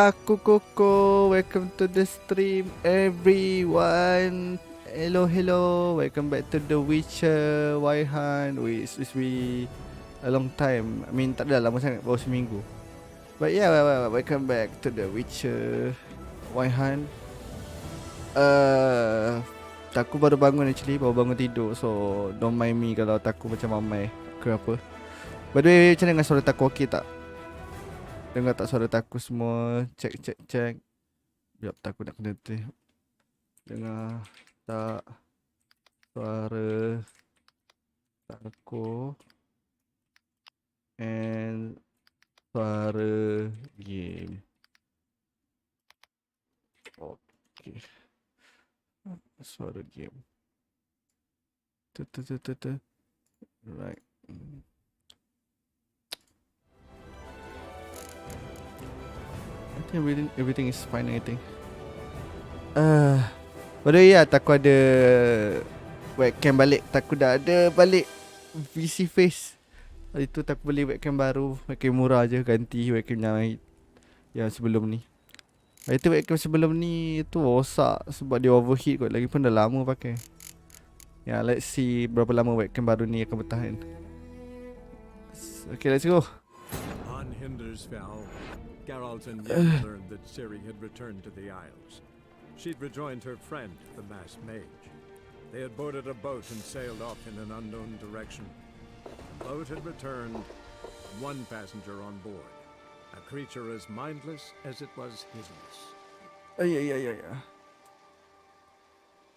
Takuku, welcome to the stream everyone. Hello, welcome back to The Witcher Waihan. It's been a long time. I mean, tak ada lama sangat, baru seminggu. But yeah, welcome back to The Witcher Waihan. Taku baru bangun actually, baru bangun tidur. So, don't mind me kalau Taku macam mamai ke apa. By the way, macam mana dengan suara Taku okey tak? Dengar tak suara Taku semua? Check. Biar Taku nak kena tu. Dengar tak suara Taku and suara game. Okay. Suara game. Right. I think everything is fine, I think. By the way, ya, Taku ada webcam balik. Taku dah ada balik VC face. Hari tu Taku beli webcam baru. Webcam murah je, ganti webcam yang sebelum ni. Hari tu webcam sebelum ni tu rosak sebab dia overheat kot. Lagipun dah lama pakai. Ya, let's see berapa lama webcam baru ni akan bertahan. Okay, let's go. On Hindersfell, Geralt and Yen learned that Ciri had returned to the Isles. She'd rejoined her friend, the masked mage. They had boarded a boat and sailed off in an unknown direction. The boat had returned, one passenger on board, a creature as mindless as it was hideous. Ya.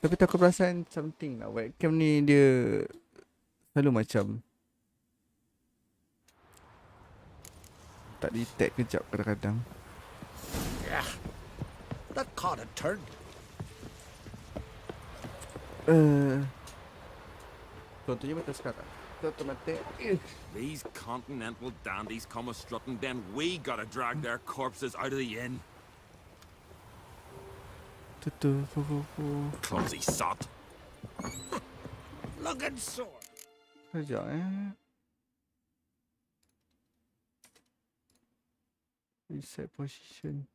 Tapi Taku perasan something lah. Webcam ni dia selalu macam tak detect kejap kadang-kadang. Yeah, that caught a turn. Contohnya macam sekarang. Automatic. These continental dandies come a strutting, then we gotta drag their corpses out of the inn. Clumsy sot. Looking sore. Sekejap Reset position.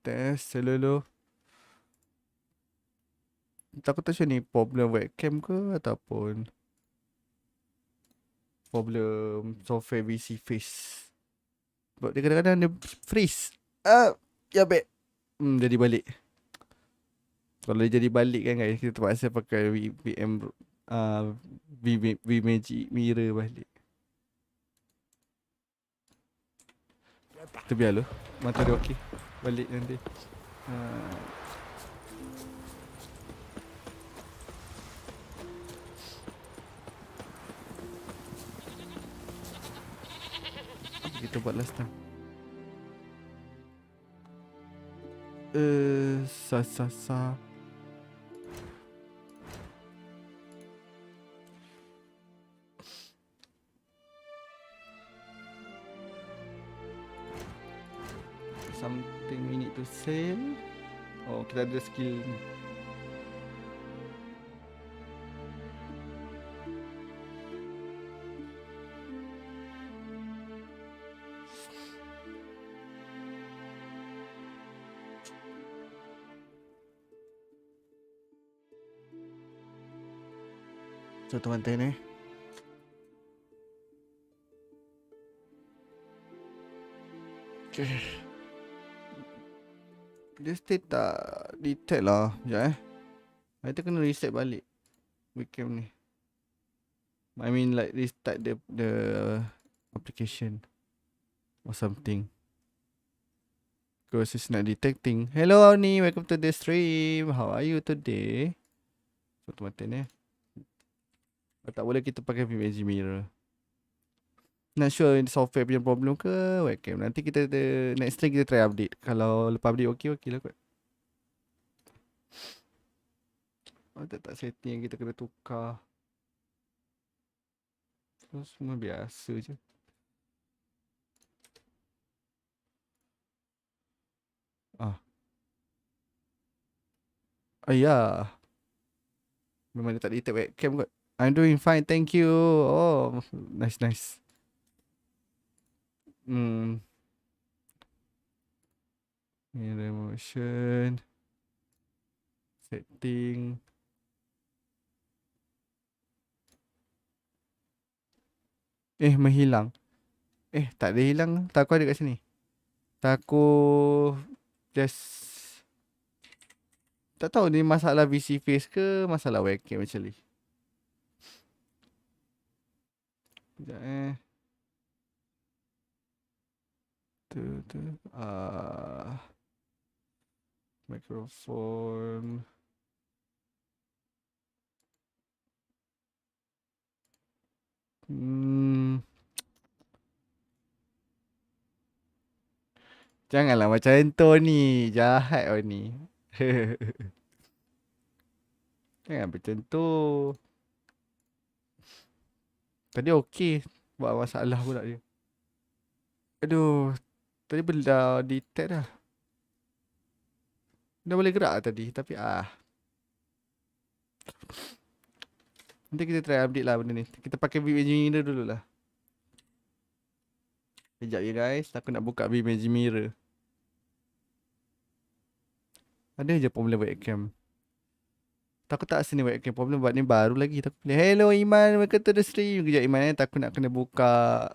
Test dulu. Takut tak sure ni problem webcam ke ataupun problem software VC face. Sebab dia kadang-kadang dia freeze. Ya baik. Jadi balik. Kalau dia jadi balik kan guys, kita terpaksa pakai Vmagic mirror balik. Kita biar dulu. Mata dia okey. Balik nanti. Kita buat last time. Sa. Something we need to sell. Oh, kita ada skill ni. Satu mantai ni. Okay. Dia stay tak detect lah. Sekejap Kita kena reset balik webcam ni. I mean like restart the application or something. Because it's not detecting. Hello Ahli, welcome to the stream. How are you today? Satu mata ni. Tak boleh kita pakai Vmagic mirror. Not sure ini software punya problem ke webcam. Nanti kita next time kita try update. Kalau lepas update okey lah kot. Tak setting yang kita kena tukar. Terus semua biasa je. Ya. Memang dia tak detect webcam kot. I'm doing fine, thank you. Oh, nice. Hmm. Mirror motion. Setting. Menghilang. Tak ada hilang. Taku ada kat sini. Taku just tak tahu ni masalah VC face ke masalah webcam actually. Sekejap tu. Mikrofon. Janganlah macam tu ni. Jahat kau ni. Jangan macam tu. Tadi okey. Buat masalah pula dia. Aduh. Tadi dah detect dah. Dah boleh gerak tadi. Tapi nanti kita try update lah benda ni. Kita pakai Vim Mirror dulu lah. Sekejap ya guys. Aku nak buka Vim Mirror. Ada je problem webcam. Takut tak sini webcam problem buat ni baru lagi. Takut pilih hello Iman, welcome to the stream. Kejap Iman takut nak kena buka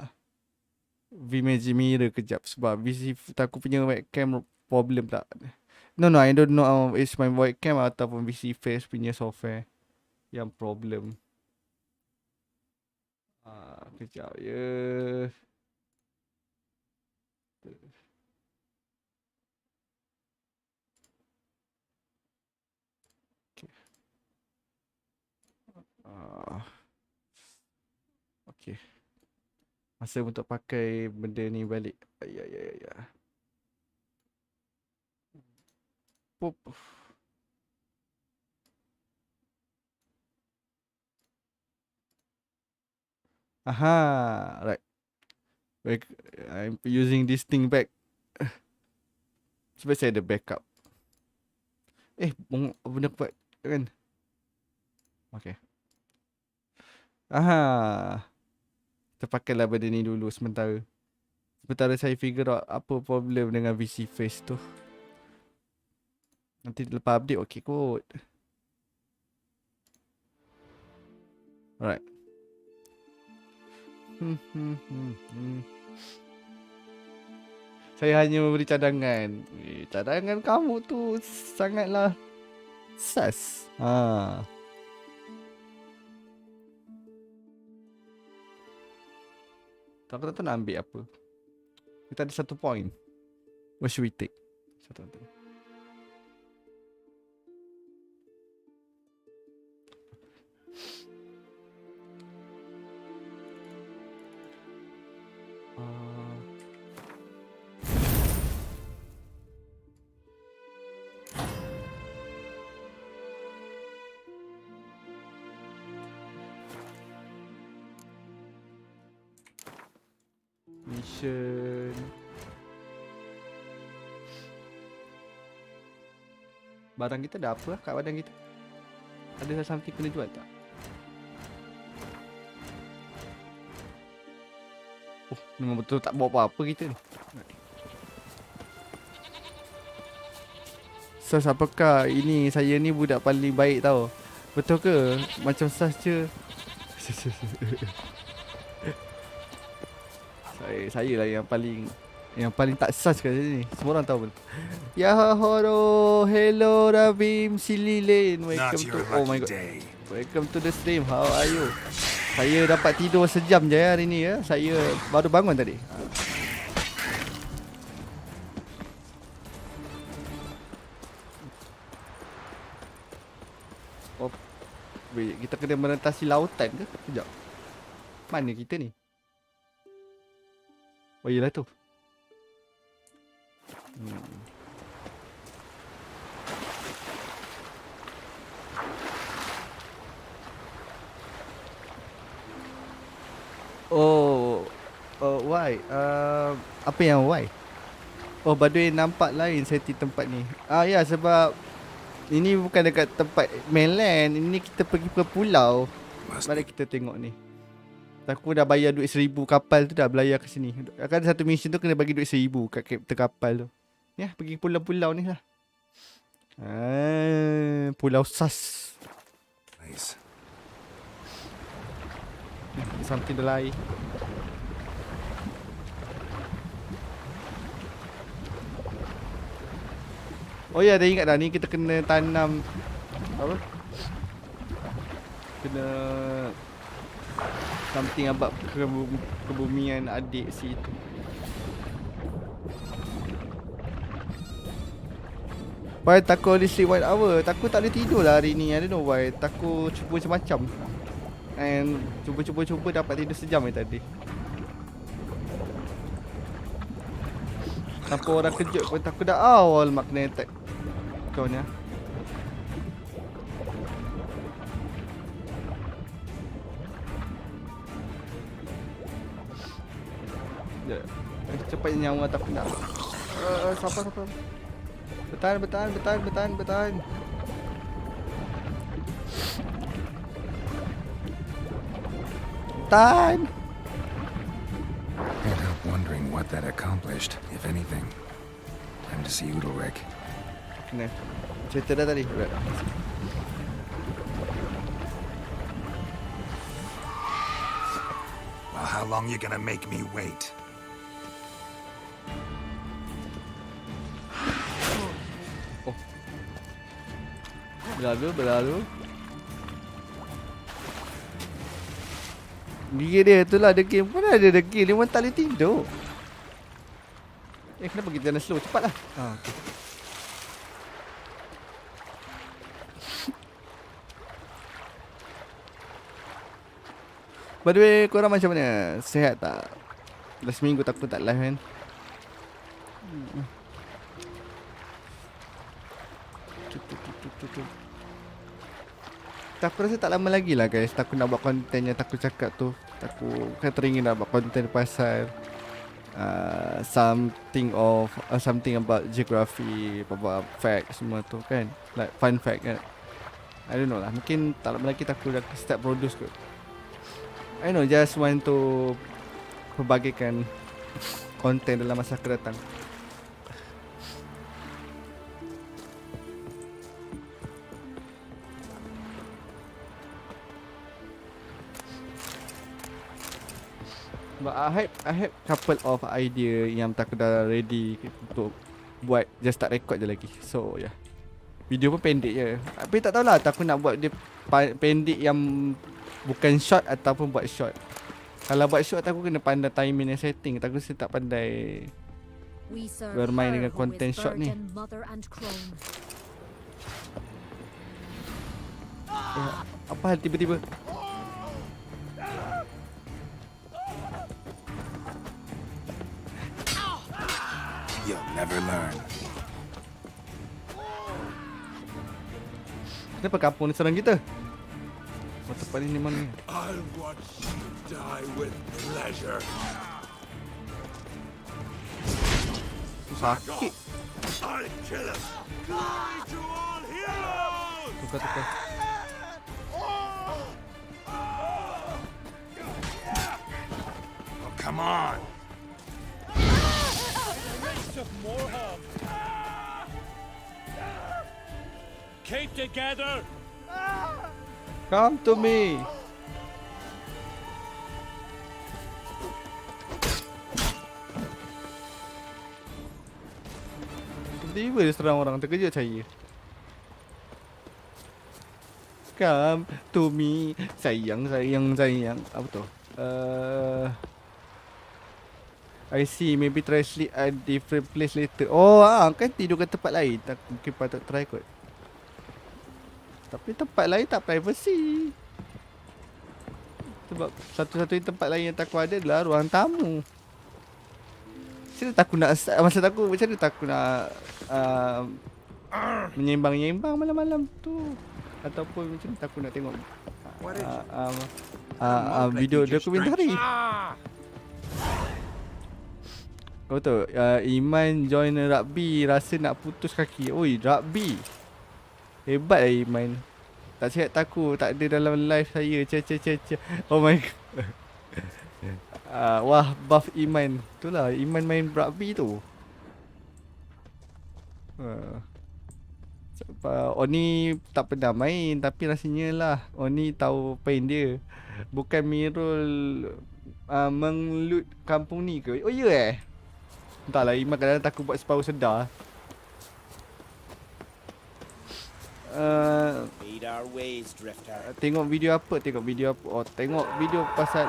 Vim Mirror kejap. Sebab takut punya webcam problem tak. No, I don't know it's my webcam ataupun VC Face punya software yang problem. Kejap ya. Okay. Masa untuk pakai benda ni balik. Ya. Pop. Aha, right. I'm using this thing back. Sebab saya ada backup. Benda buat kan? Okay. Aha. Kita pakailah benda ni dulu sementara. Sementara saya figure out apa problem dengan VC Face tu. Nanti lepas update okey kot. Alright. Saya hanya memberi cadangan. Cadangan kamu tu sangatlah sus. Tak tahu nak ambil apa. Kita ada 1 point. What should we take? Satu. Mission. Barang kita dah apa kat badan kita? Ada something kena jual tak? Memang betul tak bawa apa-apa kita ni. Sas, apakah ini saya ni budak paling baik tau? Betul ke? Macam Sas je. Saya lah yang paling tak Sas kat sini. Semua orang tahu pun. Ya hello Ravim Sililin. Welcome to my god. Welcome to the stream. How are you? Saya dapat tidur sejam je hari ni ya. Saya baru bangun tadi. Wait, kita kena merentasi lautan ke? Sekejap. Mana kita ni? Oh iyalah tu. Why? Apa yang why? Oh, by the way, nampak lain setting tempat ni. Ya, sebab ini bukan dekat tempat mainland. Ini kita pergi ke pulau. Mari kita tengok ni. Aku dah bayar duit 1,000 kapal tu dah belayar ke sini. Kan satu mission tu kena bagi duit 1,000 kat kapten kapal tu. Ya, pergi pulau-pulau ni lah. Pulau Sas. Nice. Something to lie. Oh ya, dah ingat dah ni kita kena tanam apa? Kena something about kebumian adik si itu. Why Taku only sleep 1 hour? Taku tak boleh tidur lah hari ni. I don't know why. Taku cuba macam-macam. And cuba dapat tidur sejam tadi. Tanpa orang kejut pun Taku dah awal makna attack kau ni. Cepat nyawa Taku nak. Siapa. Bertahan. Tahan. Can't help wondering what that accomplished, if anything. Time to see Udalric. Nah, cerita dah tadi. Well, how long you gonna make me wait? Berlalu. Gigi dia tu lah degil. Mana ada degil? Dia memang tak boleh tidur. Kenapa kita jalan slow? Cepatlah. Okay. By the way, korang macam mana? Sihat tak? Dah seminggu Taku tak live kan? Aku rasa tak lama lagi lah guys. Taku nak buat konten yang Taku cakap tu. Taku kan teringin nak buat konten pasal something about geography, about fact semua tu kan. Like fun fact kan. I don't know lah. Mungkin tak lama lagi Taku dah start produce kot. I know, just want to membagikan konten dalam masa akan datang. But I have couple of idea yang Taku dah ready untuk buat, just tak record je lagi. So yeah, video pun pendek je. Tapi tak tahulah Taku nak buat dia pendek yang bukan short ataupun buat short. Kalau buat short Taku kena pandai timing dan setting. Taku rasa tak pandai bermain dengan konten short ni. Apa hal tiba-tiba? You'll never learn. Kenapa kampung ni serang kita? Oh, tempat ni mana ni? I'll watch you die with pleasure. Sakit. I'll kill him. Glory to all heroes! Tukar. Oh, come on. Keep together! Come to me. Tiba-tiba dia serang orang, terkejut saya. Come to me. Sayang. Apa tu? I see, maybe try sleep at different place later. Oh, kan tidur kat tempat lain. Tak, mungkin patut try kot. Tapi tempat lain tak privacy. Sebab satu-satunya tempat lain yang Taku ada adalah ruang tamu. Macam mana Taku nak macam mana Taku nak menyembang-nyembang malam-malam tu? Ataupun macam mana Taku nak tengok video dokumentari? Kau tahu, Iman join rugby, rasa nak putus kaki. Oi, rugby. Hebat lah Iman. Tak sihat Taku, tak ada dalam live saya. Oh my god. Wah, buff Iman. Itulah Iman main rugby tu. Oni tak pernah main, tapi rasanya lah Oni tahu pain dia. Bukan Mirul mengloot kampung ni ke? Oh ya Entahlah, Iman kadang-kadang takut buat separuh sedar. Lead our ways, Drifter. Tengok video apa? Oh, tengok video pasal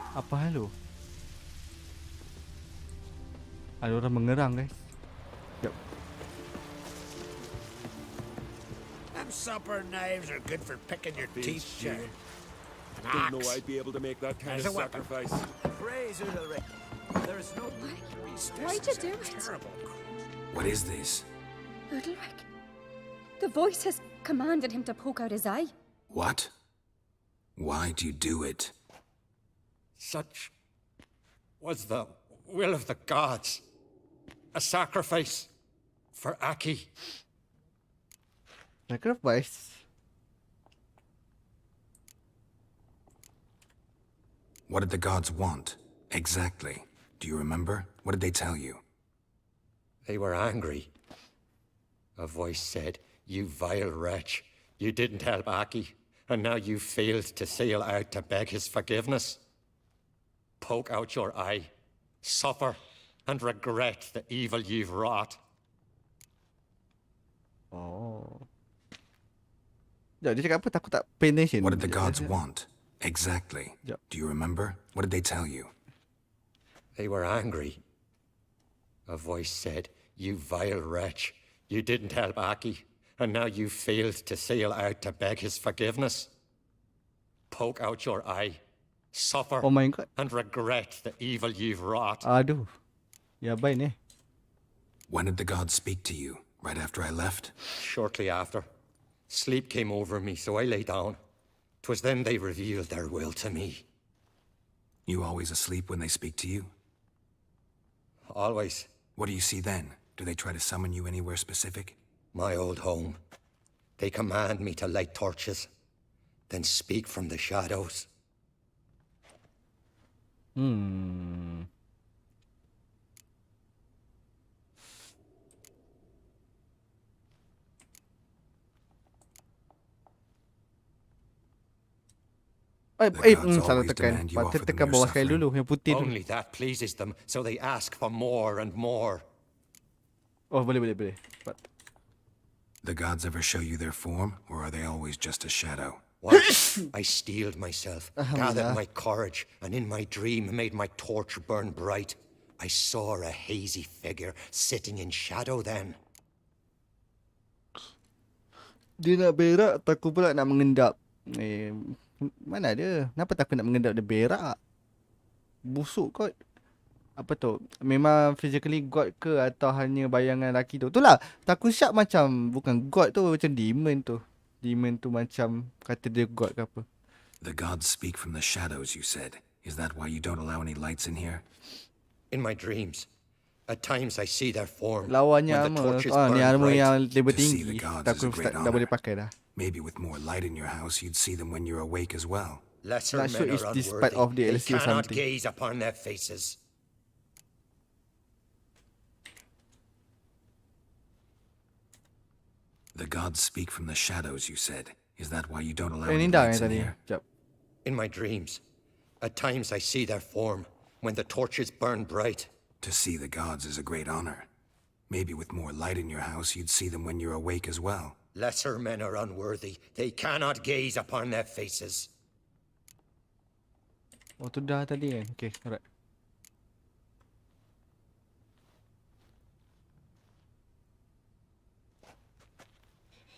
apa hal tu? Ada orang mengerang, guys. Jap. Them supper knives are good for picking your teeth, sir. An Didn't know axe. I'd be able to make that kind As of a weapon. sacrifice. Praise Ulrich. There is no Why'd you do it? terrible. What is this? Ulrich. The voice has commanded him to poke out his eye. What? Why'd you do it? Such was the will of the gods. A sacrifice for Ahli. Sacrifice. What did the gods want? Exactly. Do you remember? What did they tell you? They were angry. A voice said, "You vile wretch, you didn't help Ahli, and now you failed to sail out to beg his forgiveness. Poke out your eye, suffer, and regret the evil you've wrought." Oh. Sekejap, dia cakap apa? Takut tak pay attention. What did the gods want? Exactly. Yep. Do you remember? What did they tell you? They were angry. A voice said, "You vile wretch, you didn't help Ahli, and now you failed to sail out to beg his forgiveness. Poke out your eye, suffer, Oh my god. and regret the evil you've wrought." Aduh. Ya baik ni. When did the gods speak to you? Right after I left? Shortly after, sleep came over me, so I lay down. 'Twas then they revealed their will to me. You always asleep when they speak to you? Always. What do you see then? Do they try to summon you anywhere specific? My old home. They command me to light torches, then speak from the shadows. Salah always tekan. demand you Patut offer them tekan your bawah sekali suffering. dulu, yang putih tu. Only that pleases them, so they ask for more and more. Oh, boleh. Cepat. The gods ever show you their form, or are they always just a shadow? Once I steeled myself, gathered Alhamdulillah. my courage, and in my dream made my torch burn bright. I saw a hazy figure sitting in shadow then. Dia nak berak, takut pula nak mengendap. Mana ada? Kenapa takut nak mengendap dia berak? Busuk kot. Apa tu? Memang physically god ke atau hanya bayangan lelaki tu? Itulah. Takut syak macam bukan god tu, macam demon tu. Demon tu macam kata dia god ke apa. The gods speak from the shadows, you said. Is that why you don't allow any lights in here? In my dreams, at times I see their form. Lawannya when the armor. torches Ni burn armor bright. yang level To see tinggi. the gods is Takut a great dah honor. boleh pakai dah. Maybe with more light in your house, you'd see them when you're awake as well. Lesser Not sure men if are this part unworthy. of the They LC or cannot something. gaze upon their faces. The gods speak from the shadows, you said. Is that why you don't allow Ni any dah lights yang in tadi. here? Sekejap. In my dreams, at times I see their form when the torches burn bright. To see the gods is a great honor. Maybe with more light in your house, you'd see them when you're awake as well. Lesser men are unworthy. They cannot gaze upon their faces. Oh tu dah tadi kan. Okay, alright.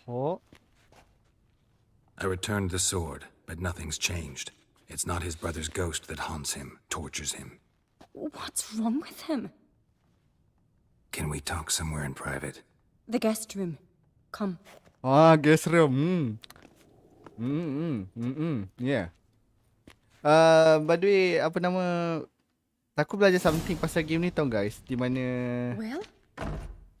Oh. I returned the sword, but nothing's changed. It's not his brother's ghost that haunts him, tortures him. What's wrong with him? Can we talk somewhere in private? The guest room. Come. Guest room. Yeah. By the way, apa nama? Aku belajar something pasal game ni tau guys. Di mana Well,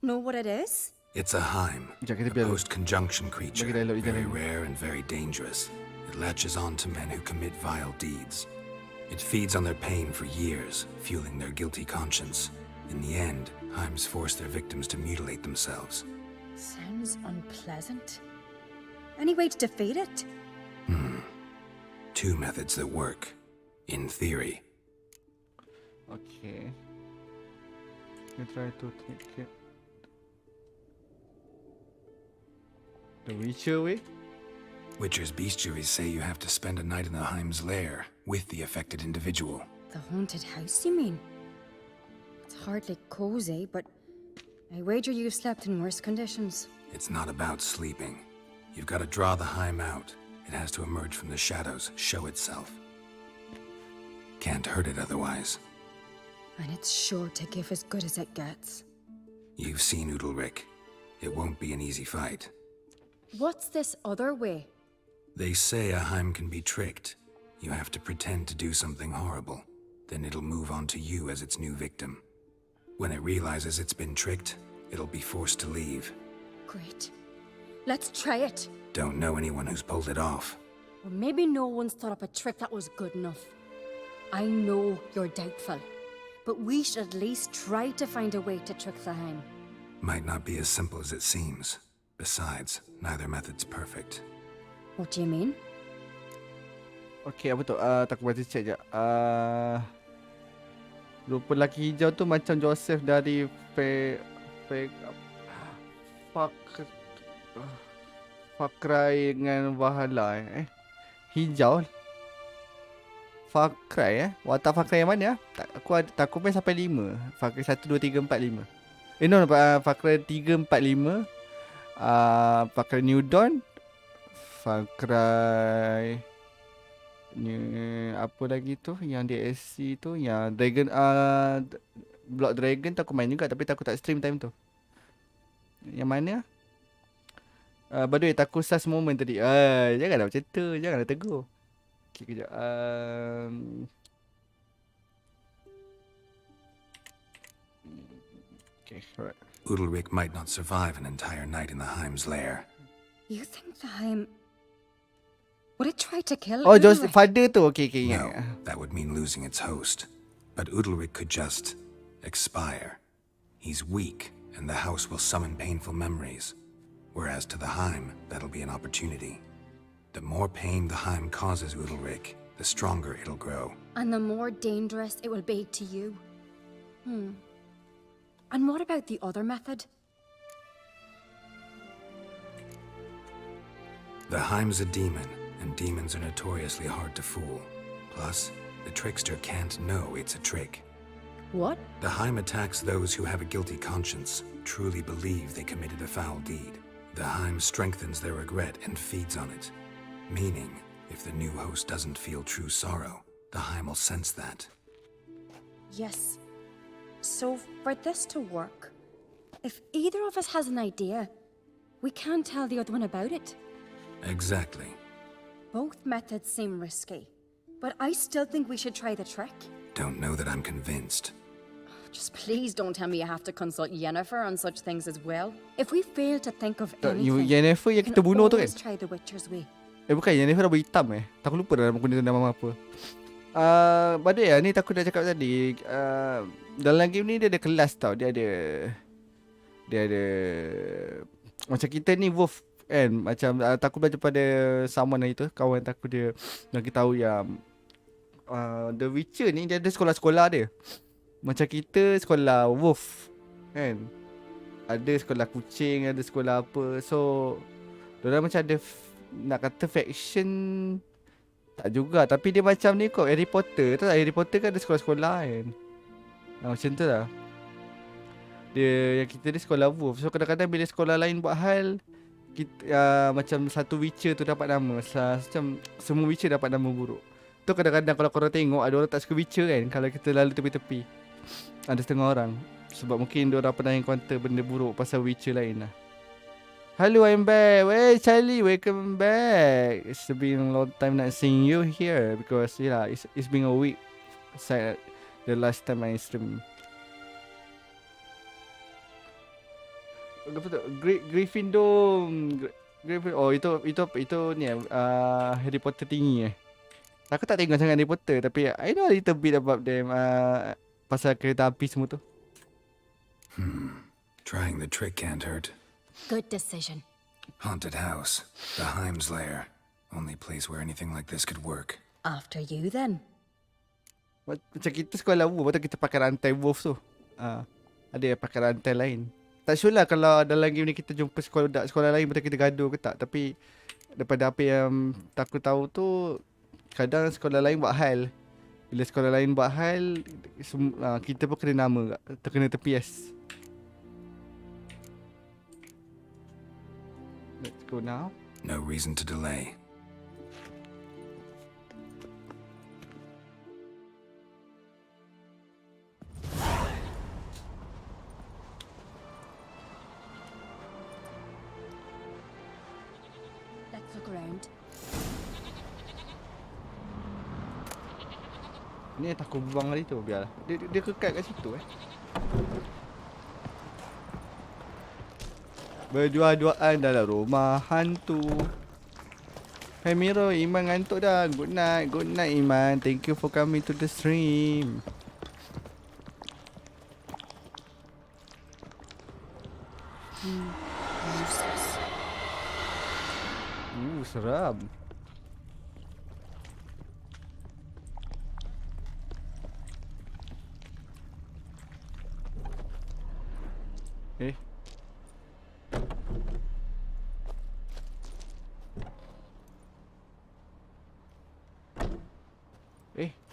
know what it is? It's a Heim, Sekejap, kita a biar dulu. post-conjunction creature, Bagi dialog di very dalam. rare and very dangerous. It latches on to men who commit vile deeds. It feeds on their pain for years, fueling their guilty conscience. In the end, Heims force their victims to mutilate themselves. Sounds unpleasant. Any way to defeat it? Two methods that work, in theory. Okay. You try to take it. The Witcher way? Witcher's bestiaries say you have to spend a night in the Heims lair with the affected individual. The haunted house, you mean? It's hardly cozy, but I wager you've slept in worse conditions. It's not about sleeping. You've got to draw the Heim out. It has to emerge from the shadows, show itself. Can't hurt it otherwise. And it's sure to give as good as it gets. You've seen Udalric. It won't be an easy fight. What's this other way? They say a Heim can be tricked. You have to pretend to do something horrible. Then it'll move on to you as its new victim. When it realizes it's been tricked, it'll be forced to leave. Great. Let's try it. Don't know anyone who's pulled it off. Or maybe no one's thought up a trick that was good enough. I know you're doubtful, but we should at least try to find a way to trick the Heim. Might not be as simple as it seems. Besides, neither method's perfect. What do you mean? Okay, apa tu? Tak baca check je. Rupa lelaki hijau tu macam Joseph dari Fakrai dengan Wahala Hijau Fakrai Watak Fakrai yang mana? Aku main sampai 5. Fakrai 1, 2, 3, 4, 5. No, Fakrai 3, 4, 5. Fakrai New Dawn. Fakrai apa lagi tu yang DSC tu, yang Dragon Blood Dragon tu aku main juga, tapi aku tak stream time tu. Yang mana? By the way, Taku sus moment tadi. Janganlah macam tu, janganlah tegur. Okay, kejap. Okay, alright. Udalric might not survive an entire night in the Heim's lair. You think the Heim... Would it try to kill Oh, Udalric? father tu. Okay, No, yeah. that would mean losing its host. But Udalric could just expire. He's weak, and the house will summon painful memories. Whereas to the Heim, that'll be an opportunity. The more pain the Heim causes Udalric, the stronger it'll grow. And the more dangerous it will be to you. And what about the other method? The Heim's a demon, and demons are notoriously hard to fool. Plus, the trickster can't know it's a trick. What? The Heim attacks those who have a guilty conscience, truly believe they committed a foul deed. The Heim strengthens their regret and feeds on it. Meaning, if the new host doesn't feel true sorrow, the Heim will sense that. Yes. So, for this to work, if either of us has an idea, we can't tell the other one about it. Exactly. Both methods seem risky, but I still think we should try the trick. Don't know that I'm convinced. Just please don't tell me you have to consult Yennefer on such things as well. If we fail to think of You anything, Yennefer yang we kita can bunuh tu kan? always try the Witcher's way. Bukan, Yennefer rambut hitam Aku lupa dah nama nama apa. Pada ya, ni Taku dah cakap tadi. Dalam game ni dia ada kelas tau. Dia ada macam kita ni wolf kan. Macam Taku belajar pada someone itu, kawan Taku dia bagi tahu yang The Witcher ni dia ada sekolah-sekolah dia. Macam kita sekolah wolf kan. Ada sekolah kucing, ada sekolah apa. So diorang macam ada nak kata faction tak juga, tapi dia macam ni kot, Harry Potter. Tahu tak Harry Potter kan ada sekolah-sekolah kan. Macam tu lah. Dia yang kita ni sekolah wolf. So kadang-kadang bila sekolah lain buat hal, kita macam satu Witcher tu dapat nama, macam semua Witcher dapat nama buruk. Tu kadang-kadang kalau korang tengok ada orang tak suka Witcher kan, kalau kita lalu tepi-tepi. Ada setengah orang. Sebab mungkin diorang pernah encounter benda buruk pasal Witcher lain lah. Hello, I'm back. Hey, Charlie, welcome back. It's been a long time not seeing you here because it's been a week since the last time I streamed. Apa tu? Gryffindor. Oh, itu ni Harry Potter tinggi Aku tak tengok sangat Harry Potter, tapi I know a little bit about them. Pasal kereta api semua tu. Trying the trick can't hurt. Good decision. Haunted house. The Heim's lair. Only place where anything like this could work. After you then. Macam kita sekolah wolf, lepas tu kita pakai rantai wolf tu. Ada yang pakai rantai lain. Tak sure lah kalau dalam game ni kita jumpa sekolah lain, betul kita gaduh ke tak. Tapi daripada apa yang aku tahu tu, kadang sekolah lain buat hal. Bila sekolah lain buat hal, kita pun kena nama, terkena tepias. Let's go now. No reason to delay. Let's look around. Ni takut buang tadi tu, biarlah. Dia kekal kat situ Berdua-duaan dalam rumah hantu. Hey Miro, Iman ngantuk dah. Good night Iman. Thank you for coming to the stream. Seram.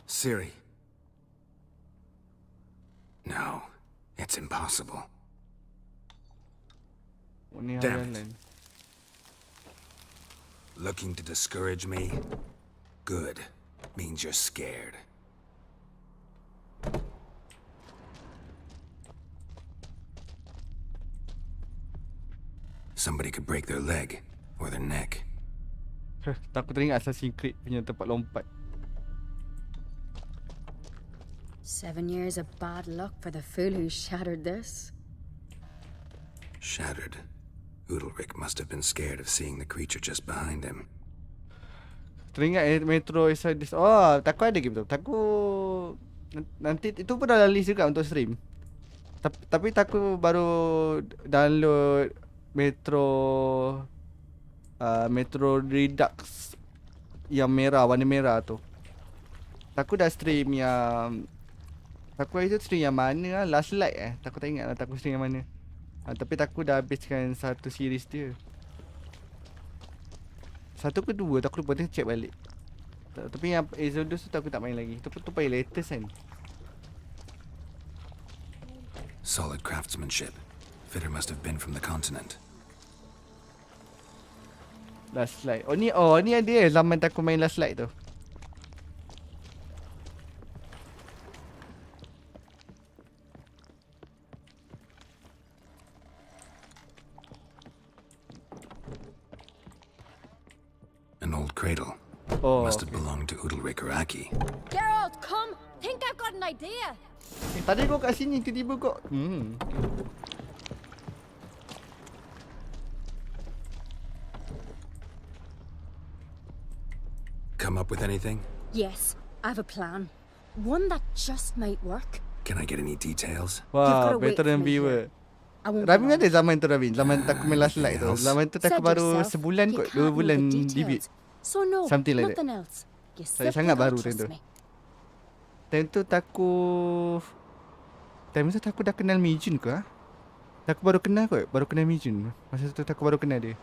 Siri. No, it's impossible. Damn it. Looking to discourage me? Good. Means you're scared. Somebody could break their leg or their neck. Takut teringat Assassin's Creed punya tempat lompat. 7 years of bad luck for the fool who shattered this. Shattered. Udalric must have been scared of seeing the creature just behind him. Teringat Metro Exodus. Oh, Taku ada game tu. Taku nanti itu pun dalam list juga untuk stream. Tapi Taku baru download Metro Redux yang merah, warna merah tu. Taku dah stream yang Taku itu stream yang mana lah? Last Light Taku tak ingat lah Taku stream yang mana. Tapi Taku dah habiskan satu series dia. Satu ke dua Taku lupa, check balik. Tapi yang Exodus tu Taku tak main lagi. Tu paling latest kan. Solid craftsmanship. Fitter must have been from the continent. Last Light. Oh ni ada zaman Taku main Last Light tu. An old cradle. Must have belonged to Udalric or Ahli. Geralt, come! Think I've got an idea! Tadi kau kat sini, tiba-tiba kau Come up with anything? Yes, I have a plan. One that just might work. Can I get any details? Wah, gotta wait better than for me viewer. here. I won't Rabin be ada zaman tu Rabin. Zaman Taku main Last Light tu. Zaman tu Taku Said baru yourself, sebulan you kot, can't 2 know bulan the debut. details. So no, Something like that. nothing else. You Saya simply sangat gotta baru trust tu. me. Time tu Taku dah kenal Mijun ke? Taku baru kenal kot, baru kenal Mijun. Masa tu Taku baru kenal dia.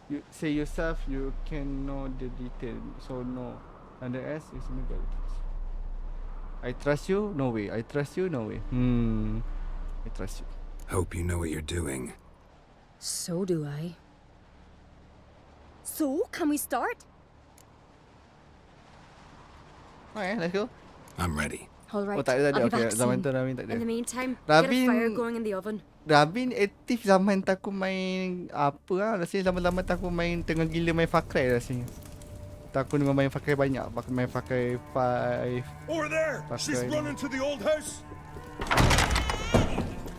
You say yourself you can know the detail. So no. Under S is Miguel. I trust you? No way. I trust you? No way. I trust you. Hope you know what you're doing. So do I. So, can we start? Okay, let's go. I'm ready. All right, Oh tak ada. I'll be Okay, back zaman soon. tu Rabin tak ada. In the meantime, Rabin- get a fire going in the oven. Rabin aktif zaman Taku main apa lah. Rasanya zaman-zaman Taku main tengah gila main Far Cry rasanya. Taku dengan main Far Cry banyak. Main Far Cry 5. Over there! She's Okay. running to the old house!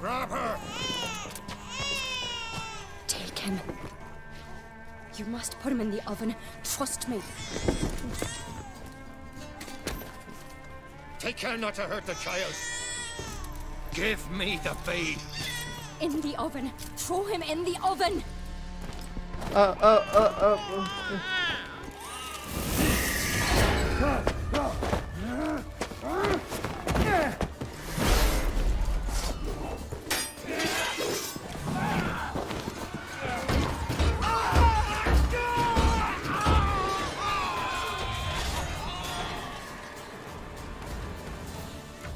Grab her! Take him. You must put him in the oven. Trust me. Take care not to hurt the child. Give me the babe. In the oven. Throw him in the oven.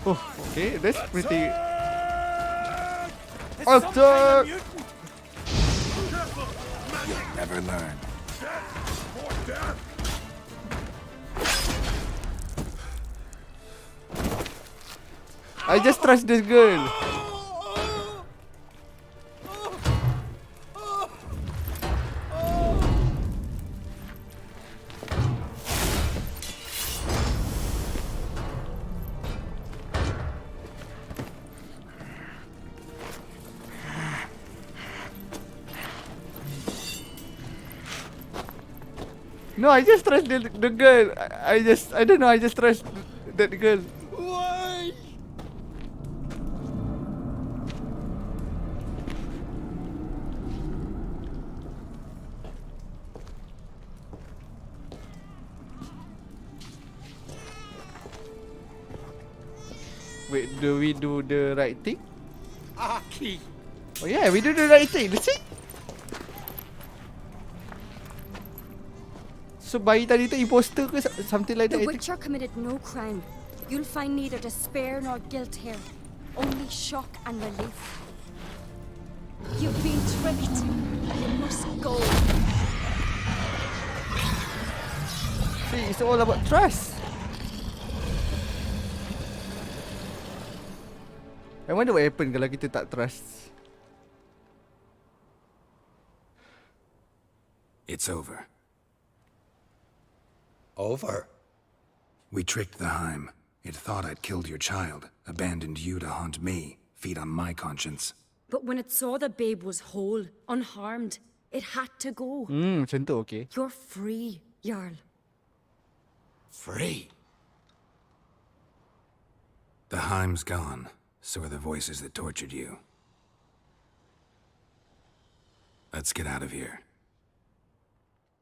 Oh, okay, that's pretty. Attack! You'll never learn. I just trust this girl. No, I just trust the girl. I don't know, I just trust that girl. Why? Wait, do we do the right thing? Ahli. Oh yeah, we do the right thing. Let's see. So bayi tadi tu imposter ke something like that? The I think? Witcher committed no crime. You'll find neither despair nor guilt here. Only shock and relief. You've been tricked. You must go. See, it's all about trust. I wonder what happen kalau kita tak trust. It's over. Over? We tricked the Heim. It thought I'd killed your child, abandoned you to haunt me, feed on my conscience. But when it saw the babe was whole, unharmed, it had to go. Macam tu, okay. You're free, Jarl. Free? The Heim's gone, so are the voices that tortured you. Let's get out of here.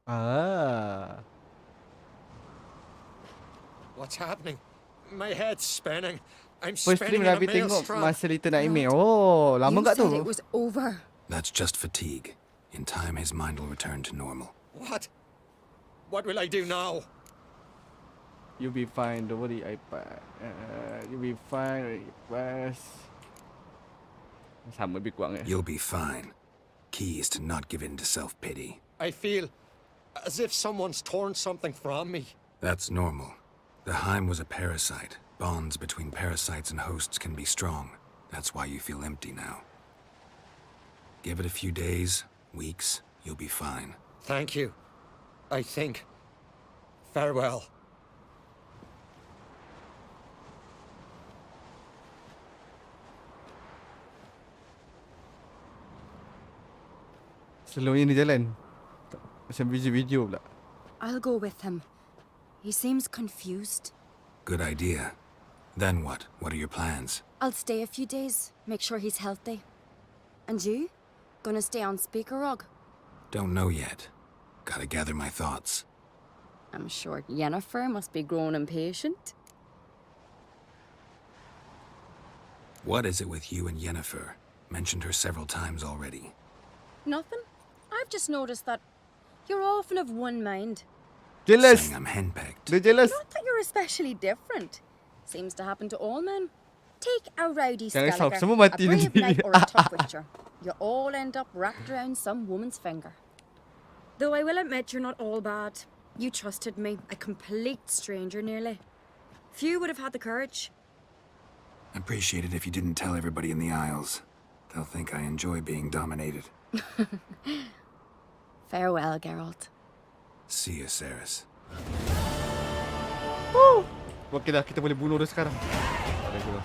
Ah. What's happening? My head's spinning. I'm First spinning stream in a Rabi tengok maelstrom. masa Little Nightmare. Oh, lama You kat said tu. it was over. That's just fatigue. In time, his mind will return to normal. What? What will I do now? You'll be fine, don't worry, iPad. You'll be fine, iPad. Sama lebih kurang eh. You'll be fine. Key is to not give in to self-pity. I feel as if someone's torn something from me. That's normal. The Heim was a parasite. Bonds between parasites and hosts can be strong. That's why you feel empty now. Give it a few days, weeks, you'll be fine. Thank you. I think. Farewell. Selalunya ni jalan. Macam video-video pula. I'll go with him. He seems confused. Good idea. Then what? What are your plans? I'll stay a few days, make sure he's healthy. And you? Gonna stay on Speaker Rog? Don't know yet. Gotta gather my thoughts. I'm sure Yennefer must be growing impatient. What is it with you and Yennefer? Mentioned her several times already. Nothing. I've just noticed that you're often of one mind. Jealous. Saying I'm henpecked. Dia jealous. Not that you're especially different. Seems to happen to all men. Take a rowdy Jangan Skelliger, semua a mati brave nanti. knight or a tough witcher. You all end up wrapped around some woman's finger. Though I will admit you're not all bad. You trusted me, a complete stranger nearly. Few would have had the courage. Appreciate it if you didn't tell everybody in the Isles. They'll think I enjoy being dominated. Farewell, Geralt. See you, Ceres. Woo! Okay dah, kita boleh bunuh dia sekarang. Tak ada guna.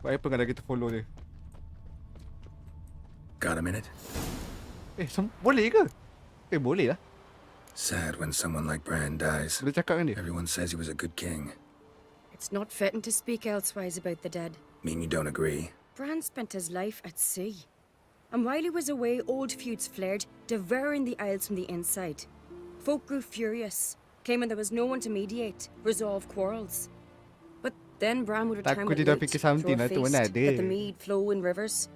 Buat apa kalau kita follow dia? Got a minute? Boleh ke? Boleh lah. Sad when someone like Bran dies. Boleh cakap dengan dia. Everyone says he was a good king. It's not fitting to speak elsewise about the dead. Mean you don't agree? Bran spent his life at sea. And while he was away, old feuds flared, devouring the Isles from the inside. Folk grew furious, claiming there was no one to mediate, resolve quarrels. But then Bran would return Takut with dia dah loot, fikir throw something a lah tu, mana feast, ada. let the mead flow in rivers,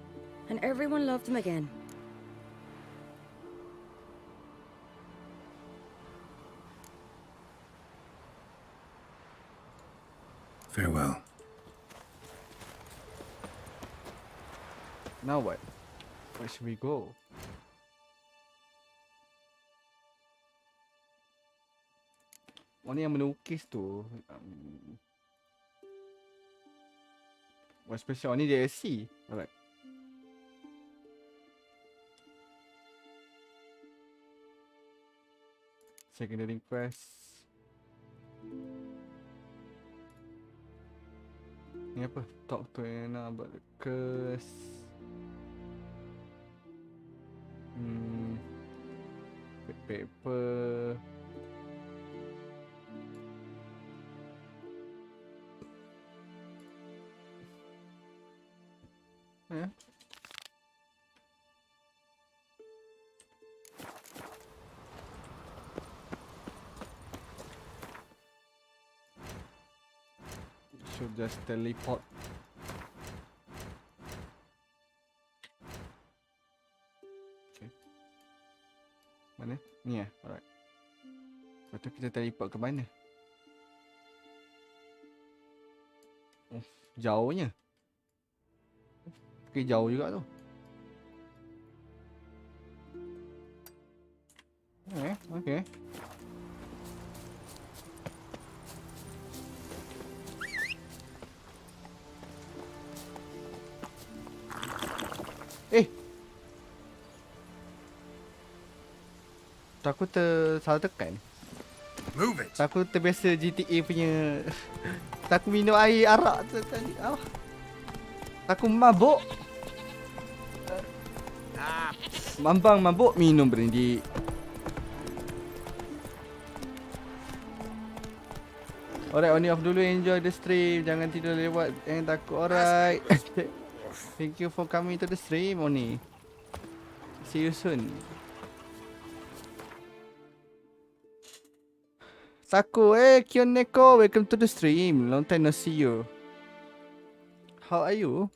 and everyone loved him again. Farewell. Now what? Where should we go? Mana yang melukis tu? What special? Ni dia SC. Alright. Secondary quest. Ni apa? Talk to Anna about the curse. Paper. Yeah. Should just teleport. Okay. Mana? Ni alright. Lepas tu kita teleport ke mana? Oh, jauhnya. Okay, jauh juga tu. Okay. Aku salah tekan. Move it! Aku terbiasa GTA punya. Aku minum air arak tu tadi. Aku mabuk. Mambang mabuk minum brandy. Alright, on off dulu, enjoy the stream. Jangan tidur lewat yang takut. Alright. Thank you for coming to the stream, Oni. See you soon. Taku, Kyoneko, welcome to the stream. Long time no see you. How are you?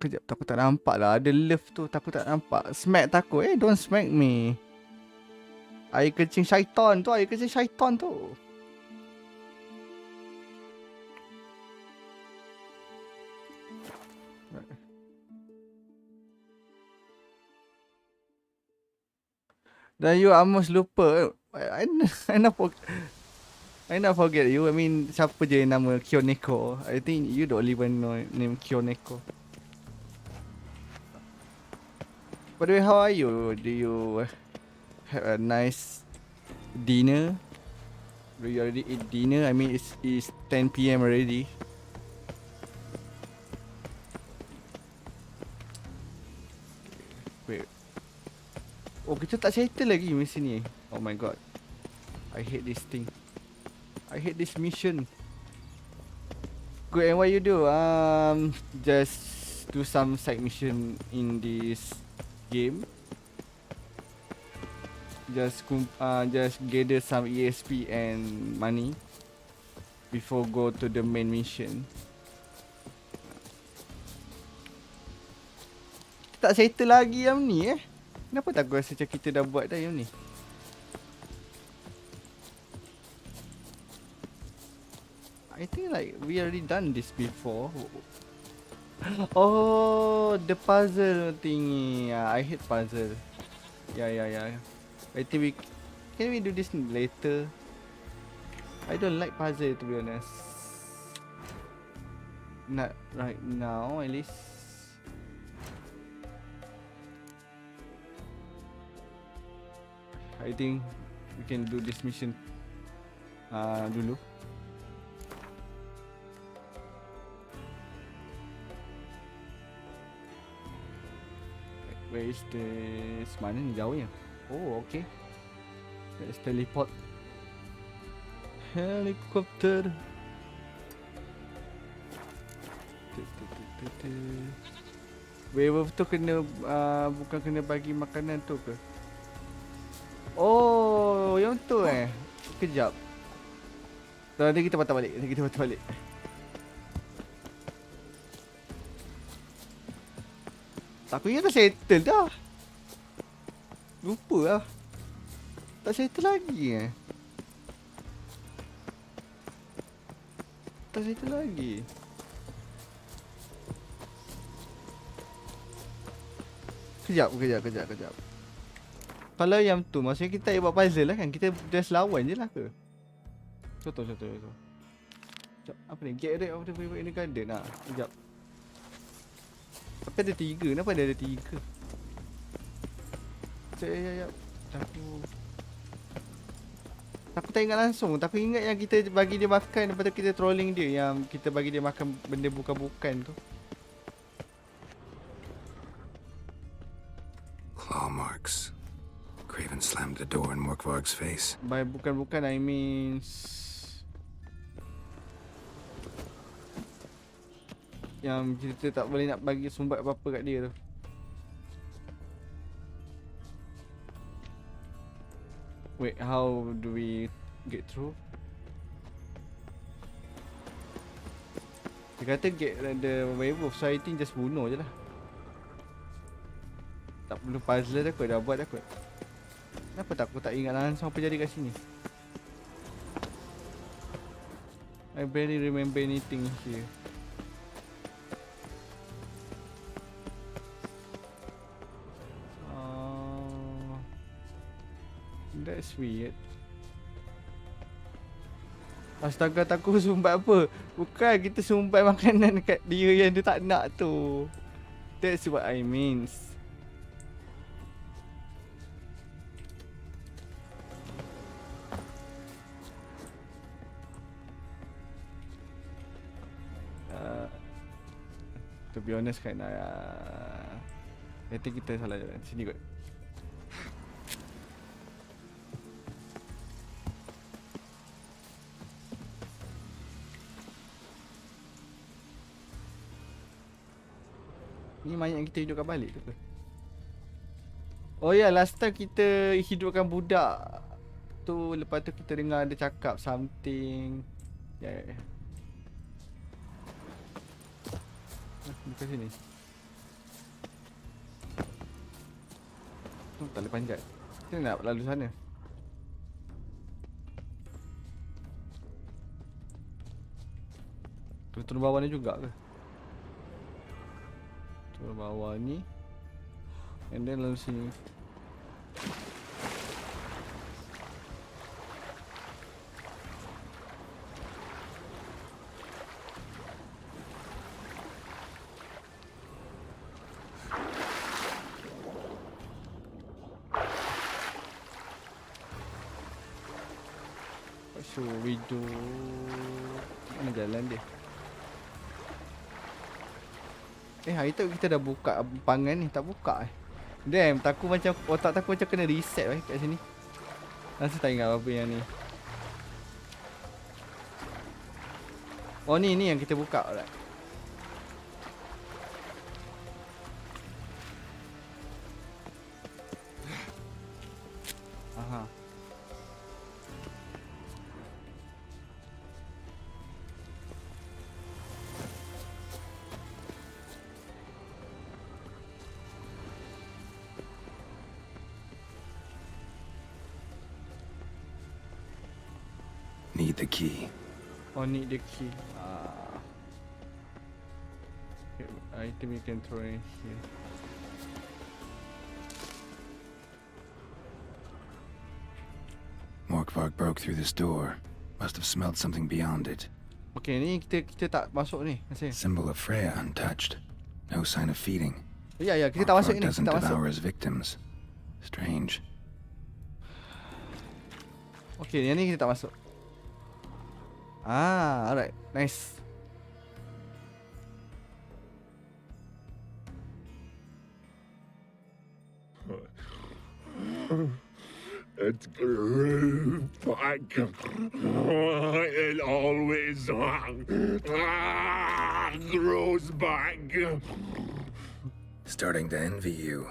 Kejap, aku tak nampak lah. Ada love tu, aku tak nampak. Smack Taku, don't smack me. Air kencing syaitan tu, Dan you almost lupa. I not forget you. I mean, siapa je nama Kyoneko? I think you the only one know name Kyoneko. By the way, how are you? Do you have a nice dinner? Do you already eat dinner? I mean, it's 10 PM already. Wait. Oh, kita tak settle lagi misi ni. Oh my god. I hate this thing. I hate this mission. Good, and what you do? Just do some side mission in this game. Just gather some ESP and money before go to the main mission. Tak settle lagi yang ni Kenapa tak aku rasa macam kita dah buat dah yang ni? I think like we already done this before. Oh, the puzzle thingy. I hate puzzle. Yeah. I think can we do this later? I don't like puzzle, to be honest. Not right now, at least. I think we can do this mission Dulu. Where is the... Mana ni jauh ya? Oh, okay. Let's teleport. Helikopter. Werewolf tu kena bukan kena bagi makanan tu ke? Oh, yang tu Kejap. Nanti kita patah balik. Aku ingat dah settle dah. Lupa lah. Tak settle lagi Tak settle lagi. Kejap. Kalau yang tu maksudnya kita buat puzzle lah kan. Kita just lawan je lah ke? Contoh. Sekejap, apa ni? Get rid of the favorite in the garden lah. Sekejap. Tapi ada 3. Kenapa ada 3? Sekejap. Aku tak ingat langsung. Tapi ingat yang kita bagi dia makan. Lepas tu kita trolling dia. Yang kita bagi dia makan benda bukan-bukan tu. Claw marks. Craven slammed the door in Morkvarg's face. By bukan-bukan, I mean... Yang kita tak boleh nak bagi sumbat apa-apa kat dia tu. Wait, how do we get through? Dia kata get the werewolf, so I think just bunuh je lah. Tak perlu puzzle dah kot, dah buat dah kot. Kenapa tak aku tak ingat langsung apa jadi kat sini? I barely remember anything here. That's weird. Astaga, Takuku sumbat apa? Bukan kita sumbat makanan dekat dia yang dia tak nak tu. That's what I mean. To be honest kan, I think kita salah jalan. Sini kot. Ni mayat yang kita hidupkan balik tu ke? Oh ya, last time kita hidupkan budak tu. Lepas tu kita dengar dia cakap something. Ya. Bukan sini. Tu tak boleh panjat. Kita nak lalu sana. Turun bawah ni juga ke? Turun bawah ni. And then lalu sini. What should we do? Mana jalan dia? Hari tu kita dah buka pangan ni, tak buka Damn, Taku macam, otak Taku macam kena reset kat sini. Rasa tak ingat apa yang ni. Oh ni yang kita buka right. Aha. Need the key. Oh, need the key. Okay, I think we can throw it here. Morkvarg broke through this door. Must have smelled something beyond it. Okay, ni kita tak masuk ni. Masih. Symbol of Freya untouched. No sign of feeding. Ya, kita tak masuk Morkvarg ni. doesn't Kita tak masuk. devour his victims. Strange. Okay, yang ni kita tak masuk. Alright. Nice. It grew back. It always grows back. Starting to envy you.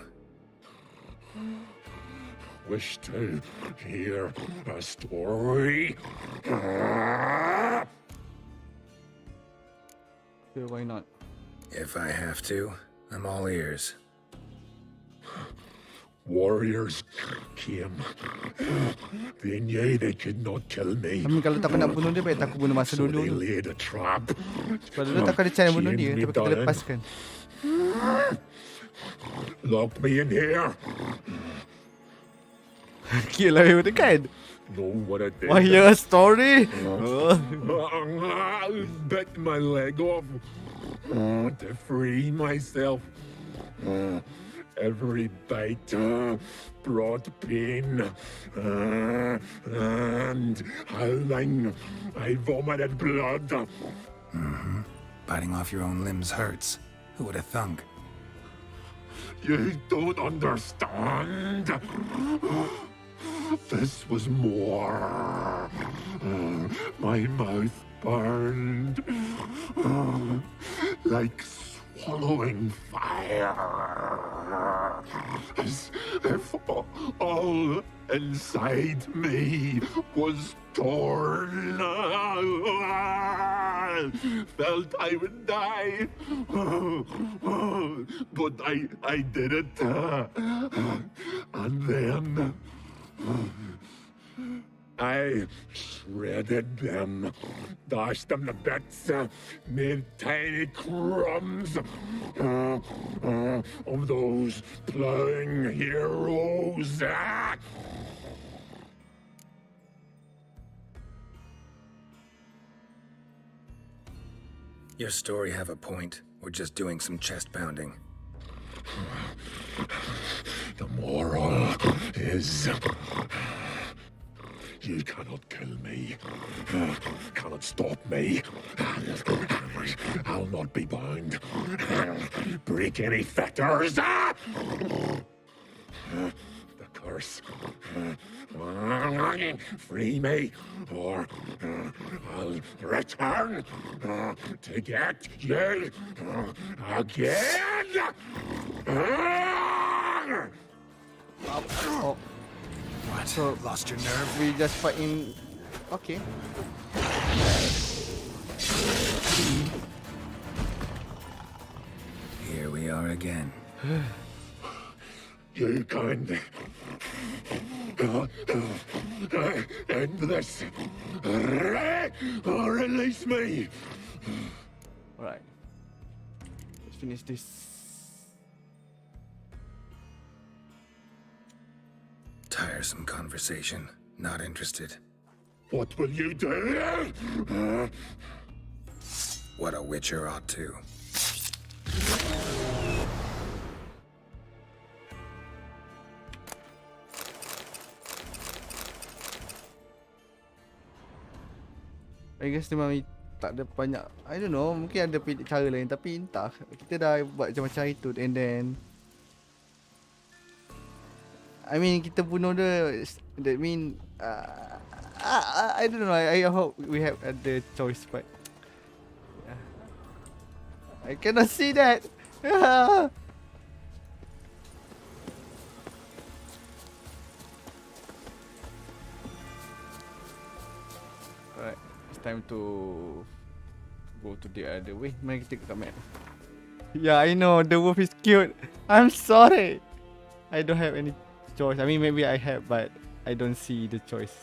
Wish to hear a story? Sure, why not? If I have to, I'm all ears. Warriors came. They knew they could not kill me. I mean, kalau takut nak bunuh dia, baik takut bunuh masa So dulu they tu. laid a trap. Sebab dulu takut ada cara bunuh dia, Chained me tapi kita down. lepaskan. Locked me in here. Kira lah dia kan? Know what I did? Wah, hear a story? Bit my leg off to free myself. Every bite brought pain and howling. I vomited blood. Biting off your own limbs hurts. Who would have thunk? You don't understand. This was more. My mouth burned like swallowing fire. As if all inside me was torn. Felt I would die. But I did it. And then I shredded them, dashed them to bits, made tiny crumbs of those plowing heroes. Your story have a point, or just doing some chest pounding? The moral is you cannot kill me, cannot stop me. I'll not be bound, break any fetters. The curse. Free me, or I'll return to get you again. Oh, What? So- Lost your nerve? we just fight in... Okay. Here we are again. You can end this. Release me. Alright. Let's finish this. Tiresome conversation. Not interested. What will you do? What a witcher ought to. I guess memang tak ada banyak, I don't know, mungkin ada cara lain, tapi entah. Kita dah buat macam-macam itu, and then I mean, kita bunuh dia, that mean I don't know, I hope we have other choice, but I cannot see that. Alright, it's time to go to the other way. Mari kita ke map. Yeah, I know, the wolf is cute. I'm sorry. I don't have any choice. I mean, maybe I have, but I don't see the choice.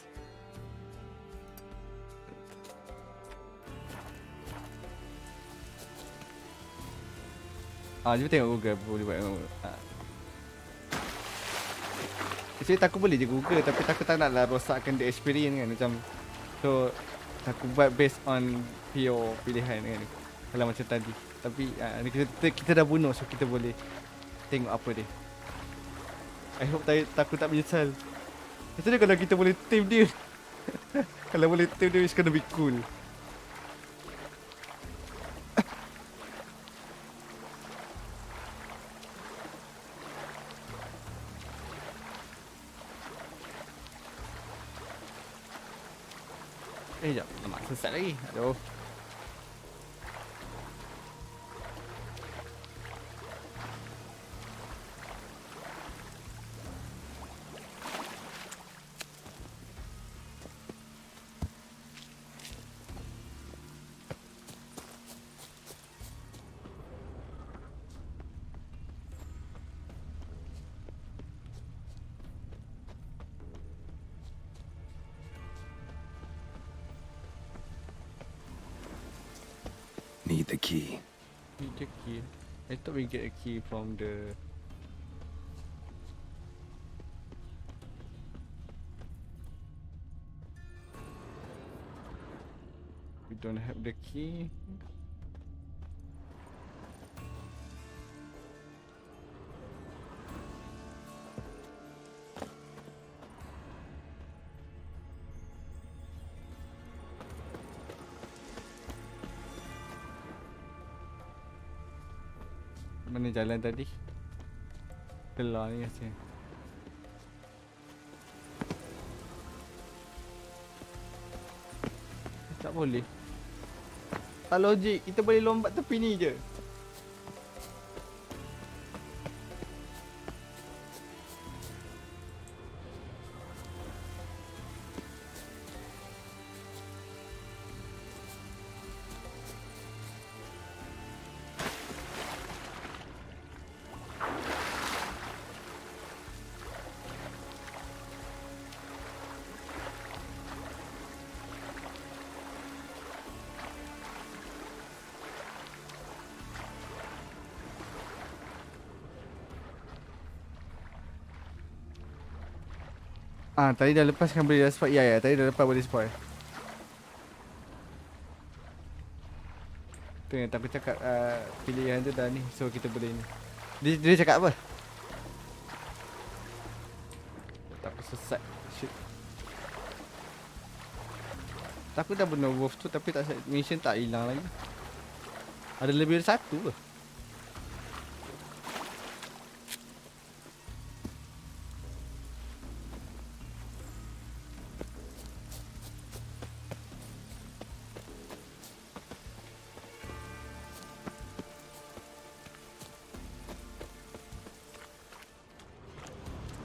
Cuba tengok Google boleh buat. Actually Taku boleh je Google, tapi Taku tak naklah rosakkan the experience kan, macam so Taku buat based on pure pilihan kan, kalau macam tadi. Tapi kita dah bunuh, so kita boleh tengok apa dia. I hope Taku tak menyesal. Macam mana kalau kita boleh team dia? Kalau boleh team dia, it's gonna be cool. Jap. Lemak sesat lagi. Aduh. Need the key. Need the key. I thought we get a key from the... We don't have the key. Mana jalan tadi? Kelar ni rasanya. Tak boleh. Tak logik. Kita boleh lompat tepi ni je. Ah, tadi dah lepas kan boleh dah spoil. Ya, tadi dah lepas boleh spoil. Tu yang aku cakap pilihan tu dah ni. So kita boleh ni. Dia cakap apa? Tak sesat. Shit. Aku dah bunuh wolf tu tapi tak mission tak hilang lagi. Ada lebih dari satu ke?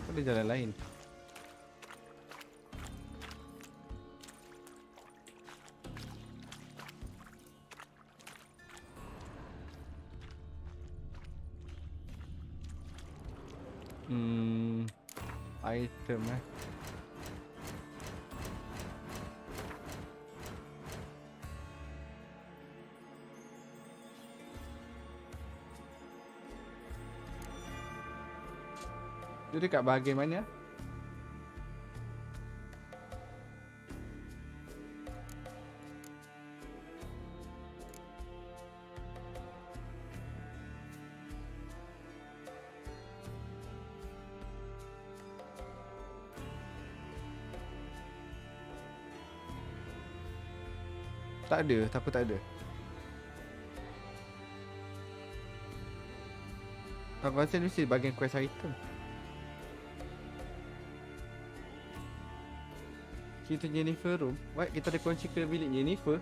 Ada jalan lain. Item Dia dekat bahagian mana? Tak ada, takut tak ada. Aku rasa ni mesti bahagian quest item. Kita Jennifer room. What? Kita ada kunci ke bilik Jennifer?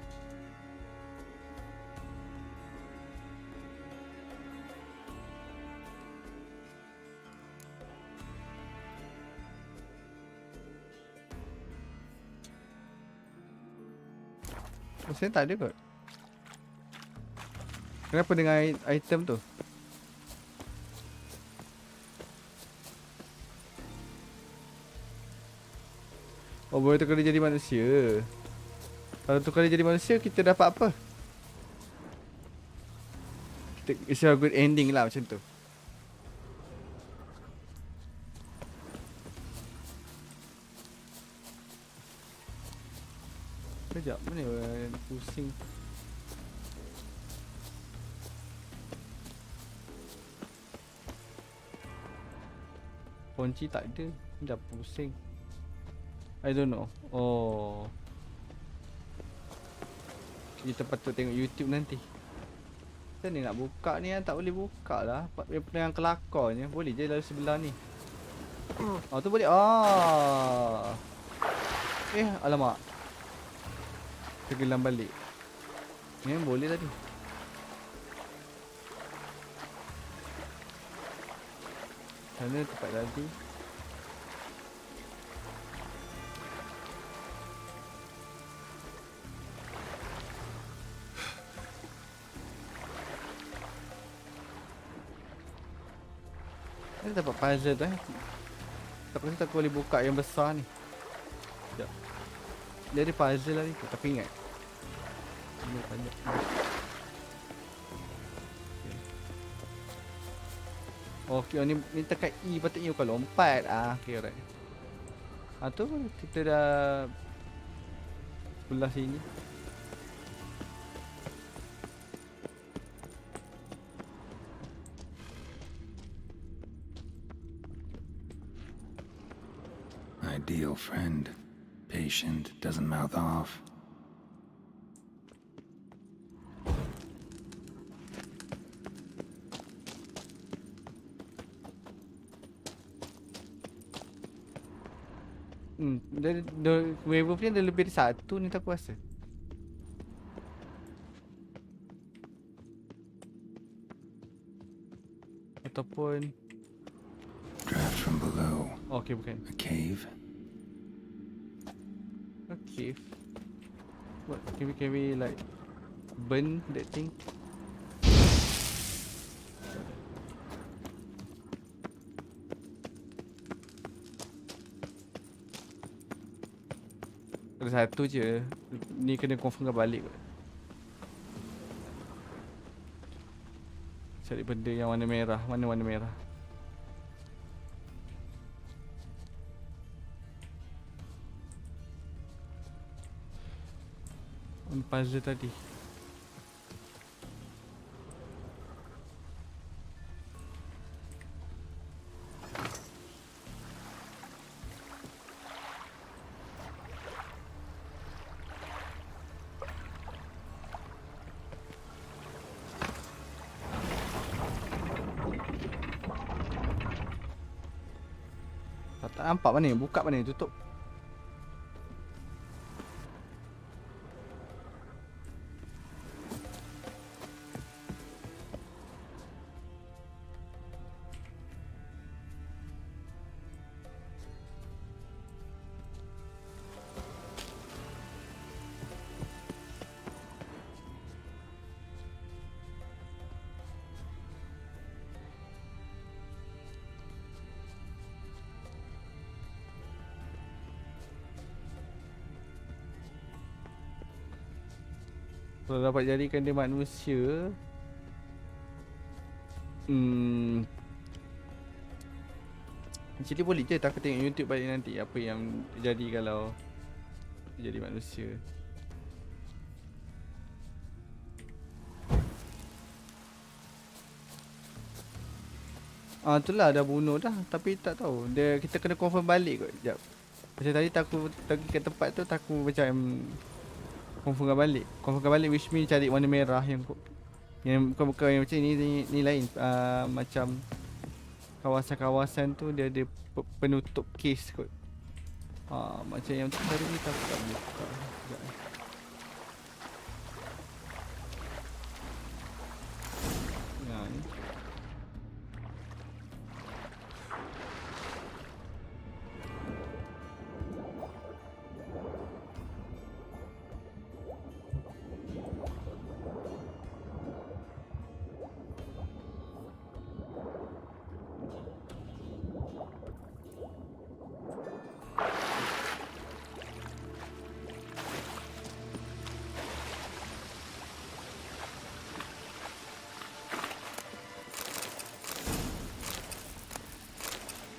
Saya tak ada kot. Kenapa dengan item tu? Oh, boleh tukar dia jadi manusia. Kalau tukar dia jadi manusia, kita dapat apa? It's a good ending lah macam tu. Sekejap, mana pusing. Kunci tak ada, dah pusing. I don't know. Oh, kita patut tengok YouTube nanti. Macam ni nak buka ni kan, tak boleh buka lah. Yang kelakarnya boleh je lalu sebelah ni. Oh tu boleh. Alamak. Tenggelam balik. Ni boleh tadi. Sana tempat tadi. Ni dapat puzzle tu Tak rasa tak boleh buka yang besar ni. Sekejap. Dia ada puzzle lagi tu, tapi ingat. Ini banyak. Okay, ni tekan E patutnya bukan lompat. Okay, alright. Tu kita dah sebelah sini. Ideal friend. Patient, doesn't mouth off. Werewolf ni ada lebih dari satu ni tak kuasa. Ataupun Draft from below. okay, bukan. A cave. A cave. What can we like burn that thing? Ada satu je. Ni kena confirm balik kot. Cari benda yang warna merah. Mana warna merah? Puzzle tadi. Tak nampak mana ni? Buka mana ni? Tutup. Kalau dapat jadikan dia manusia, actually boleh je aku tengok YouTube balik nanti apa yang jadi kalau jadi manusia. Itulah dah bunuh dah, tapi tak tahu. Kita kena confirm balik kot. Sekejap. Macam tadi aku pergi ke tempat tu, aku macam confirm balik which means cari warna merah yang bukan yang macam ni lain. Macam kawasan-kawasan tu dia ada penutup case kot. Macam yang tadi ni tak buka. Ya ni.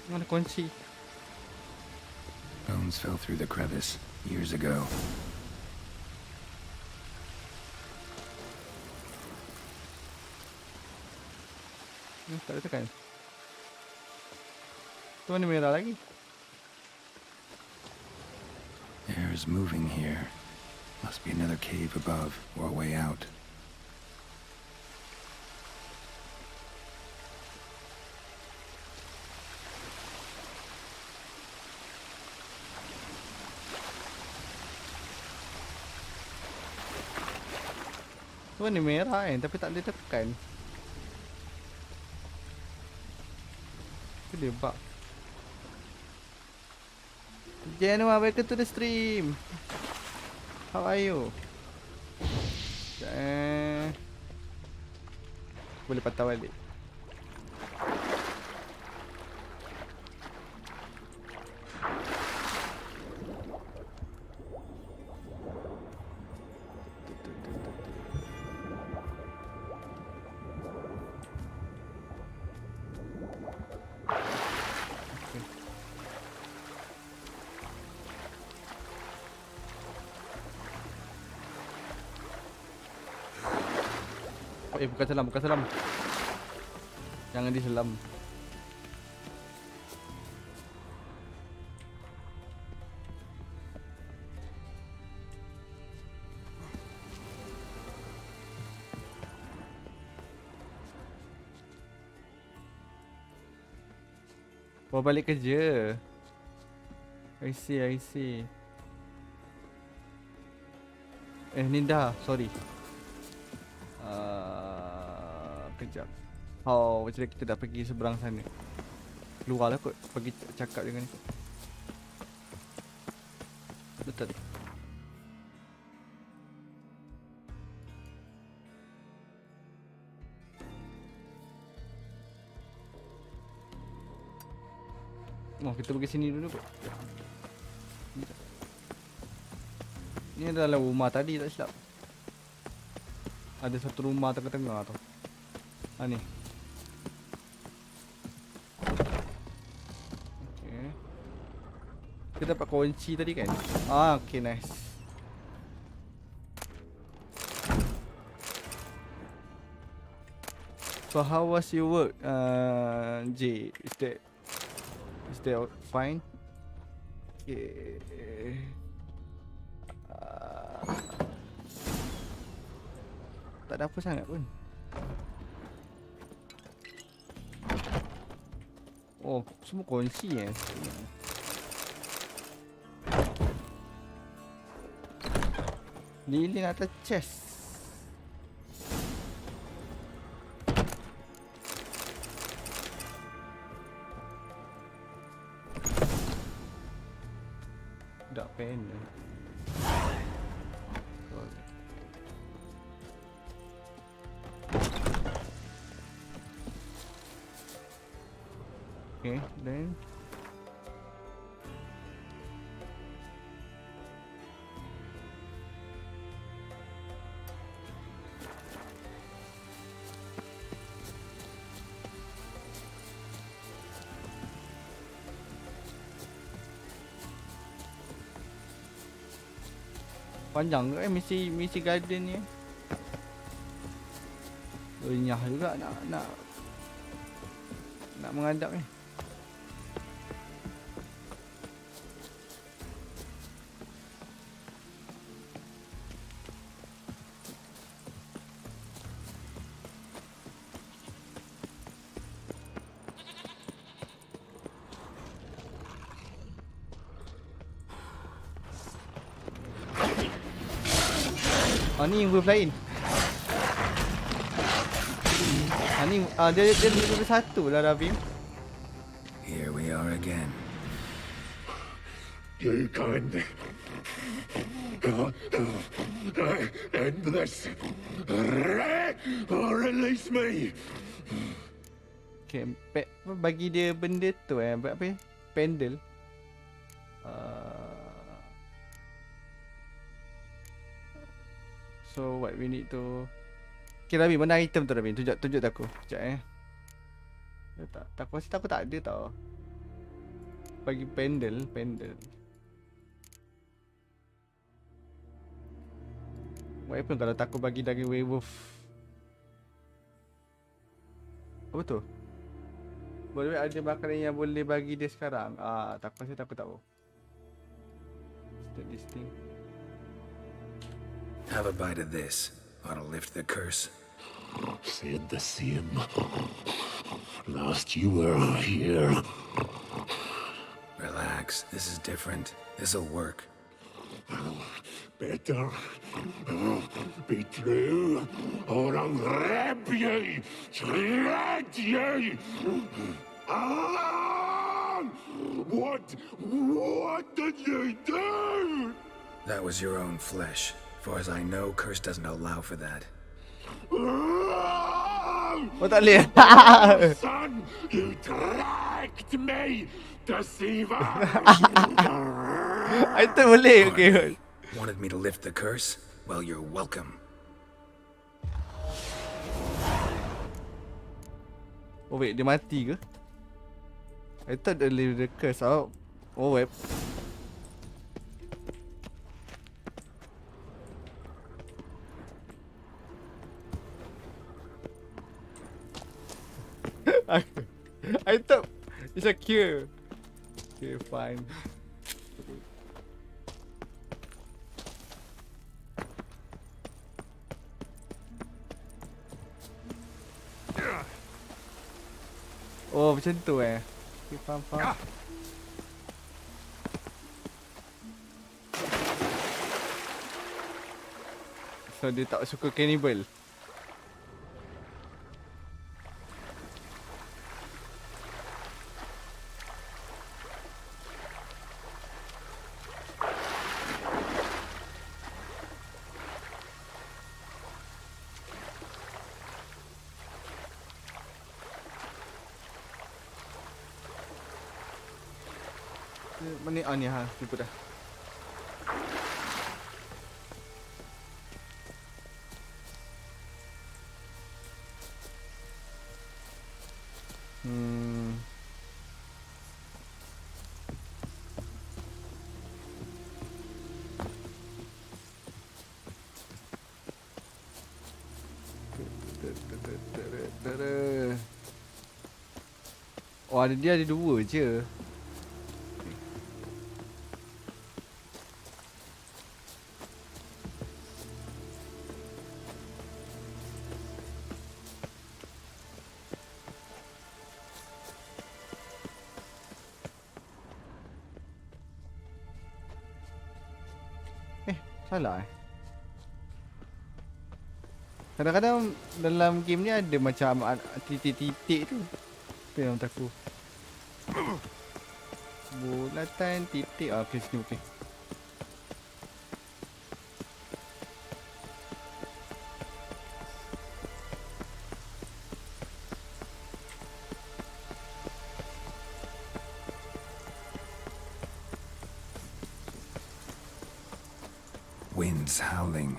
Mana kunci? Bones fell through the crevice years ago. Tak ada tekan. Tu mana merah lagi? Air is moving here. Must be another cave above or a way out. Warna merah kan, tapi tak boleh tekan. Itu dia bug. Genoa, welcome to the stream. How are you? Boleh patah balik. Bukan selam, bukan selam. Jangan diselam. Bawa balik kerja. I see. Ni dah, sorry. Kejap. Macam kita dah pergi seberang sana. Keluarlah kot, pergi cakap dengan ni. Betul. Kita pergi sini dulu kot. Ni adalah rumah tadi, tak silap. Ada satu rumah tengah-tengah tu. Ni. Okay. Kita dapat kunci tadi kan? Okay, nice. So how was your work, J? Is that fine? Okay. Tak ada apa sangat pun. Semua kunci Lilin atas chest. Tak pen. Okay, then panjang ke misi garden ni. Renyah juga nak menghadap ni. Ni wolf lain. Ni dia lebih satu lah Ravim. Here we are again. You can't end this. Release me. Okay, bagi dia benda tu apa pendel. So what we need to. Okay Rabi, mana item tu Rabi? Tunjuk aku. Sekejap Tak rasa aku tak ada tau. Bagi pendel. What happen kalau Taku bagi daging werewolf? Apa tu? Boleh ada makanan yang boleh bagi dia sekarang? Tak rasa aku tahu. Start this thing. Have a bite of this. Ought to lift the curse. Said the same. Last you were here. Relax. This is different. This'll work. Better be true, or I'll rip ye, shred ye. Ah! What did you do? That was your own flesh. Far as I know, curse doesn't allow for that. Oh tak boleh. Son, you tracked me, deceiver. Itu boleh. Okay. Hardly. Wanted me to lift the curse? Well, you're welcome. Oh wait, dia mati ke? I thought dia leave the curse out. Oh web. I thought it's a cure. Okay, fine. Oh, macam tu eh. Okay, faham. So dia tak suka cannibal. Mana ni ha, lupa dah. Oh, dia ada dua je. Salah eh. Kadang-kadang dalam game ni ada macam titik-titik tu. Apa yang taku? Bulatan titik. Ah, okey sini okey. Winds howling.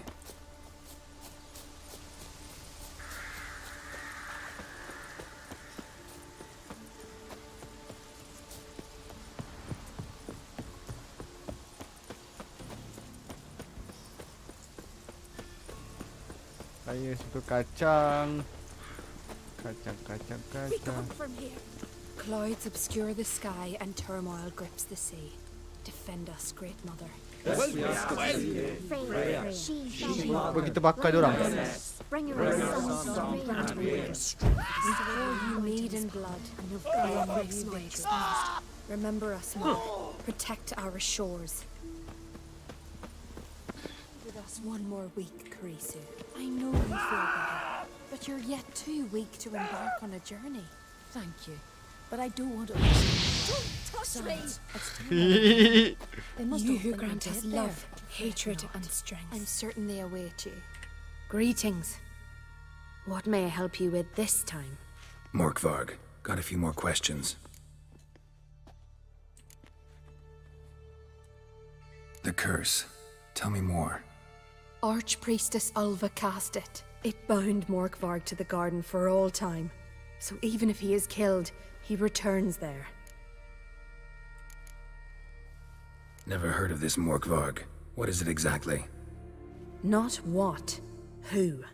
Saya suka kacang. Kacang. We come from here. Clouds obscure the sky and turmoil grips the sea. Defend us, Great Mother. Apa kita bakar diorang? Bring your sons before you mead and blood, and of God makes my exposed. Remember us, Mother. Protect our shores. With us one more week, Karisu. I know you feel better, but you're yet too weak to embark on a journey. Thank you, but I don't want to. Don't touch me! You who grant us love, hatred, and strength. I'm certain they await you. Greetings. What may I help you with this time? Morkvarg, got a few more questions. The curse. Tell me more. Archpriestess Ulva cast it. It bound Morkvarg to the garden for all time. So even if he is killed, he returns there. Never heard of this Morkvarg. What is it exactly? Not what, who.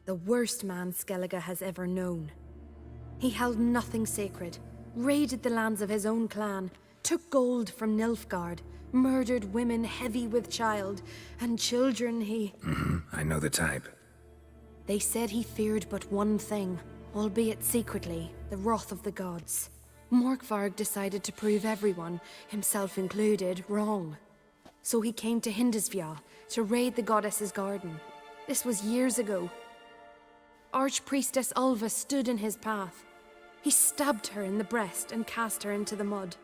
The worst man Skellige has ever known. He held nothing sacred, raided the lands of his own clan, took gold from Nilfgaard, murdered women heavy with child, and children he... I know the type. They said he feared but one thing, albeit secretly, the wrath of the gods. Morkvarg decided to prove everyone, himself included, wrong. So he came to Hindisfjall to raid the goddess's garden. This was years ago. Archpriestess Ulva stood in his path. He stabbed her in the breast and cast her into the mud.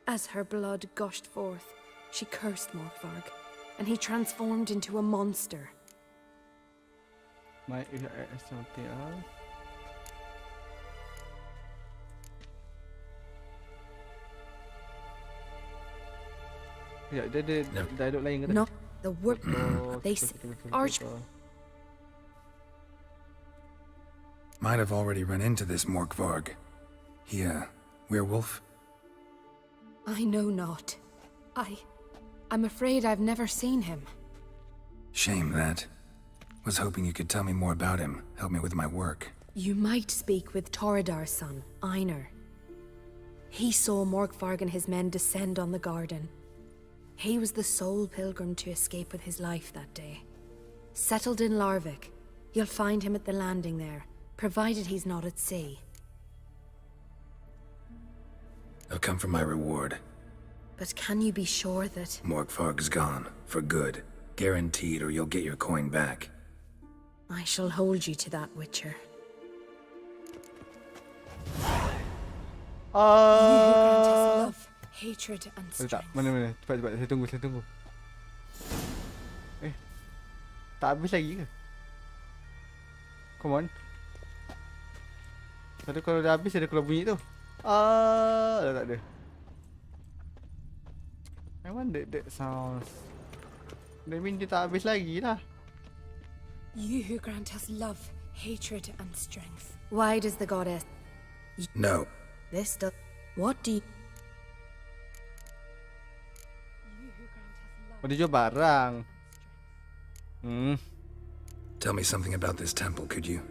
As her blood gushed forth, she cursed Morkvarg, and he transformed into a monster. Something else. Ya, dia ada dialog lain ke tak? No, the word they Arch. Might have already run into this Morkvarg. He, werewolf? I know not. I'm afraid I've never seen him. Shame that. Was hoping you could tell me more about him, help me with my work. You might speak with Toradar's son, Einar. He saw Morkvarg and his men descend on the garden. He was the sole pilgrim to escape with his life that day. Settled in Larvik, you'll find him at the landing there, provided he's not at sea. I'll come for my reward. But can you be sure that... Morkvarg's gone, for good. Guaranteed, or you'll get your coin back. I shall hold you to that, Witcher. You who grant us love, hatred and Tak, strength. mana. Cepat. Saya tunggu. Tak habis lagi ke? Come on. Tadi kalau dah habis ada keluar bunyi tu. Dah tak ada. I wonder that sounds. That mean dia tak habis lagi lah. You who grant us love, hatred and strength. Why does the goddess... No. This does... What do you... You who grant us love... Oh, dia jual barang. Tell me something about this temple, could you?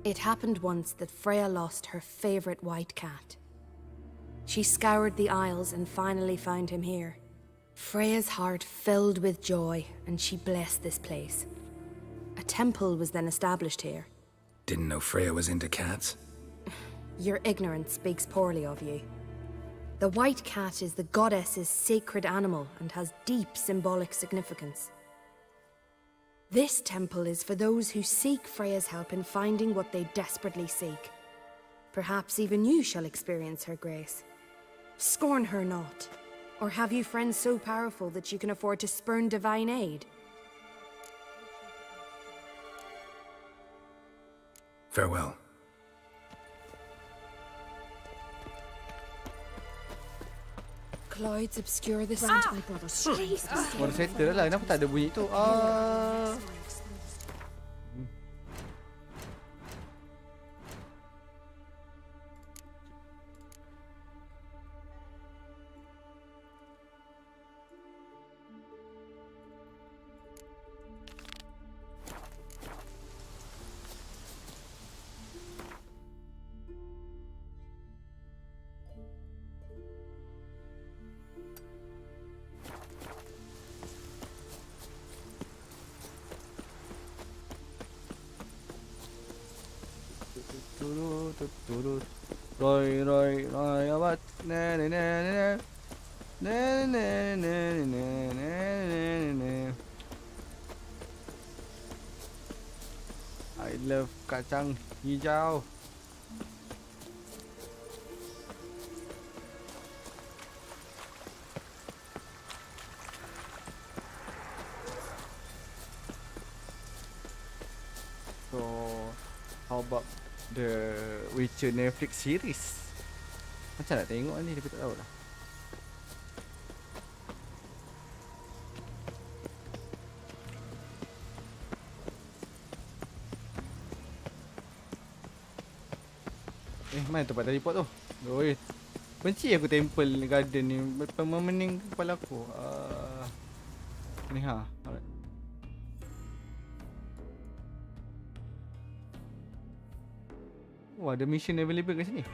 It happened once that Freya lost her favorite white cat. She scoured the Isles and finally found him here. Freya's heart filled with joy, and she blessed this place. A temple was then established here. Didn't know Freya was into cats? Your ignorance speaks poorly of you. The white cat is the goddess's sacred animal and has deep symbolic significance. This temple is for those who seek Freya's help in finding what they desperately seek. Perhaps even you shall experience her grace. Scorn her not. Or have you friends so powerful that you can afford to spurn divine aid? Farewell. Clouds obscure the sun. My brother. Baru settle lah. Kenapa tak ada bunyi tu? Roy abat ne. I love kacang hijau. So how about the Witcher Netflix series? Macam nak tengok ni, tapi tak tahu lah. Mana tempat teleport tu? Oi. Benci aku temple garden ni, memening kepala aku. Ni ha. Alright. Wah, ada mission available kat sini.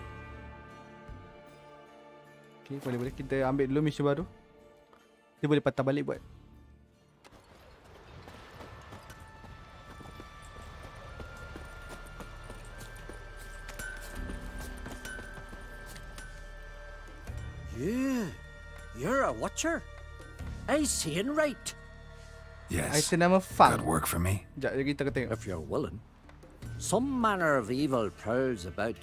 Okay, boleh kita ambil dulu mission baru. Dia boleh patah balik buat. Yeah, you're a watcher. I seeing right. Yes. Item nama Fang. Good work for me. Sekejap lagi kita tengok. If you're willing. Some manner of evil prowls about.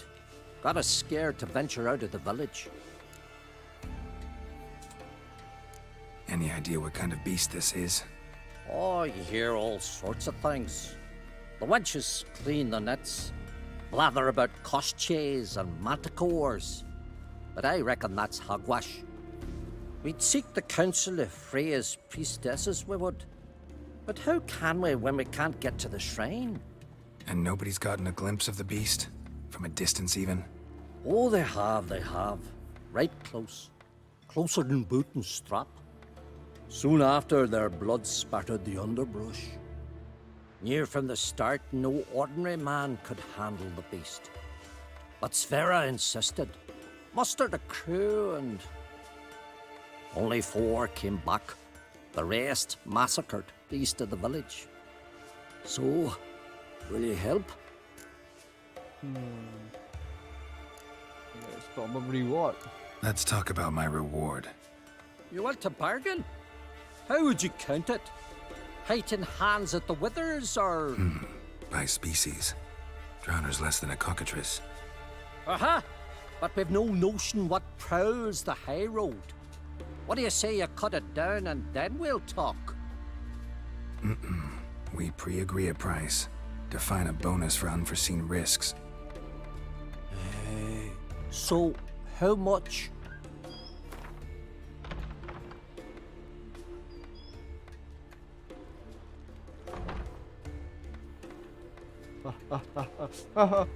Got us scared to venture out of the village. Any idea what kind of beast this is? Oh, you hear all sorts of things. The wenches clean the nets, blather about koshches and manticores. But I reckon that's hogwash. We'd seek the counsel of Freya's priestesses, we would. But how can we when we can't get to the shrine? And nobody's gotten a glimpse of the beast? From a distance even? Oh, they have. Right close. Closer than boot and strap. Soon after, their blood spattered the underbrush. Near from the start, no ordinary man could handle the beast. But Sverre insisted. Mustered a crew and... Only 4 came back. The rest massacred east of the village. So, will you help? Let's talk about reward. Let's talk about my reward. You want to bargain? How would you count it? Height in hands at the withers, or...? By species. Drowner's less than a cockatrice. Aha! But we've no notion what prowls the high road. What do you say you cut it down and then we'll talk? We pre-agree a price. Define a bonus for unforeseen risks. So, how much?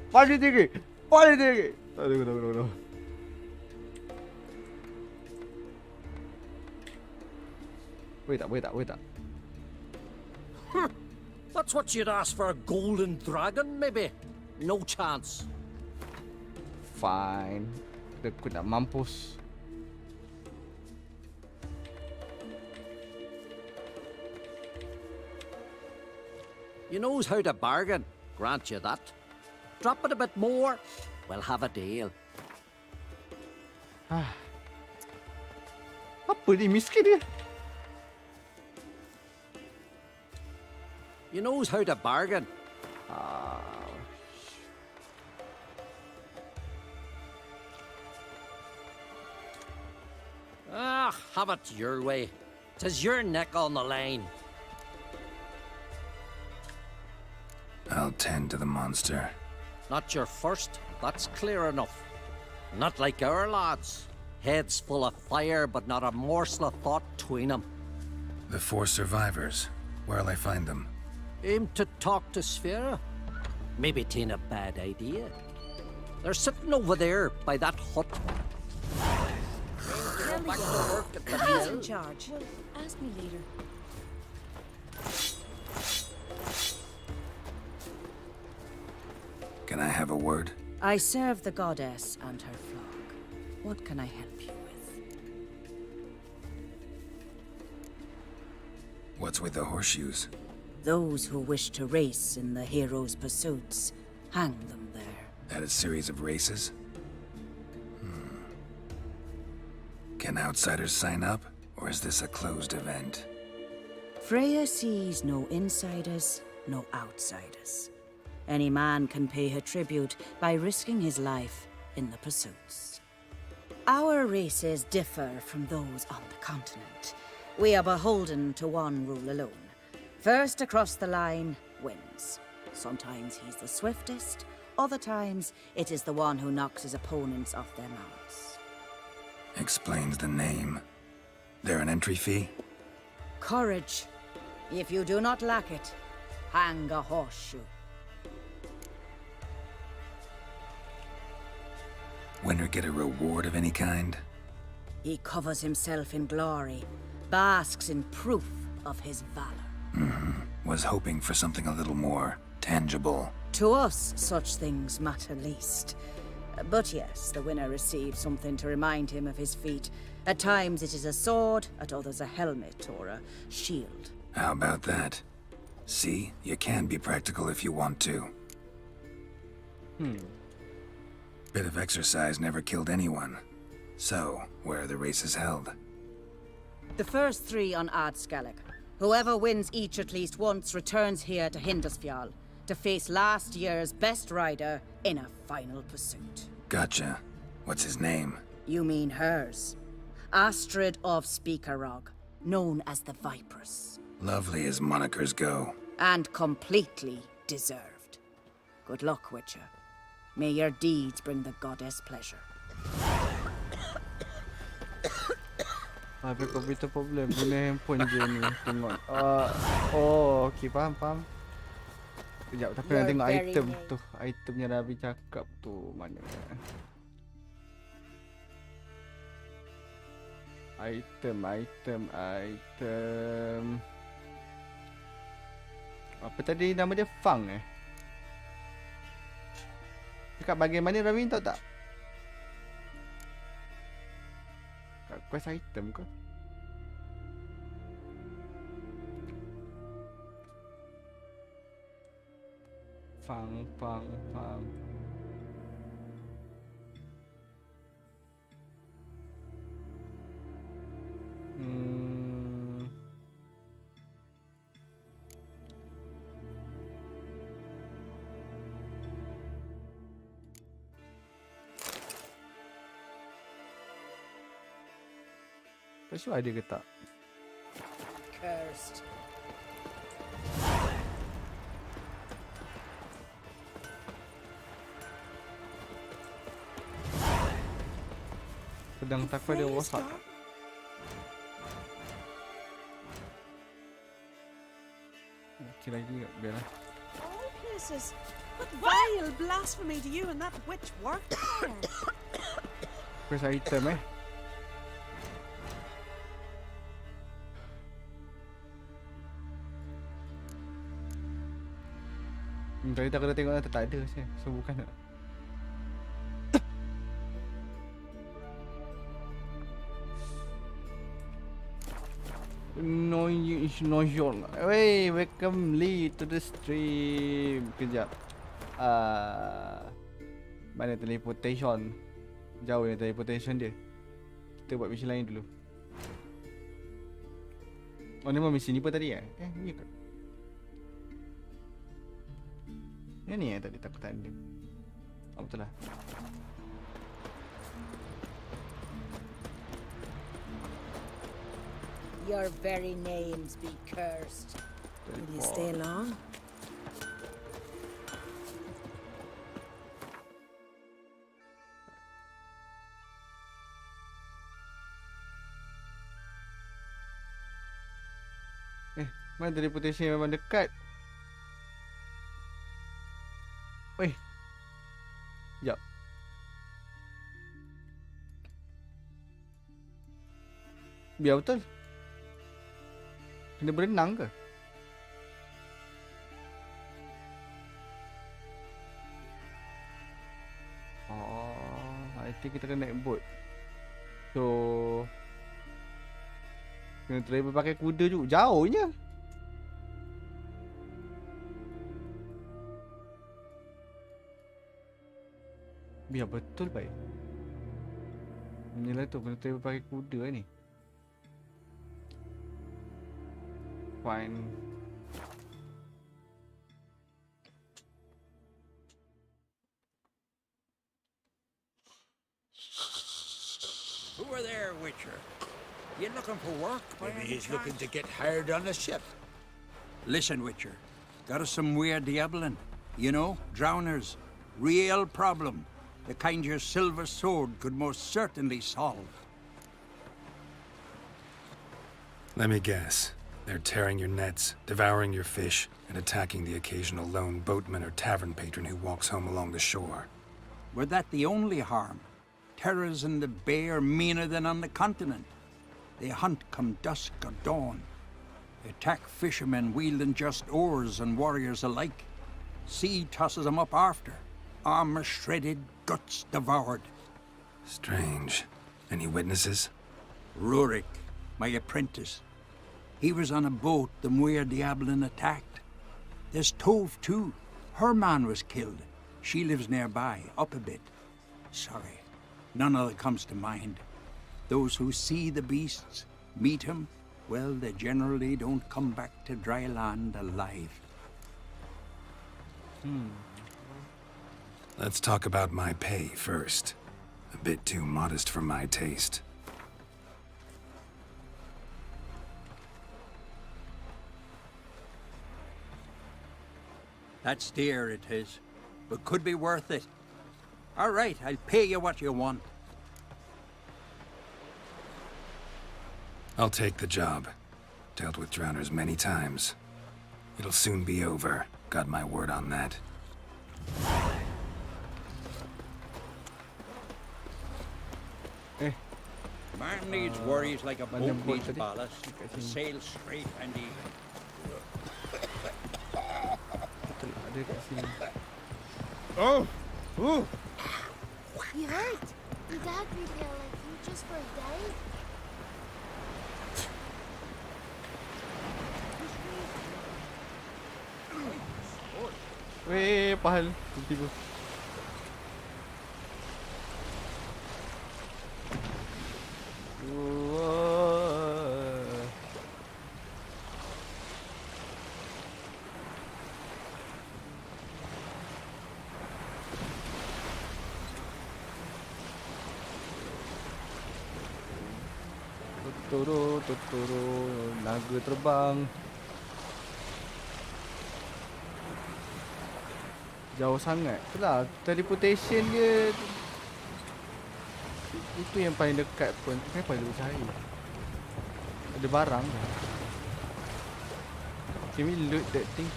Paling tinggi. Tunggu. Wait tak. That's what you'd ask for a golden dragon, maybe? No chance. Fine. Aku nak mampus. You knows how to bargain, grant you that. Drop it a bit more, we'll have a deal. Apa ni miskin dia? You knows how to bargain. Have it your way. 'Tis your neck on the line. I'll tend to the monster. Not your first, that's clear enough. Not like our lads. Heads full of fire, but not a morsel of thought between them. The 4 survivors. Where'll I find them? Aim to talk to Sverre? Maybe 'tain't a bad idea. They're sitting over there by that hut. Back to work at the Who's mill. in charge? Well, ask me later. Can I have a word? I serve the goddess and her flock. What can I help you with? What's with the horseshoes? Those who wish to race in the hero's pursuits, hang them there. At a series of races? Can outsiders sign up, or is this a closed event? Freya sees no insiders, no outsiders. Any man can pay her tribute by risking his life in the pursuits. Our races differ from those on the continent. We are beholden to one rule alone. First across the line wins. Sometimes he's the swiftest, other times it is the one who knocks his opponents off their mounts. Explains the name. There an entry fee? Courage. If you do not lack it, hang a horseshoe. Winner get a reward of any kind? He covers himself in glory, basks in proof of his valor. Was hoping for something a little more tangible. To us, such things matter least. But yes, the winner receives something to remind him of his feat. At times it is a sword, at others a helmet or a shield. How about that? See, you can be practical if you want to. Bit of exercise never killed anyone. So, where are the races held? The first 3 on Skellig. Whoever wins each at least once returns here to Hindusfjall to face last year's best rider in a final pursuit. Gotcha. What's his name? You mean hers. Astrid of Speakerog, known as the Vipress. Lovely as monikers go. And completely deserved. Good luck, Witcher. May your deeds bring the goddess pleasure. Habis komputer problem. Guna handphone je ni. Tengok. Oh, okey, faham. Sekejap, tapi nak tengok item tu. Item yang Rabi cakap tu mana? Item. Apa tadi nama dia? Fang Dekat bahagian mana Rabi tahu tak? Kat quest item ke? Fang. Tak sure ada ke tak? Cursed. Pedang takwa dia wasak. Okey lagi tak? Biarlah. All places. What vile blasphemy do you and that witch work for? Quest item Tadi tak kena tengok tak ada saya. So bukan tak. No, hey, welcome Lee to the stream. Kejap. Mana teleportation? Jauh yang teleportation dia. Kita buat mission lain dulu. Oh, ni memang mission ni pun tadi ni ke? Yang ni tadi takutan dia. Betul lah. Your very names be cursed. Will you stay long? Mana teleportation memang dekat. Weh. Sekejap. Biar betul. Kena berenang ke? I think kita kena naik boat. So kena travel pakai kuda juga. Jauhnya. Biar betul baik. Inilah tu kena travel pakai kuda ni. Fine. Who are there, Witcher? You looking for work? Maybe he's looking to get hired on a ship. Listen, Witcher. Got us some weird diabling. You know, drowners. Real problem. The kind your silver sword could most certainly solve. Let me guess. They're tearing your nets, devouring your fish, and attacking the occasional lone boatman or tavern patron who walks home along the shore. Were that the only harm? Terrors in the bay are meaner than on the continent. They hunt come dusk or dawn. They attack fishermen wielding just oars and warriors alike. Sea tosses them up after. Armor shredded, guts devoured. Strange. Any witnesses? Rurik, my apprentice. He was on a boat the Muir Diablin attacked. There's Tove, too. Her man was killed. She lives nearby, up a bit. Sorry, none other comes to mind. Those who see the beasts meet him, well, they generally don't come back to dry land alive. Let's talk about my pay first. A bit too modest for my taste. That's dear, it is, but could be worth it. All right, I'll pay you what you want. I'll take the job. Dealt with drowners many times. It'll soon be over. Got my word on that. Man needs worries like a boat needs ballast to sail straight and even. Ada kat sini. Oh! Ooh! You hurt? Your dad moved here like you just for a day? Weh, pahal. Tiba-tiba. Totoro, naga terbang. Jauh sangat. Itulah teleportation dia. Itu yang paling dekat pun. Kenapa dia bercahaya? Ada barang. Can we loot that thing?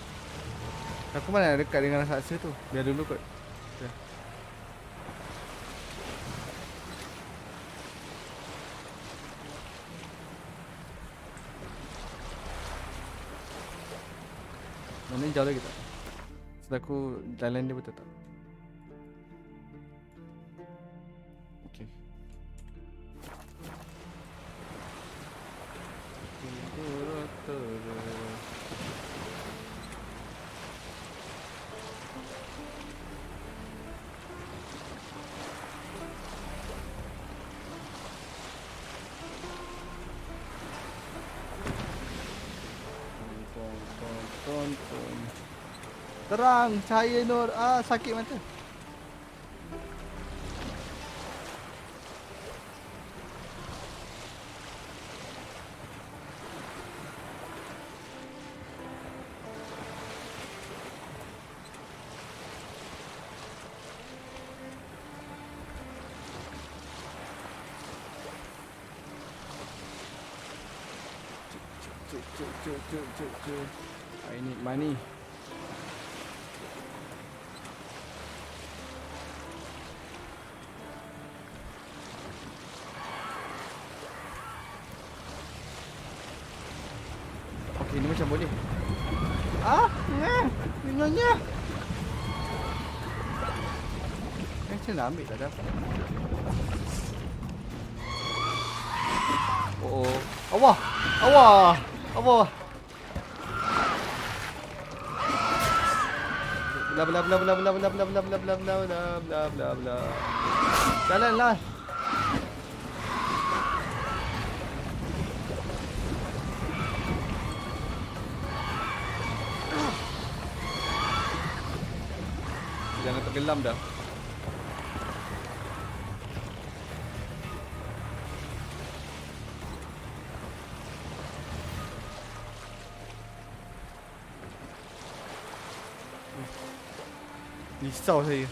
Aku mana nak dekat dengan raksasa tu? Biar dulu kot. Okay. Mana ni jauh lagi tak? Sebab aku jalan dia betul tak? Okay. Tonton. Terang, cahaya nur. Ah, sakit mata. Cuk. I need money. Okay, ni macam boleh. Nyonya. Macam nak ambil tak dapat. Oh. Allah. Bla. Jalanlah. Jangan tenggelam dah. Risau saya.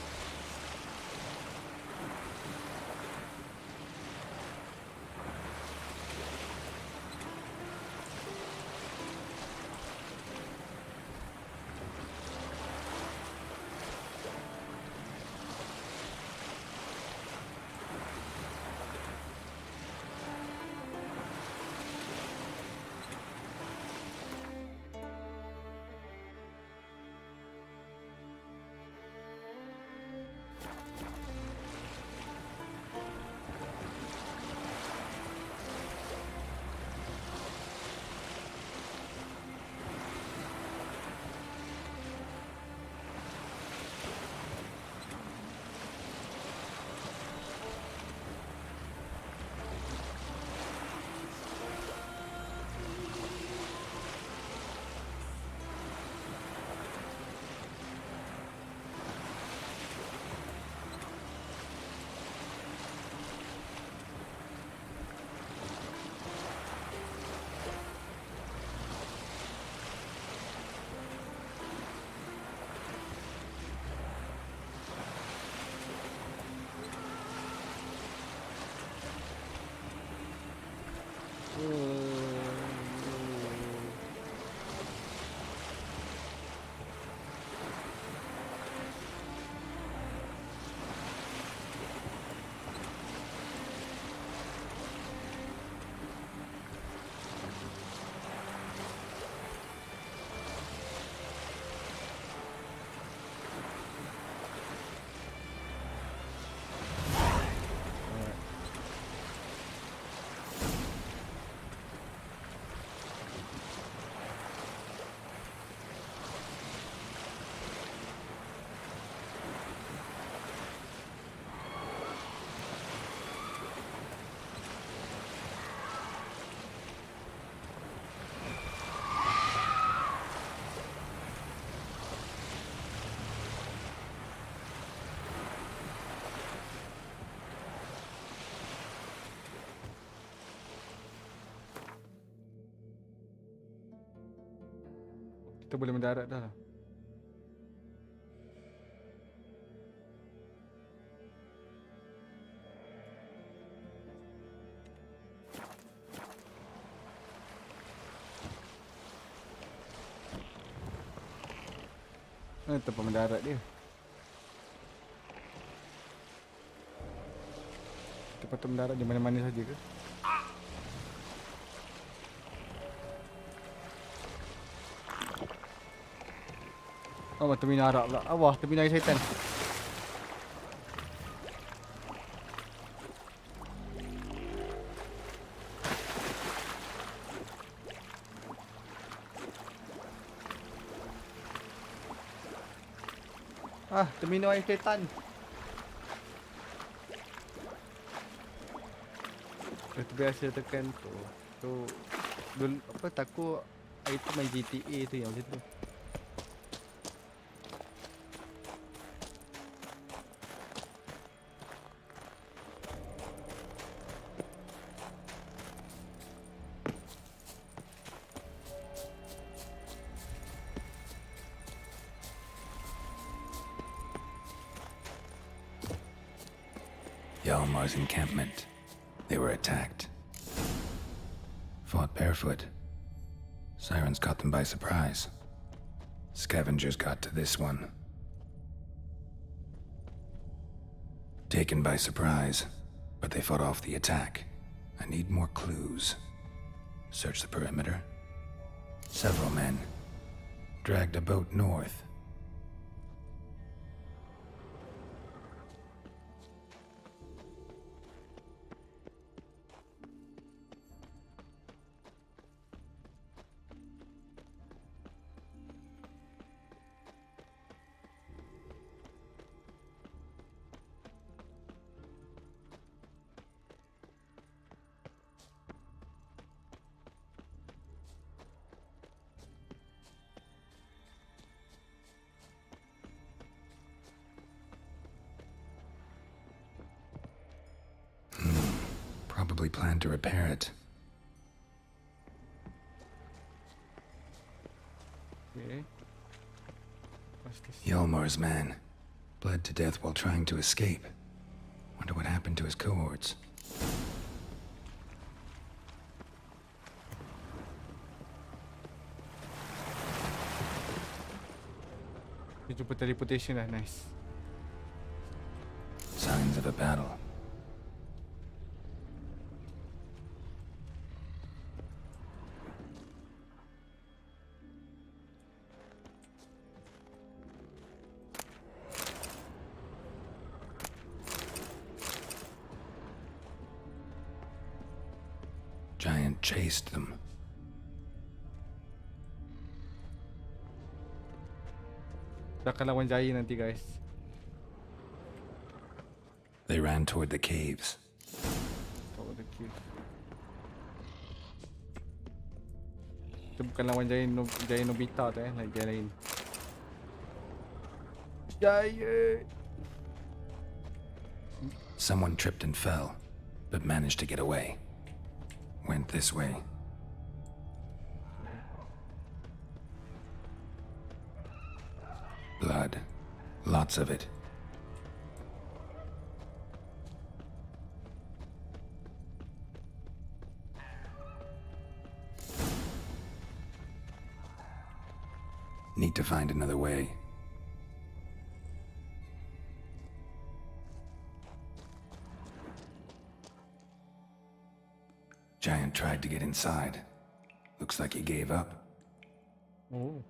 Kita boleh mendarat dah. Tempat mendarat dia. Kita patut mendarat di mana-mana saja ke? Oh, terminal Arab pula. Wah, terminal syaitan. Terminal air syaitan. Itu biasa tekan tu. Tu dulu apa takut itu main GTA tu yang macam tu. Yalmar's encampment. They were attacked. Fought barefoot. Sirens caught them by surprise. Scavengers got to this one. Taken by surprise, but they fought off the attack. I need more clues. Search the perimeter. Several men. Dragged a boat north. Probably planned to repair it. Okay. Yalmar's man bled to death while trying to escape. Wonder what happened to his cohorts. Kita jumpa teleportation lah, nice. Signs of a battle. Giant chased them. Kita akan lawan Jaya nanti, guys. They ran toward the caves. Toward the caves. Kita bukan lawan Jaya Nobita tu lagi Jaya lain. Jaya. Someone tripped and fell, but managed to get away. Went this way. Blood. Lots of it. Need to find another way. Giant tried to get inside. Looks like he gave up. Oh.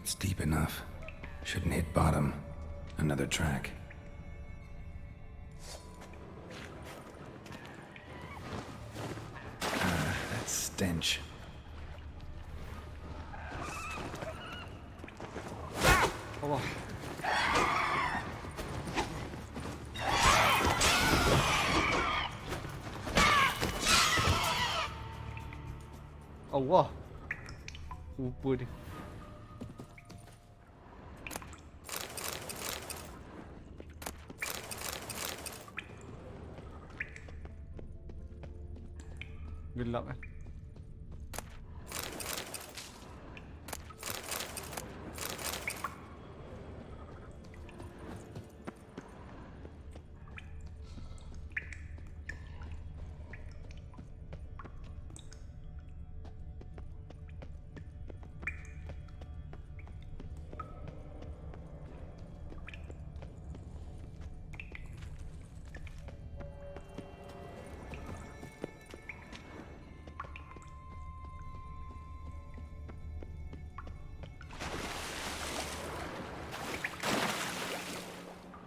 It's deep enough. Shouldn't hit bottom. Another track. That stench. Allah. Allah. Lupa dia. Gelap kan.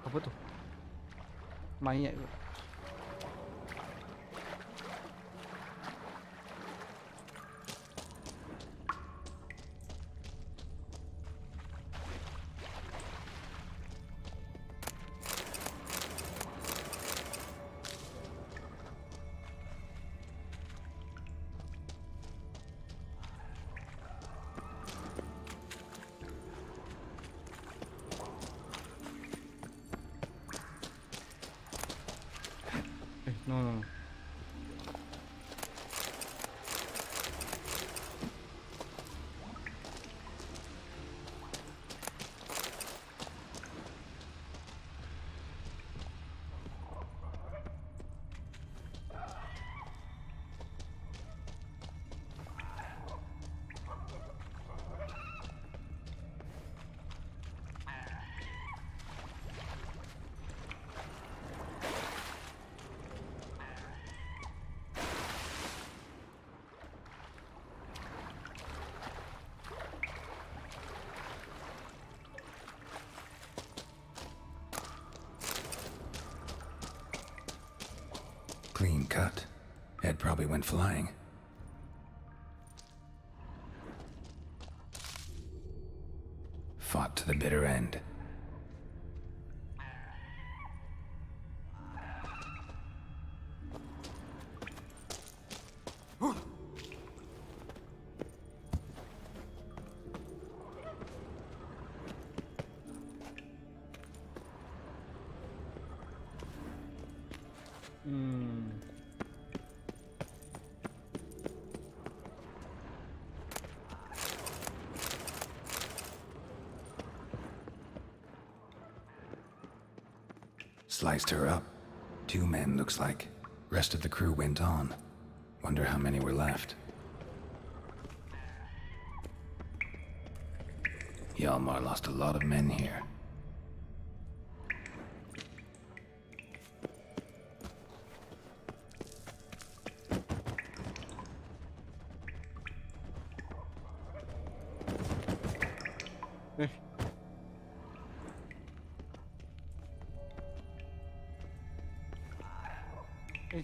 Apa tu? Mayat ke? No. Clean cut. Head probably went flying. Fought to the bitter end. Sliced her up. 2 men, looks like. Rest of the crew went on. Wonder how many were left. Hjalmar lost a lot of men here.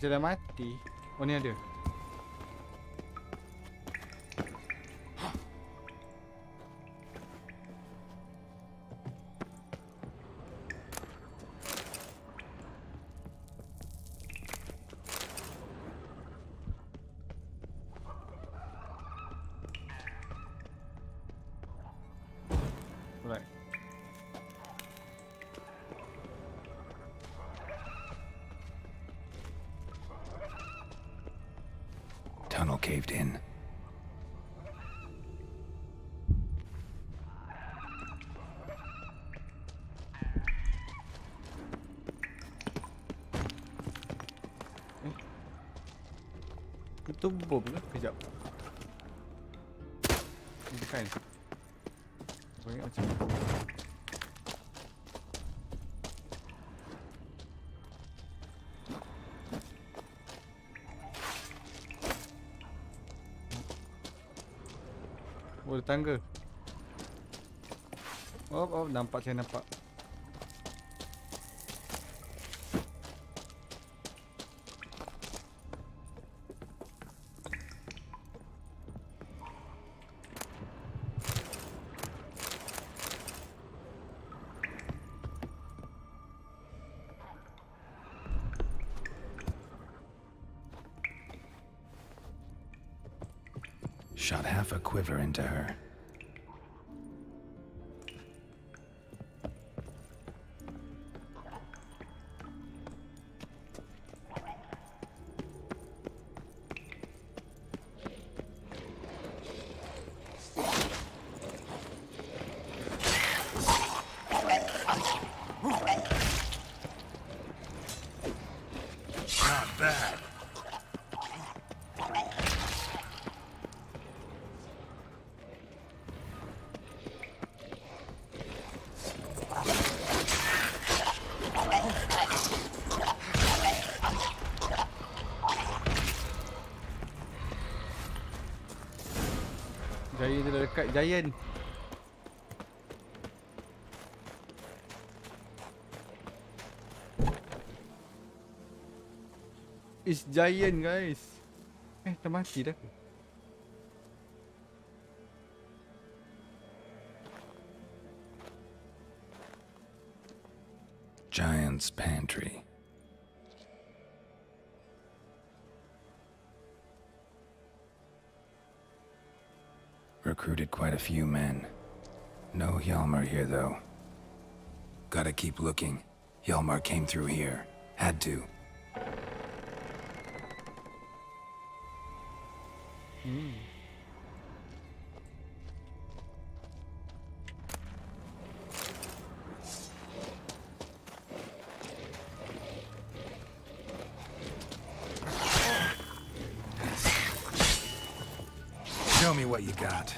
Dia dah mati. Oh ni ada. Right. Tunnel caved in. Tu bom ke? Kejap. Bukan. Aku ingat macam ni. Oh, ada tangga. Oh, nampak, saya nampak. Shot half a quiver into her. Not bad. Giant dia dah dekat, Giant. It's Giant, guys. Dah mati dah. Giant's pantry. Recruited quite a few men. No Hjalmar here, though. Gotta keep looking. Hjalmar came through here. Had to. Show me what you got.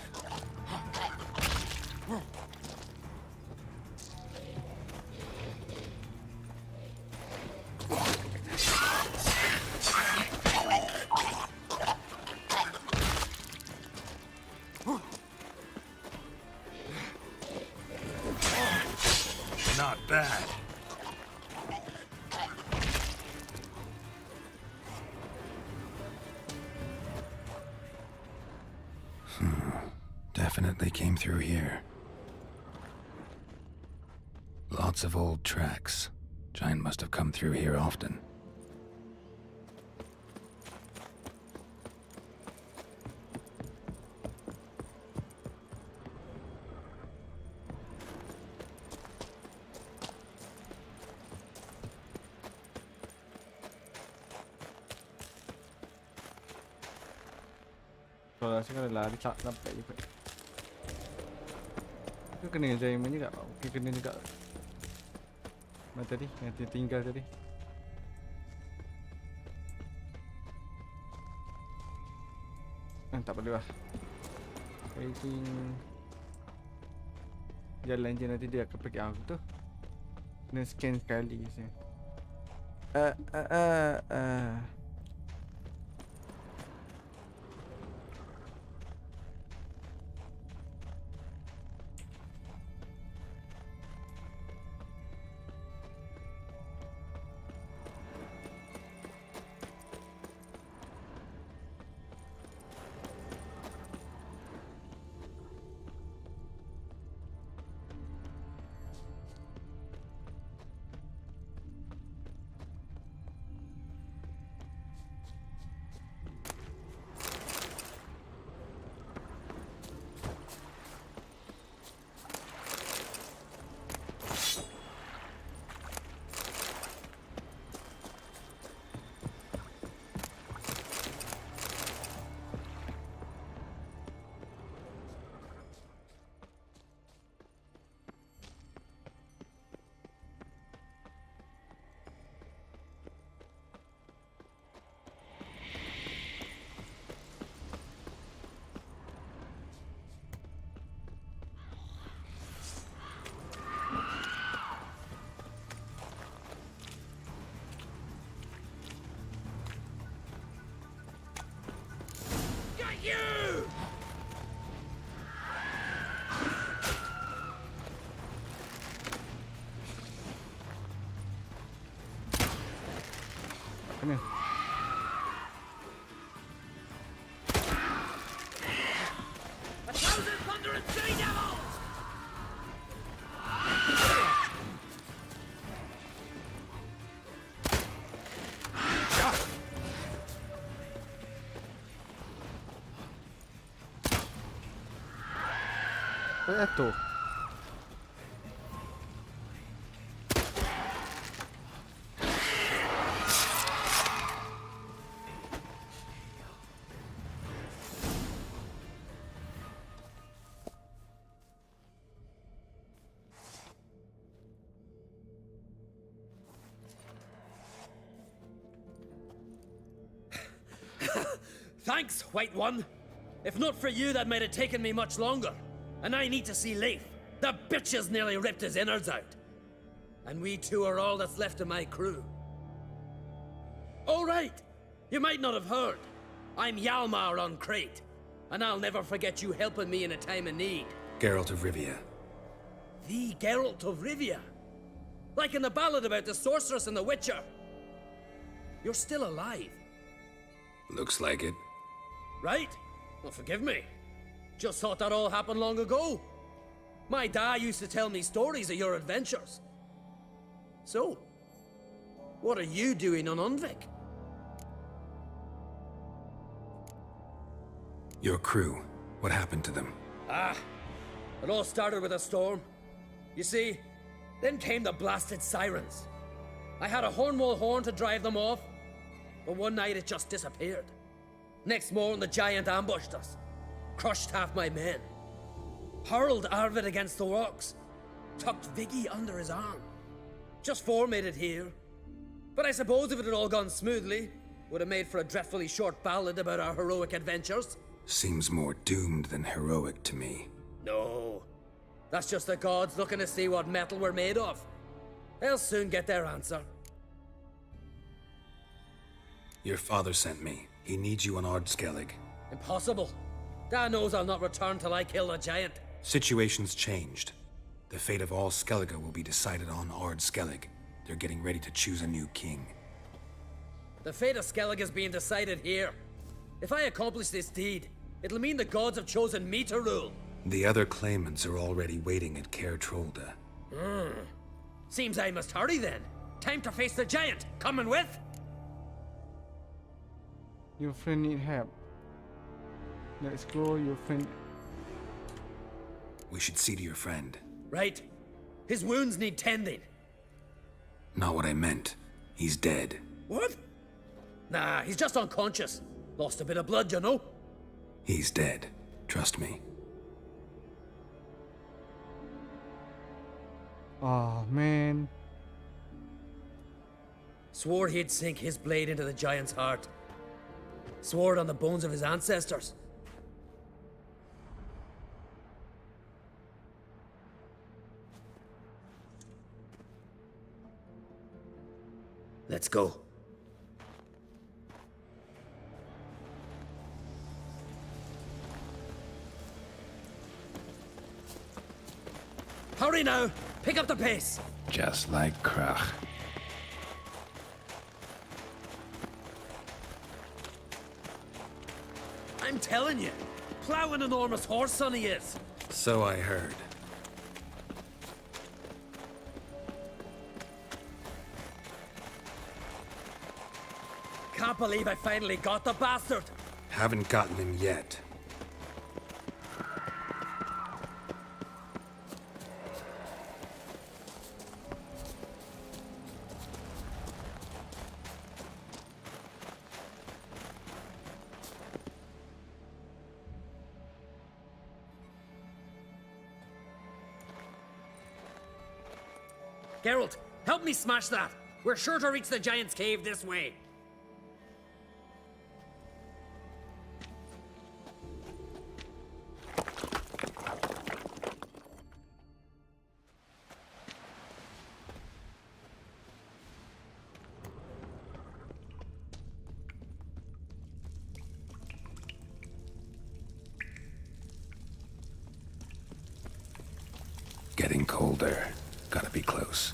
Not bad. Definitely came through here. Lots of old tracks. Giant must have come through here often. Kalau rasa kalau lari tak sampai juga. Itu kena Giant juga. Okey, kena juga. Mana tadi? Yang tinggal tadi. Tak perlu lah. I think jalan je, nanti dia akan pergi out tu. Kena scan sekali je. Kena. Apa jatuh? Thanks, White One. If not for you, that might have taken me much longer. And I need to see Leif. The bitch has nearly ripped his innards out. And we two are all that's left of my crew. All right. You might not have heard. I'm Hjalmar on Crete. And I'll never forget you helping me in a time of need. Geralt of Rivia. The Geralt of Rivia. Like in the ballad about the sorceress and the witcher. You're still alive. Looks like it. Right? Well, forgive me. Just thought that all happened long ago. My dad used to tell me stories of your adventures. So, what are you doing on Unvik? Your crew. What happened to them? It all started with a storm. You see, then came the blasted sirens. I had a Hornwall horn to drive them off, but one night it just disappeared. Next morning the giant ambushed us, crushed half my men, hurled Arvid against the rocks, tucked Viggy under his arm. Just four made it here. But I suppose if it had all gone smoothly, would have made for a dreadfully short ballad about our heroic adventures. Seems more doomed than heroic to me. No. That's just the gods looking to see what metal we're made of. They'll soon get their answer. Your father sent me. He needs you on Ardskellig. Impossible. Dad knows I'll not return till I kill the giant. Situation's changed. The fate of all Skellige will be decided on Ardskellig. They're getting ready to choose a new king. The fate of Skellig is being decided here. If I accomplish this deed, it'll mean the gods have chosen me to rule. The other claimants are already waiting at Caer Trolda. Seems I must hurry then. Time to face the giant. Coming with? Your friend need help. Let's go, your friend. We should see to your friend. Right. His wounds need tending. Not what I meant. He's dead. What? Nah, he's just unconscious. Lost a bit of blood, you know. He's dead. Trust me. Oh, man. Swore he'd sink his blade into the giant's heart. Swore it on the bones of his ancestors. Let's go. Hurry now! Pick up the pace! Just like Krach. I'm telling you, plow an enormous horse son he is. So I heard. Can't believe I finally got the bastard. Haven't gotten him yet. Geralt, help me smash that. We're sure to reach the giant's cave this way. Getting colder. Gotta be close.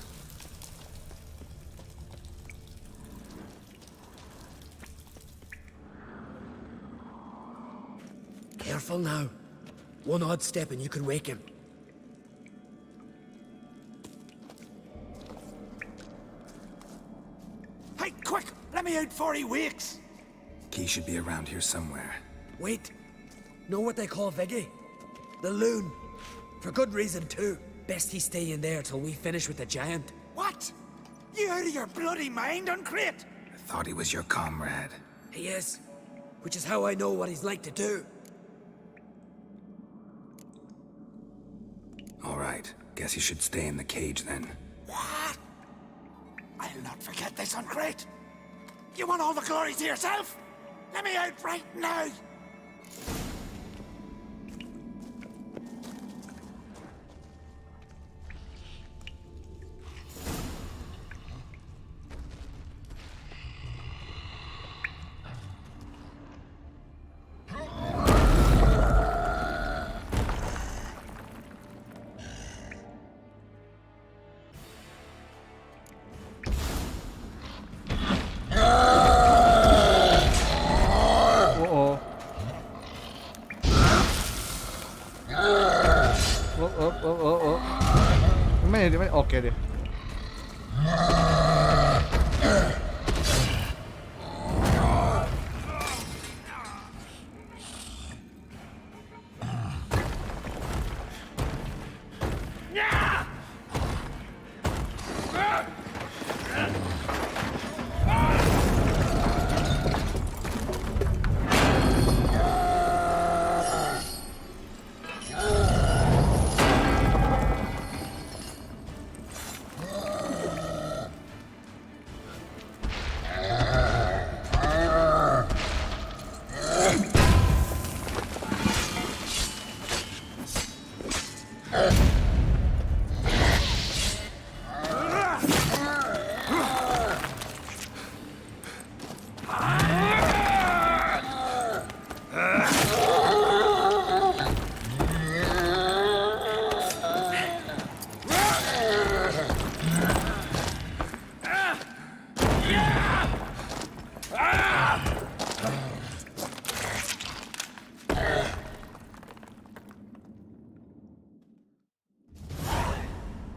Careful now. One odd step and you could wake him. Hey, quick! Let me out before he wakes! Key should be around here somewhere. Wait. Know what they call Viggy? The loon. For good reason, too. Best he stay in there till we finish with the giant. What? You out of your bloody mind, Uncrate? I thought he was your comrade. He is. Which is how I know what he's like to do. All right. Guess you should stay in the cage then. What? I'll not forget this, Uncrate. You want all the glory to yourself? Let me out right now! Di mana? Okey dia.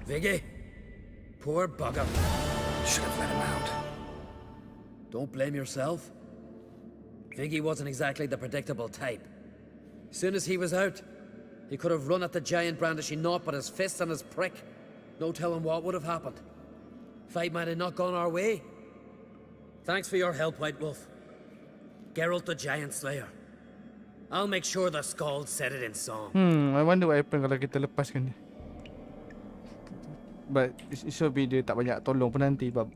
Viggy, poor bugger. Should have let him out. Don't blame yourself. Viggy wasn't exactly the predictable type. Soon as he was out, he could have run at the giant brandishing naught but his fist and his prick. No telling what would have happened. Fight might have not gone our way. Thanks for your help, White Wolf. Geralt the Giant Slayer. I'll make sure the Scald said it in song. I wonder what happen kalau kita lepaskan dia. But it should be dia tak banyak tolong pun nanti sebab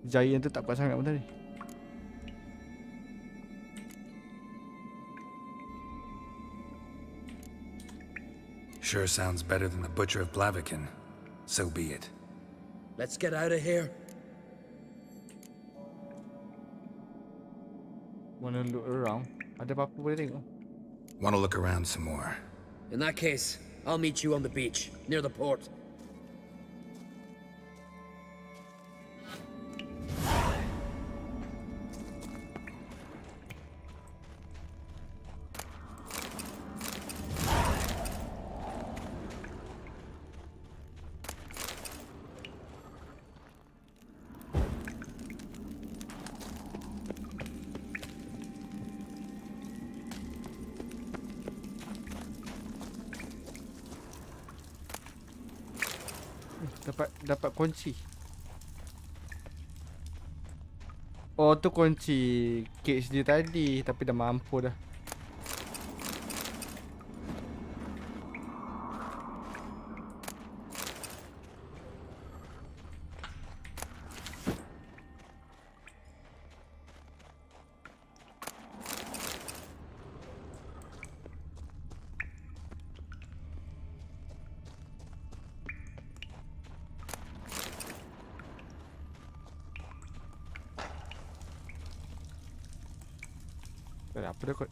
Giant tu tak kuat sangat pun tadi. Sure sounds better than the Butcher of Blaviken. So be it. Let's get out of here. Wanna look around? Ada apa-apa boleh tengok? Want to look around some more. In that case, I'll meet you on the beach, near the port. Dapat kunci. Oh tu kunci cage dia tadi, tapi dah mampu dah. Apa dah kot?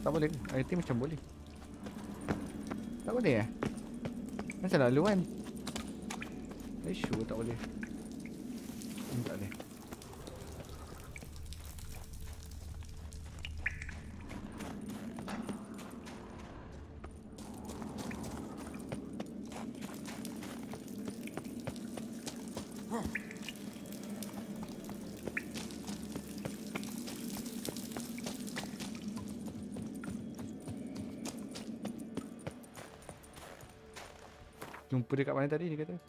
Tak boleh. I think macam boleh. Tak boleh eh? Macam lalu kan? Are you sure tak boleh? Tak boleh. Jumpa dia kat mana tadi dia kata?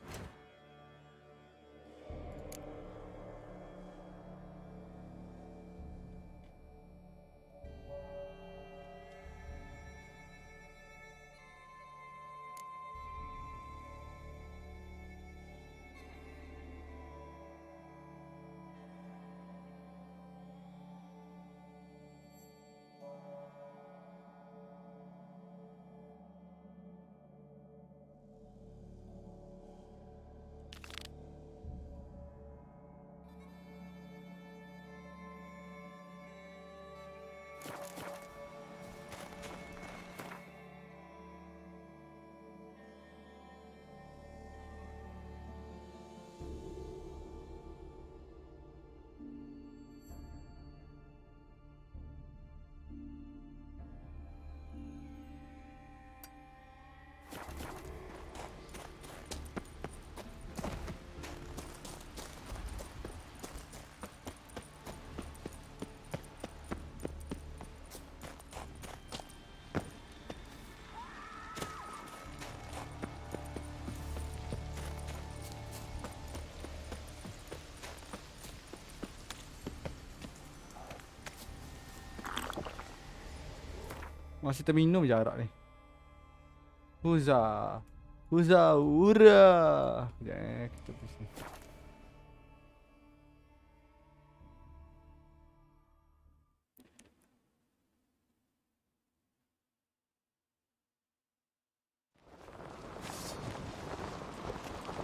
Masih terminum je arak ni. Huza. Huza. Ura. Sekejap kita pergi.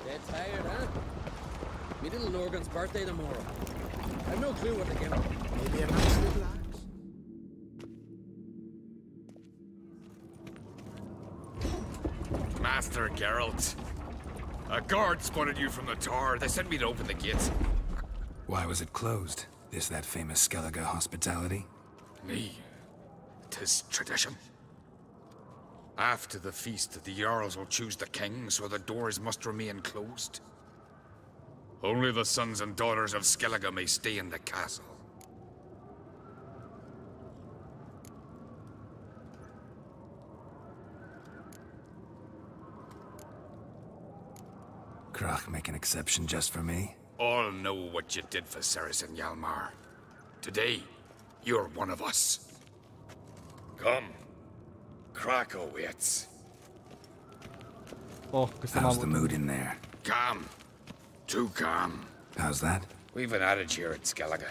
Dead tired, huh? Me little Lorgan's birthday tomorrow. I've no clue what to give him. Maybe a nice little axe. Master Geralt. A guard spotted you from the tower. They sent me to open the gate. Why was it closed? Is that famous Skellige hospitality? Me. 'Tis tradition. After the feast, the Jarls will choose the king, so the doors must remain closed. Only the sons and daughters of Skellige may stay in the castle. Krach make an exception just for me? All know what you did for Ceres and Hjalmar. Today, you're one of us. Come. Krach awaits. Oh, how's the mood in there? Calm. Too calm. How's that? We've an adage here at Skellige.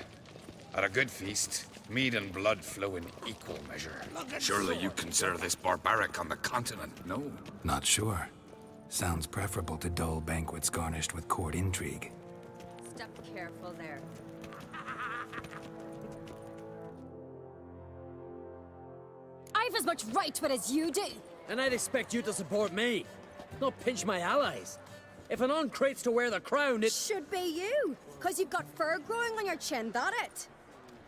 At a good feast, mead and blood flow in equal measure. Surely you consider this barbaric on the continent, no? Not sure. Sounds preferable to dull banquets garnished with court intrigue. Step careful there. I've as much right to it as you do. And I'd expect you to support me, not pinch my allies. If an on-crate's to wear the crown, it should be you, because you've got fur growing on your chin, that it?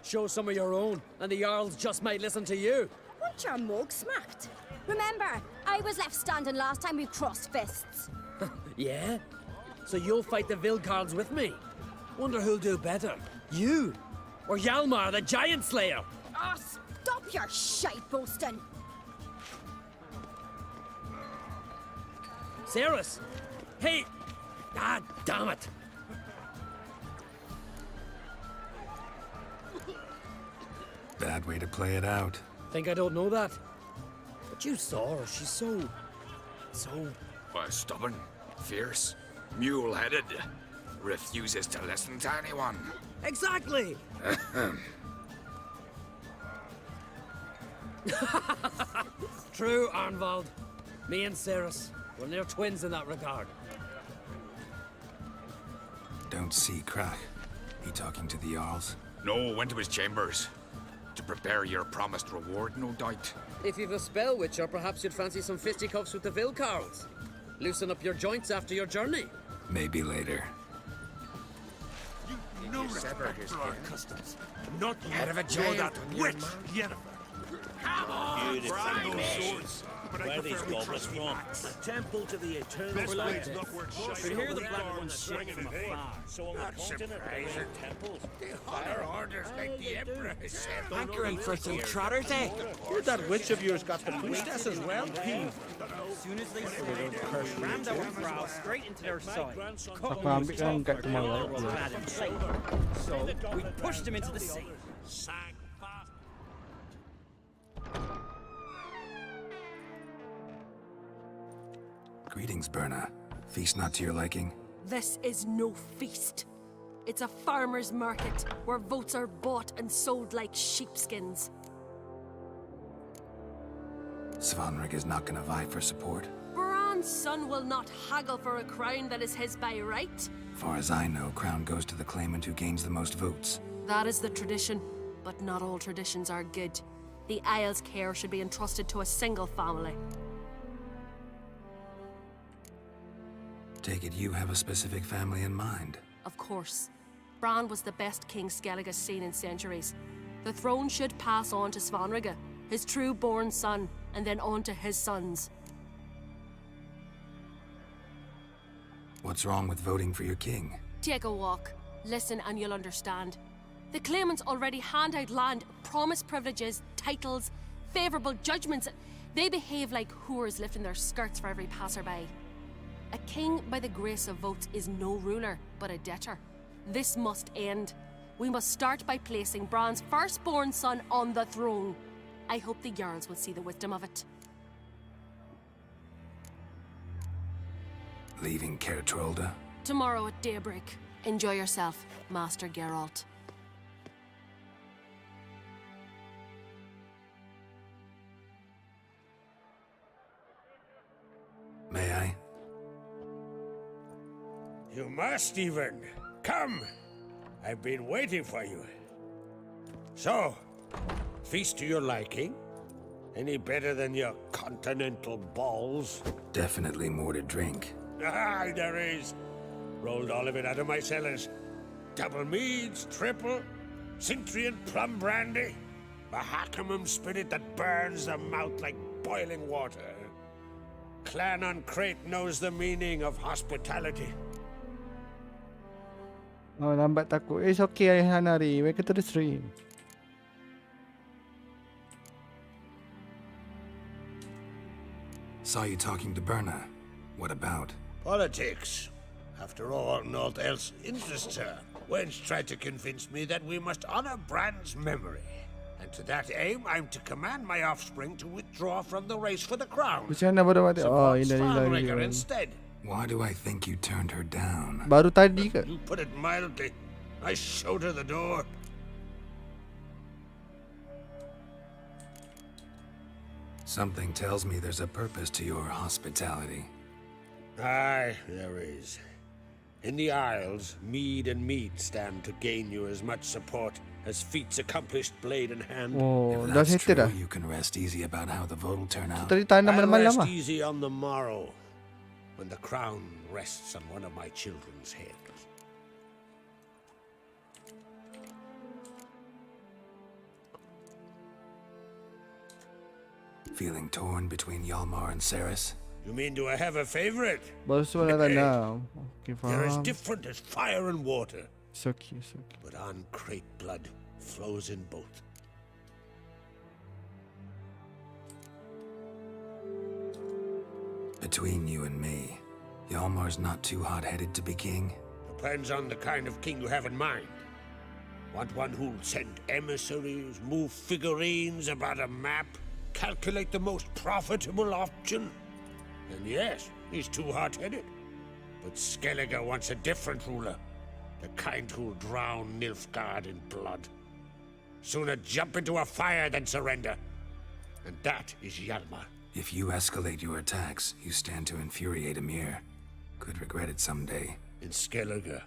Show some of your own, and the Jarls just might listen to you. Want your mug smacked? Remember, I was left standing last time we crossed fists. Yeah? So you'll fight the Vilcards with me? Wonder who'll do better, you or Hjalmar, the Giant Slayer? Oh, stop your shite boasting. Ceres! Hey! Ah, damn it! Bad way to play it out. Think I don't know that? But you saw her, she's so... Why, stubborn, fierce, mule-headed. Refuses to listen to anyone. Exactly! True, Arnvald. Me and Ceres, we're near twins in that regard. Don't see Krach. He talking to the Jarls? No, went to his chambers. To prepare your promised reward, no doubt. If you've a spell witcher, perhaps you'd fancy some fisticuffs with the Vilcarls. Loosen up your joints after your journey. Maybe later. No respect for our customs. Not Head of a jail jail. that witch, Yennefer. Come on, Brian, those swords. But Where I are these prefer we goblins trust from? Max. The temple to the eternal This light. blade's not worth We shite. hear the Guards black ones sing swinging from it, eh? afar. So on the Not continent, there surprising. are temples. They honor orders like the Emperor has said. Hankering for some trotters, eh? Heard that witch of yours got the priestess as well, Pete. As soon as they saw it, rammed our prow straight into their side. Aku ambil kan kat Malay. Clad in plate. So we pushed him into the sea. Greetings, Berna. Feast not to your liking? This is no feast. It's a farmer's market where votes are bought and sold like sheepskins. Svanrig is not gonna vie for support. Bran's son will not haggle for a crown that is his by right. Far as I know, crown goes to the claimant who gains the most votes. That is the tradition, but not all traditions are good. The Isle's care should be entrusted to a single family. Take it you have a specific family in mind. Of course. Bran was the best king Skellige's seen in centuries. The throne should pass on to Svanrige, his true-born son, and then on to his sons. What's wrong with voting for your king? Take a walk. Listen and you'll understand. The claimants already hand out land, promise privileges, titles, favourable judgments. They behave like whores lifting their skirts for every passerby. A king by the grace of votes is no ruler, but a debtor. This must end. We must start by placing Bran's firstborn son on the throne. I hope the Jarls will see the wisdom of it. Leaving Caer Trolda? Tomorrow at daybreak. Enjoy yourself, Master Geralt. May I? You must even. Come. I've been waiting for you. So, feast to your liking? Any better than your continental balls? Definitely more to drink. Ah, there is. Rolled all of it out of my cellars. Double meads, triple, Cintrian plum brandy, Mahakimum spirit that burns the mouth like boiling water. Clan on Crate knows the meaning of hospitality. Oh, lambat takut. It's okay, Hanari. Welcome to the stream. Saw you talking to Berna. What about? Politics. After all, naught else interests her. Wench tried to convince me that we must honor Bran's memory. And to that aim, I'm to command my offspring to withdraw from the race for the crown. Macam mana baru ada? Oh, Support ini Svanrige lagi. instead. Why do I think you turned her down? Baru tadi ke? You put it mildly. I showed her the door. Something tells me there's a purpose to your hospitality. Aye, there is. In the Isles, mead and meat stand to gain you as much support as feats accomplished blade in hand. Oh, If dah that's settle dah. true, you can rest easy about how the vote will turn out. Tadi tanam I'll malam-malam rest lah. easy on the morrow, when the crown rests on one of my children's heads. Feeling torn between Yalmar and Ceres? You mean do I have a favorite? Baru semua dah tanam. Okay, They're as faham. different as fire and water, It's okay, it's okay. but on Crate blood flows in both. Between you and me, Yalmar's not too hot-headed to be king. Depends on the kind of king you have in mind. Want one who'll send emissaries, move figurines about a map, calculate the most profitable option? And yes, he's too hot-headed. But Skellige wants a different ruler. The kind who'll drown Nilfgaard in blood. Sooner jump into a fire than surrender. And that is Hjalmar. If you escalate your attacks, you stand to infuriate Emir. Could regret it someday. In Skellige,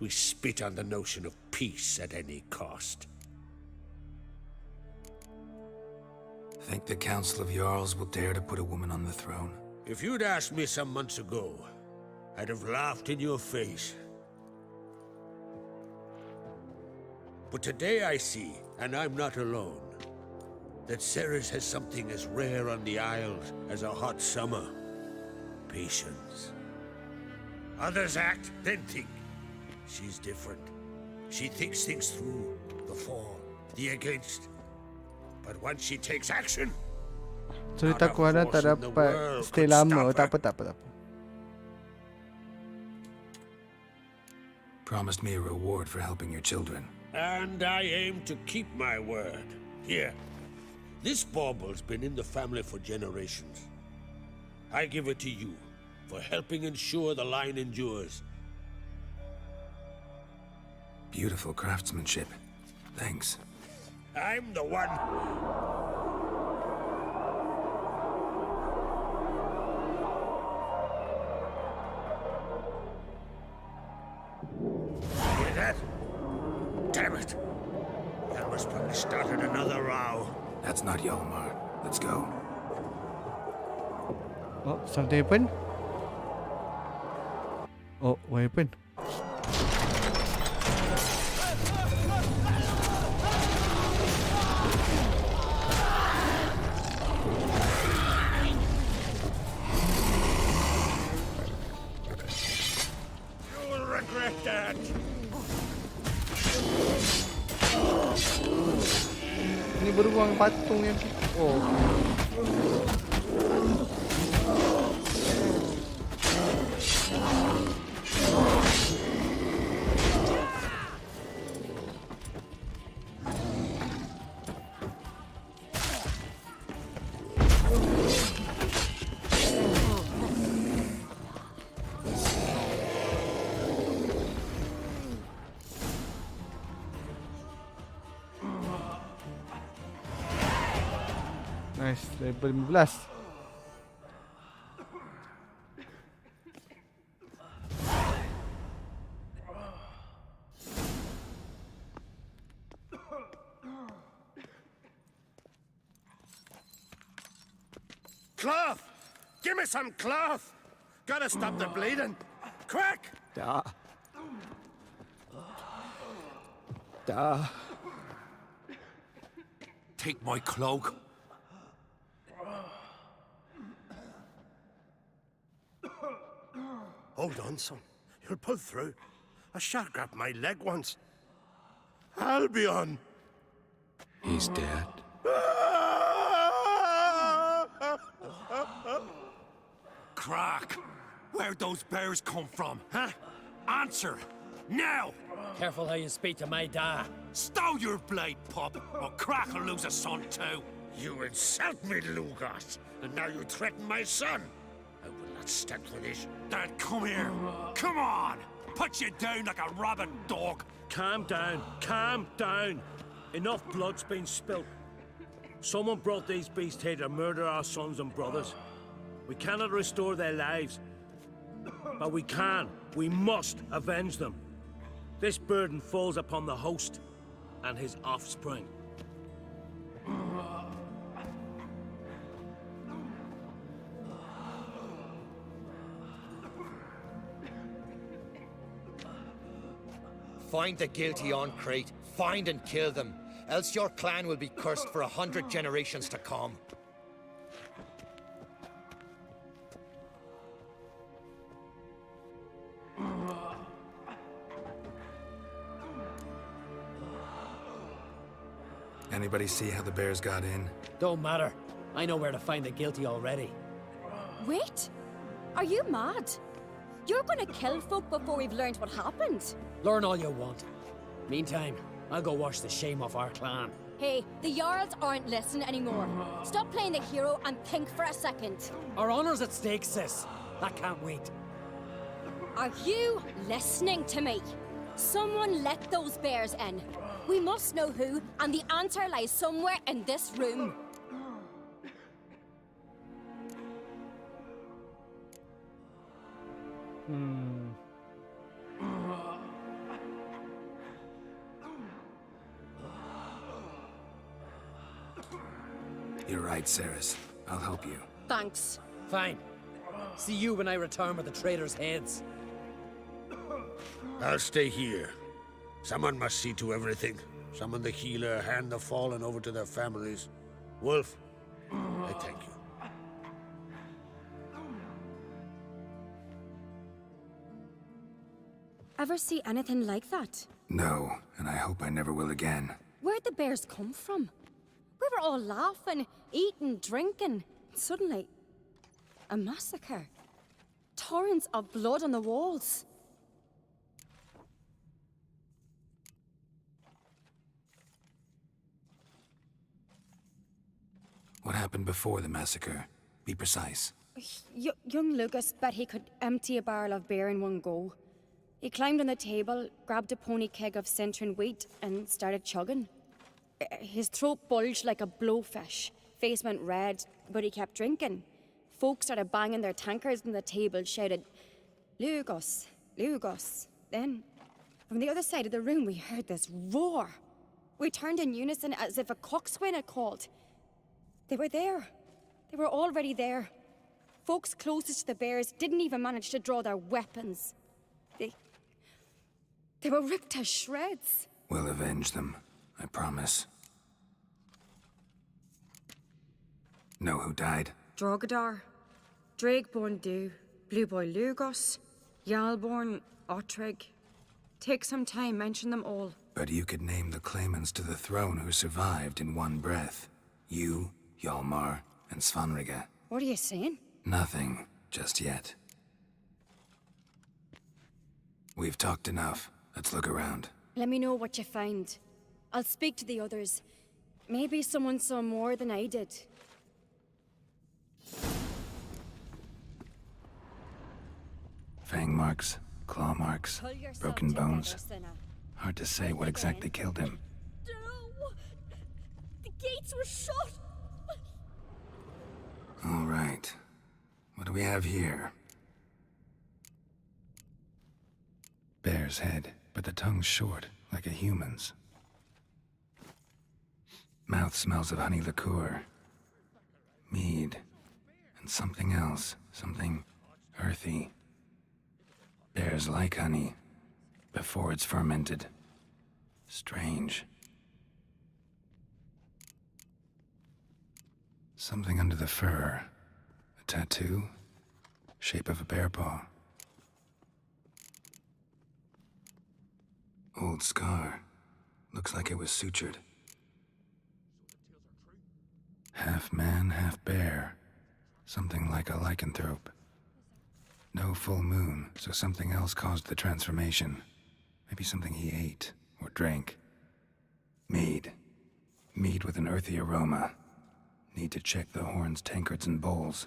we spit on the notion of peace at any cost. Think the Council of Jarls will dare to put a woman on the throne? If you'd asked me some months ago, I'd have laughed in your face. But today I see, and I'm not alone, that Ceres has something as rare on the Isles as a hot summer. Patience. Others act, then think. She's different. She thinks things through, the for, the against. But once she takes action, Cerita aku Hana tak dapat stay lama. Tak apa. Promised me a reward for helping your children. and I aim to keep my word. Here, this bauble's been in the family for generations. I give it to you for helping ensure the line endures. Beautiful craftsmanship. Thanks. I'm the one. Hear that? Damn it. That must probably started another row. That's not Yolmar. Let's go. Oh, something happened? Oh, what happened? You will regret that. Ini beruang patung yang oh. Nice, level 15. Cloth! Give me some cloth! Gotta stop the bleeding! Quick! Da. Take my cloak. Hold on, son. You'll pull through. A shark grabbed my leg once. Albion! He's dead. Crack! Where'd those bears come from, huh? Answer! Now! Careful how you speak to my dad. Stow your blade, pup, or Crack will lose a son too. You insult me, Lugas, and now you threaten my son. I will not stand for this. Dad, come here. Come on! Put you down like a rabid dog. Calm down. Calm down. Enough blood's been spilt. Someone brought these beasts here to murder our sons and brothers. We cannot restore their lives. But we must avenge them. This burden falls upon the host and his offspring. Find the guilty on Crete. Find and kill them. Else your clan will be cursed for 100 generations to come. Anybody see how the bears got in? Don't matter. I know where to find the guilty already. Wait! Are you mad? You're gonna kill folk before we've learned what happened. Learn all you want. Meantime, I'll go wash the shame off our clan. Hey, the Jarls aren't listening anymore. Stop playing the hero and think for a second. Our honor's at stake, sis. I can't wait. Are you listening to me? Someone let those bears in. We must know who, and the answer lies somewhere in this room. You're right, Ceres. I'll help you. Thanks. Fine. See you when I return with the traitors' heads. I'll stay here. Someone must see to everything. Summon the healer, hand the fallen over to their families. Wolf, I thank you. Ever see anything like that? No, and I hope I never will again. Where'd the bears come from? We were all laughing, eating, drinking. Suddenly, a massacre. Torrents of blood on the walls. What happened before the massacre? Be precise. Young Lucas bet he could empty a barrel of beer in one go. He climbed on the table, grabbed a pony keg of centering wheat, and started chugging. His throat bulged like a blowfish. Face went red, but he kept drinking. Folks started banging their tankards on the table, shouted, "Lugos, Lugos." Then, from the other side of the room, we heard this roar. We turned in unison as if a coxswain had called. They were there. They were already there. Folks closest to the bears didn't even manage to draw their weapons. They were ripped to shreds. We'll avenge them, I promise. Know who died? Drogadar, Drakeborn Du, Blue Boy Lugos, Yalborn, Ottrig. Take some time, mention them all. But you could name the claimants to the throne who survived in one breath. You, Hjalmar, and Svanrige. What are you saying? Nothing, just yet. We've talked enough. Let's look around. Let me know what you find. I'll speak to the others. Maybe someone saw more than I did. Fang marks, claw marks, broken bones. Hard to say what exactly killed him. No! The gates were shut! All right. What do we have here? Bear's head, but the tongue's short, like a human's. Mouth smells of honey liqueur. Mead. And something else. Something earthy. Bears like honey, before it's fermented. Strange. Something under the fur. A tattoo? Shape of a bear paw. Old scar. Looks like it was sutured. Half man, half bear. Something like a lycanthrope. No full moon, so something else caused the transformation. Maybe something he ate or drank. Mead. Mead with an earthy aroma. Need to check the horns, tankards, and bowls.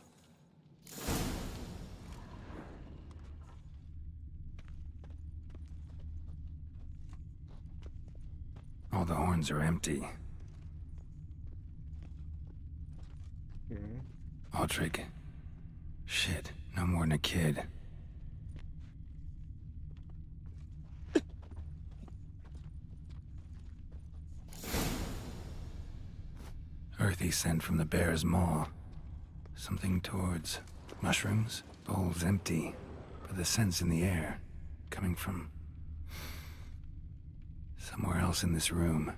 All the horns are empty. Ottrig. Shit, no more than a kid. Earthy scent from the bear's maw. Something towards mushrooms. Bowls empty, but the scent's in the air. Coming from somewhere else in this room.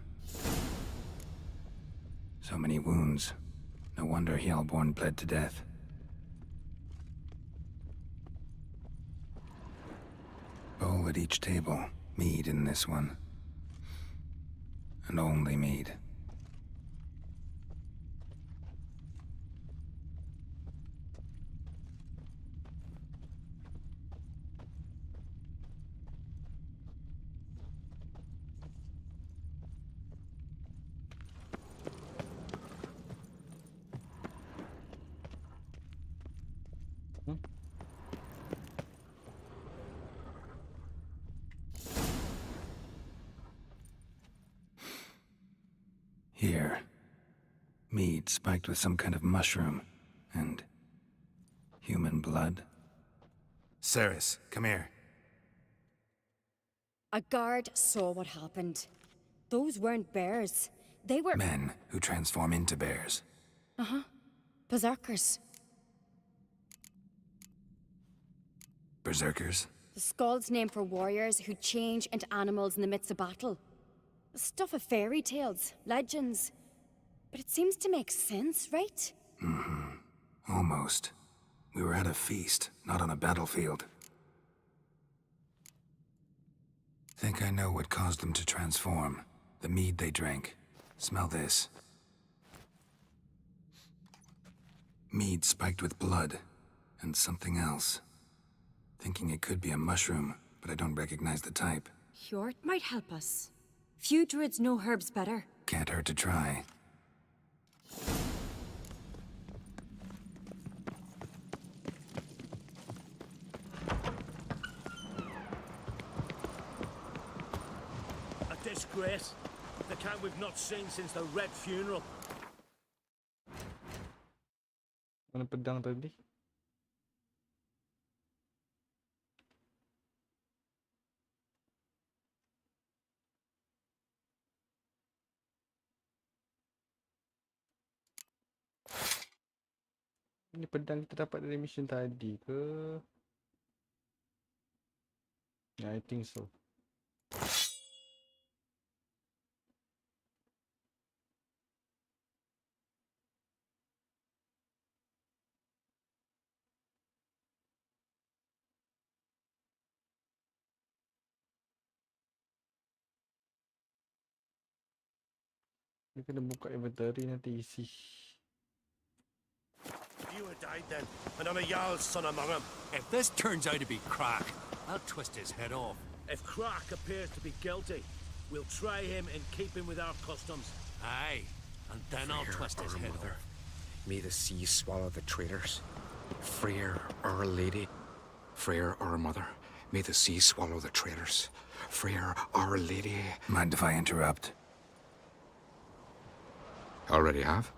So many wounds. No wonder Hjalborn bled to death. Bowl at each table. Mead in this one. And only mead. Here. Mead spiked with some kind of mushroom. And human blood. Ceres, come here. A guard saw what happened. Those weren't bears. They were... Men who transform into bears. Uh-huh. Berserkers. Berserkers? The Skald's name for warriors who change into animals in the midst of battle. The stuff of fairy tales, legends. But it seems to make sense, right? Mm-hmm. Almost. We were at a feast, not on a battlefield. Think I know what caused them to transform. The mead they drank. Smell this. Mead spiked with blood. And something else. Thinking it could be a mushroom, but I don't recognize the type. Hjort might help us. Few druids know herbs better. Can't hurt to try. A disgrace. The kind we've not seen since the Red Funeral. Mana pedang tadi? Ini pedang kita dapat dari mission tadi ke? Yeah, I think so. Dia kena buka inventory nanti isi. You had died then, and I'm a Jarl's son among them. If this turns out to be Crack, I'll twist his head off. If Crack appears to be guilty, we'll try him in keeping with our customs. Aye, and then I'll twist his head off. May the sea swallow the traitors. Freyr, our lady. Freyr, our mother. May the sea swallow the traitors. Freyr, our lady. Mind if I interrupt? Already have?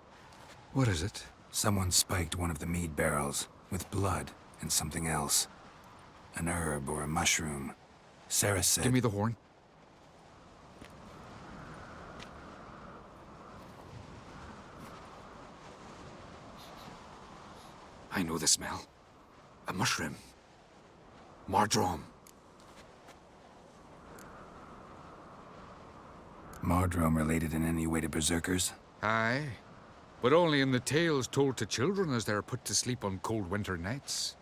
What is it? Someone spiked one of the mead barrels with blood and something else. An herb or a mushroom. Sarah said... Give me the horn. I know the smell. A mushroom. Mardrome. Mardrome related in any way to berserkers? Aye. But only in the tales told to children as they're put to sleep on cold winter nights.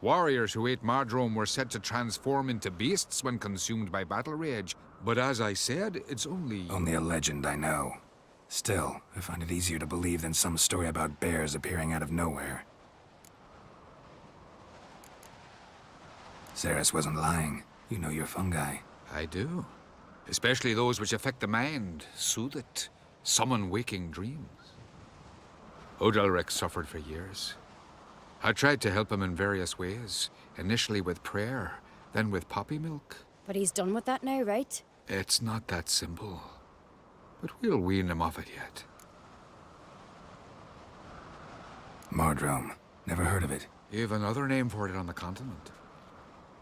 Warriors who ate Mardrome were said to transform into beasts when consumed by battle rage. But as I said, it's only... Only a legend, I know. Still, I find it easier to believe than some story about bears appearing out of nowhere. Ceres wasn't lying. You know your fungi. I do. Especially those which affect the mind, soothe it, summon waking dreams. Odalric suffered for years. I tried to help him in various ways, initially with prayer, then with poppy milk. But he's done with that now, right? It's not that simple. But we'll wean him off it yet. Mardrome. Never heard of it. You've another name for it on the continent.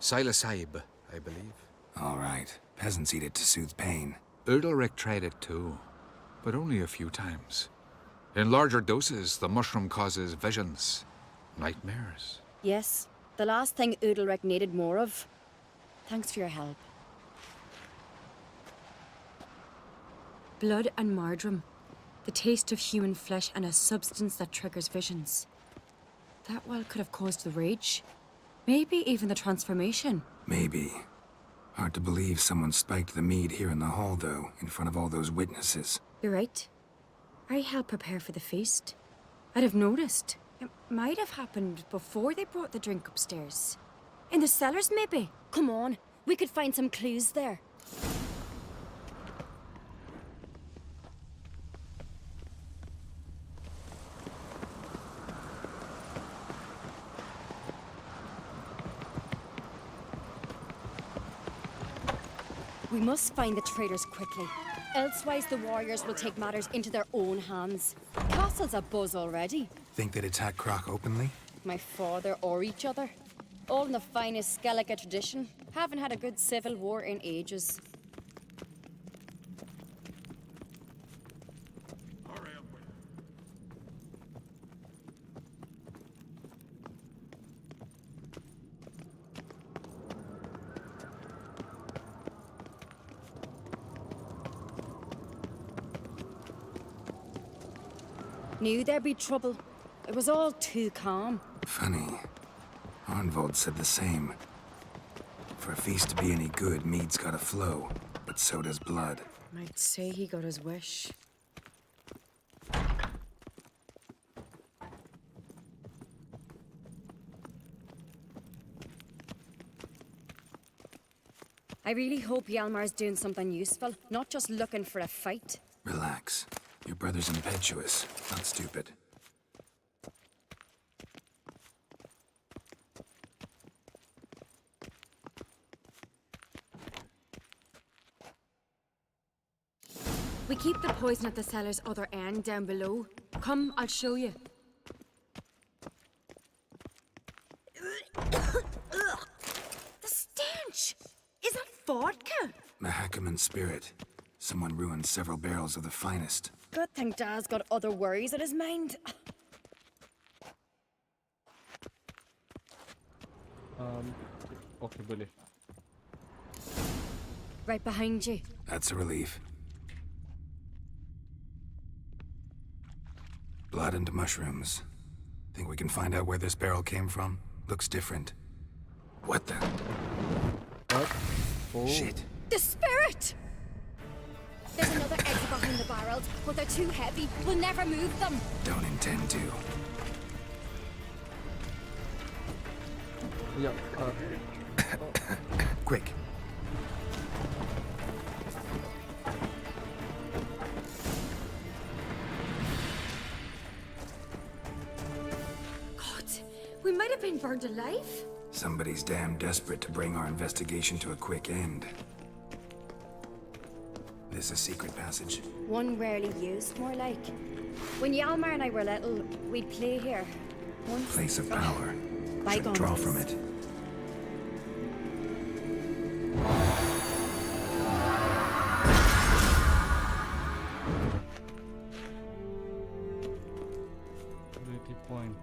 Silasaib, I believe. All right. Peasants eat it to soothe pain. Odalric tried it too, but only a few times. In larger doses, the mushroom causes visions, nightmares. Yes, the last thing Udalric needed more of. Thanks for your help. Blood and Mardrome. The taste of human flesh and a substance that triggers visions. That well could have caused the rage. Maybe even the transformation. Maybe. Hard to believe someone spiked the mead here in the hall, though, in front of all those witnesses. You're right. I helped prepare for the feast. I'd have noticed. It might have happened before they brought the drink upstairs. In the cellars, maybe. Come on, we could find some clues there. We must find the traitors quickly. Elsewise, the warriors will take matters into their own hands. Castle's abuzz already. Think they'd attack Croc openly? My father or each other. All in the finest Skellige tradition. Haven't had a good civil war in ages. Knew there'd be trouble. It was all too calm. Funny. Arnvold said the same. For a feast to be any good, mead's gotta flow, but so does blood. I'd say he got his wish. I really hope Hjalmar's doing something useful, not just looking for a fight. Relax. Your brother's impetuous, not stupid. We keep the poison at the cellar's other end down below. Come, I'll show you. The stench! Is that vodka? Mahakaman spirit. Someone ruined several barrels of the finest. Good thing Dad's got other worries in his mind. Okay, boleh. Right behind you. That's a relief. Blood and mushrooms. Think we can find out where this barrel came from? Looks different. What the? What? Oh. Shit. The spirit! There's another exit behind the barrels, but they're too heavy. We'll never move them. Don't intend to. Yeah, Quick. God, we might have been burned alive. Somebody's damn desperate to bring our investigation to a quick end. This a secret passage? One rarely used, more like. When Hjalmar and I were little, we'd play here. Once. Place of power. Should Bygones. draw from it. Point.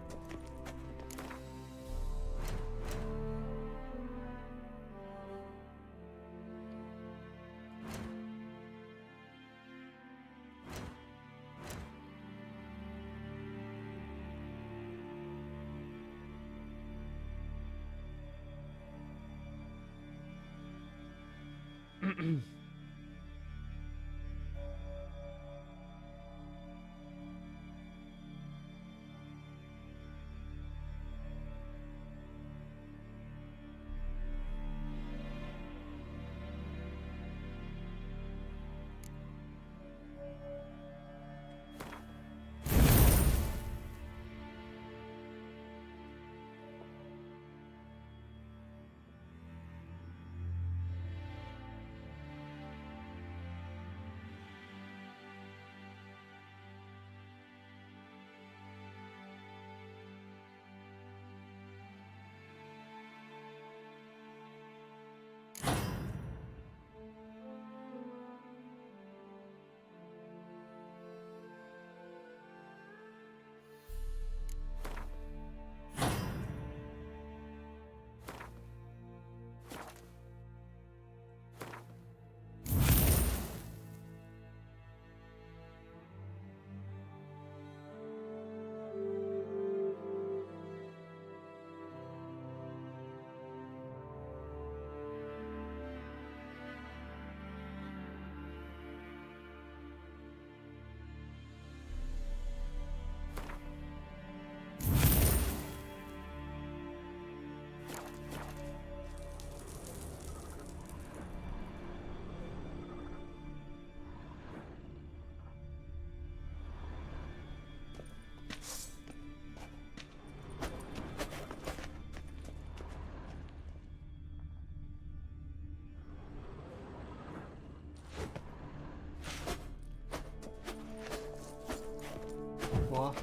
Wow.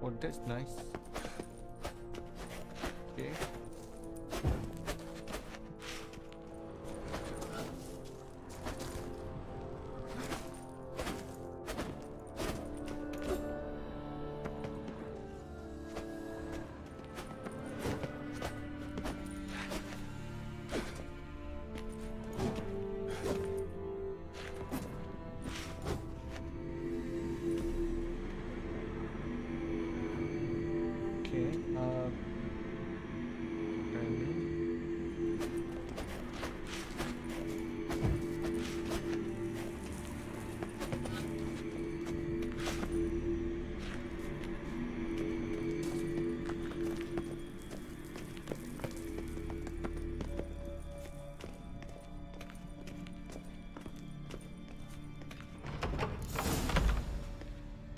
Oh, that's nice. Okay.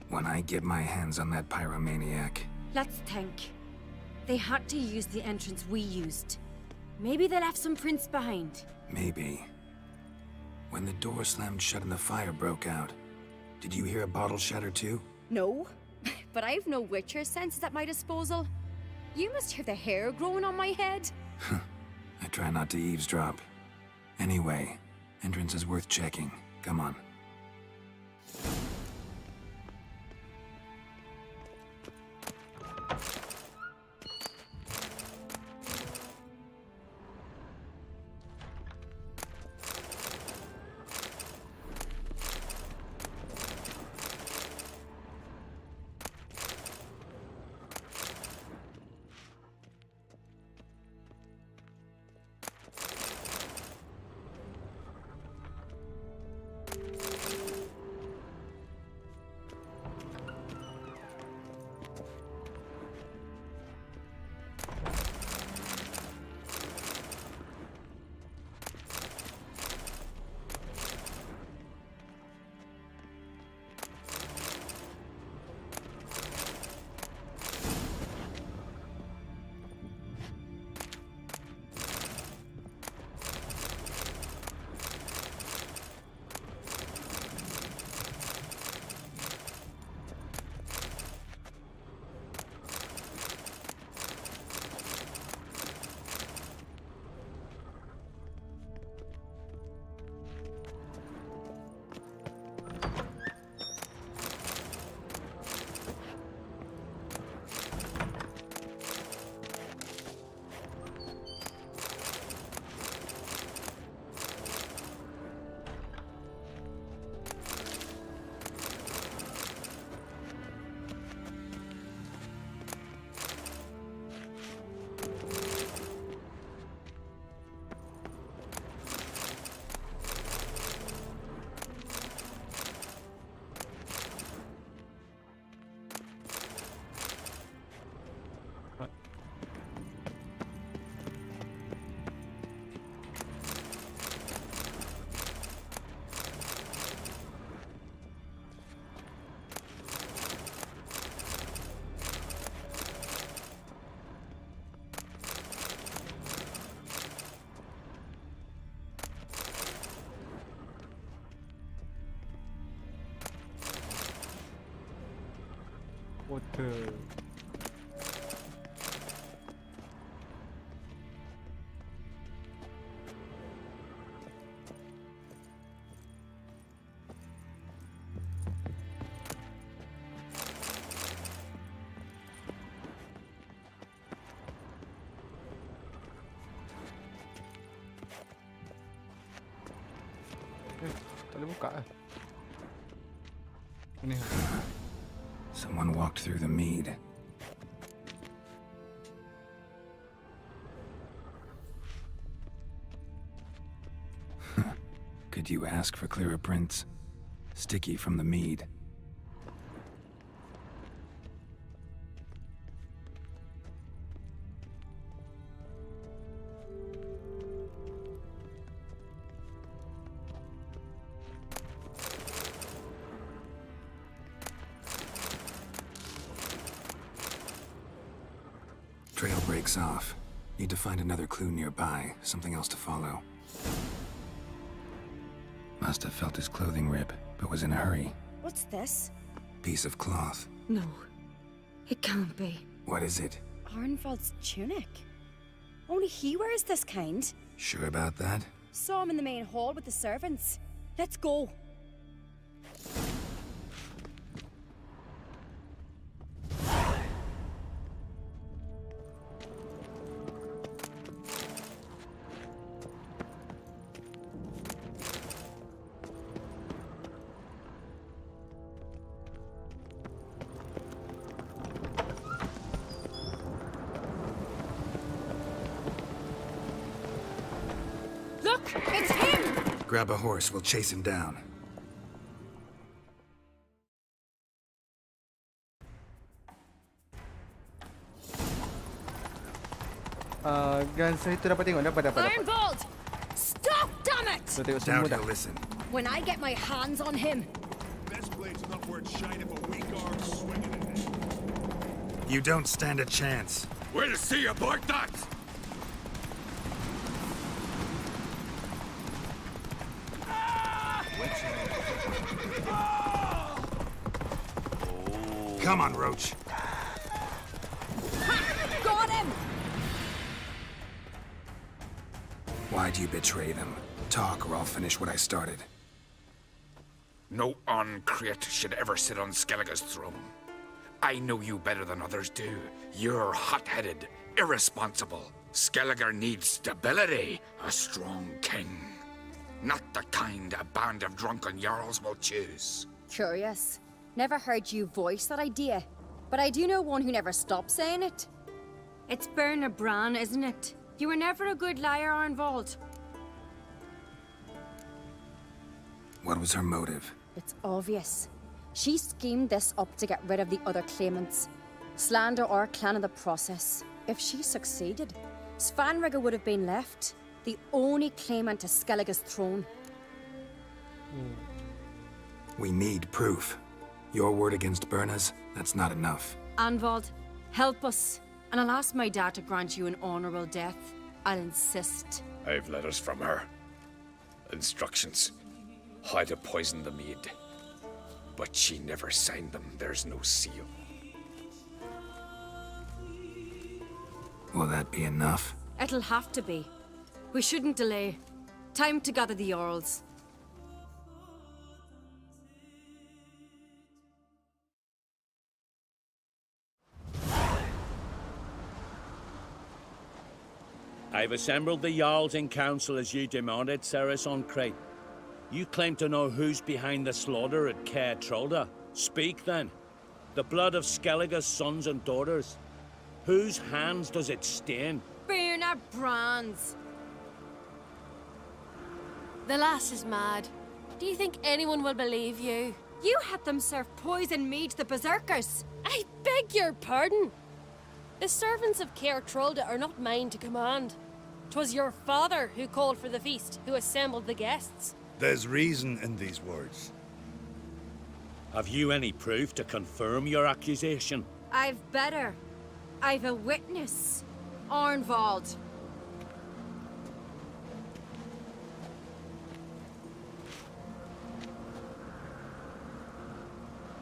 When I get my hands on that pyromaniac. Let's think. They had to use the entrance we used. Maybe they left some prints behind. Maybe. When the door slammed shut and the fire broke out, did you hear a bottle shatter too? No, but I've no Witcher senses at my disposal. You must hear the hair growing on my head. I try not to eavesdrop. Anyway, entrance is worth checking. Come on. What the... Tak boleh buka lah. Ni. Someone walked through the mead. Could you ask for clearer prints? Sticky from the mead. Trail breaks off. Need to find another clue nearby, something else to follow. Must have felt his clothing rip, but was in a hurry. What's this? Piece of cloth. No, it can't be. What is it? Arnvald's tunic. Only he wears this kind. Sure about that? Saw him in the main hall with the servants. Let's go. It's him! Grab a horse, we'll chase him down. Guns itu dapat tengok. Dapat. Ironbolt! Stop, damn it! So tengok semua Doubt dah. he'll listen. When I get my hands on him. Best blade's not worth shining if a weak arm swinging in it. You don't stand a chance. We'll see about that! Come on, Roach. Got him! Why'd you betray them? Talk, or I'll finish what I started. No uncreate should ever sit on Skellige's throne. I know you better than others do. You're hot-headed, irresponsible. Skellige needs stability, a strong king. Not the kind a band of drunken jarls will choose. Curious. Never heard you voice that idea. But I do know one who never stops saying it. It's Berna Bran, isn't it? You were never a good liar, Arnvald. What was her motive? It's obvious. She schemed this up to get rid of the other claimants. Slander our clan in the process. If she succeeded, Svanrige would have been left, the only claimant to Skellige's throne. We need proof. Your word against Berna's, that's not enough. Anvald, help us. And I'll ask my dad to grant you an honorable death. I'll insist. I've letters from her. Instructions. How to poison the mead. But she never signed them. There's no seal. Will that be enough? It'll have to be. We shouldn't delay. Time to gather the Jarls. I've assembled the Jarls in council as you demanded, Ceres on Crate. You claim to know who's behind the slaughter at Caer Trolda. Speak then. The blood of Skellige's sons and daughters. Whose hands does it stain? Berna Bran's. The lass is mad. Do you think anyone will believe you? You had them serve poison mead to the berserkers. I beg your pardon. The servants of Caer Trolda are not mine to command. 'Twas your father who called for the feast, who assembled the guests. There's reason in these words. Have you any proof to confirm your accusation? I've better. I've a witness. Arnvald.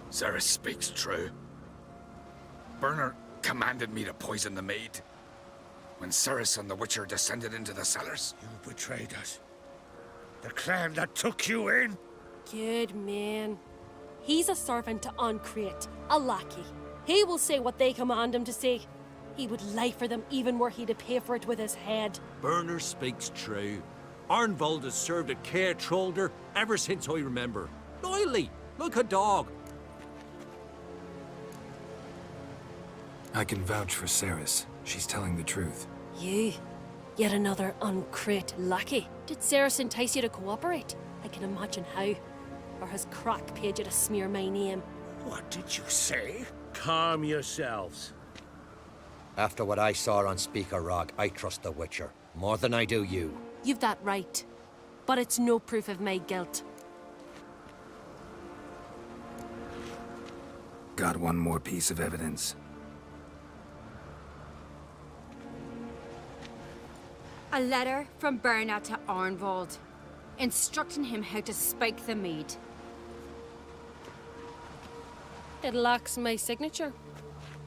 Ceres speaks true. Berner commanded me to poison the maid. When Ceres and the Witcher descended into the cellars. You betrayed us. The clan that took you in. Good man. He's a servant to Uncreate, a lackey. He will say what they command him to say. He would lie for them even were he to pay for it with his head. Berner speaks true. Arnvald has served at Caer Trolder ever since I remember. Loyally, like a dog. I can vouch for Ceres. She's telling the truth. You? Yet another Uncreate lackey. Did Ceres entice you to cooperate? I can imagine how. Or has Crack paid you to smear my name? What did you say? Calm yourselves. After what I saw on Speaker Rock, I trust the Witcher. More than I do you. You've that right. But it's no proof of my guilt. Got one more piece of evidence. A letter from Berna to Arnvald, instructing him how to spike the mead. It lacks my signature.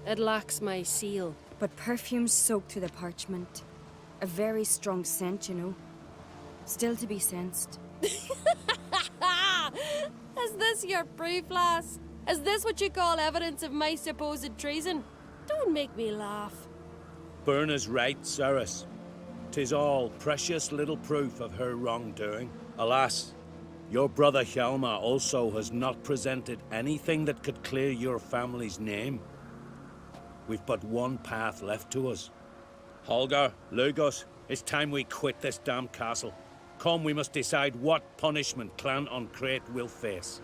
It lacks my seal. But perfume's soaked through the parchment. A very strong scent, you know. Still to be sensed. Is this your proof, lass? Is this what you call evidence of my supposed treason? Don't make me laugh. Berna's right, Ceres. 'Tis all precious little proof of her wrongdoing. Alas, your brother Hjalmar also has not presented anything that could clear your family's name. We've but one path left to us. Holger, Lugos, it's time we quit this damn castle. Come, we must decide what punishment Clan on Crate will face.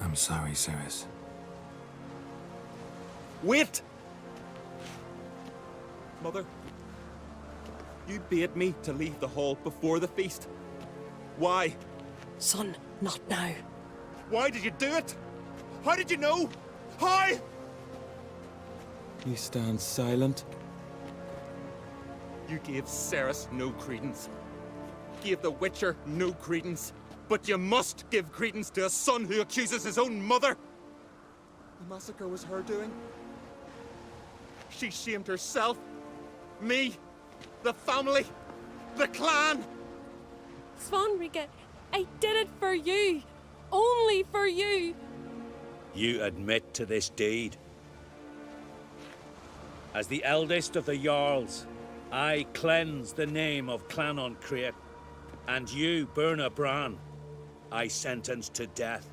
I'm sorry, Ceres. Wait! Mother, you bade me to leave the hall before the feast. Why? Son, not now. Why did you do it? How did you know? How? You stand silent. You gave Ceres no credence. Gave the Witcher no credence. But you must give credence to a son who accuses his own mother. The massacre was her doing. She shamed herself, me, the family, the clan. Spvwvky, I did it for you. Only for you. You admit to this deed. As the eldest of the Jarls, I cleanse the name of Clan on Crate, and you, Burna Bran, I sentence to death.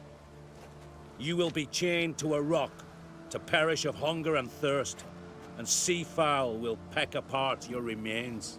You will be chained to a rock to perish of hunger and thirst, and sea fowl will peck apart your remains.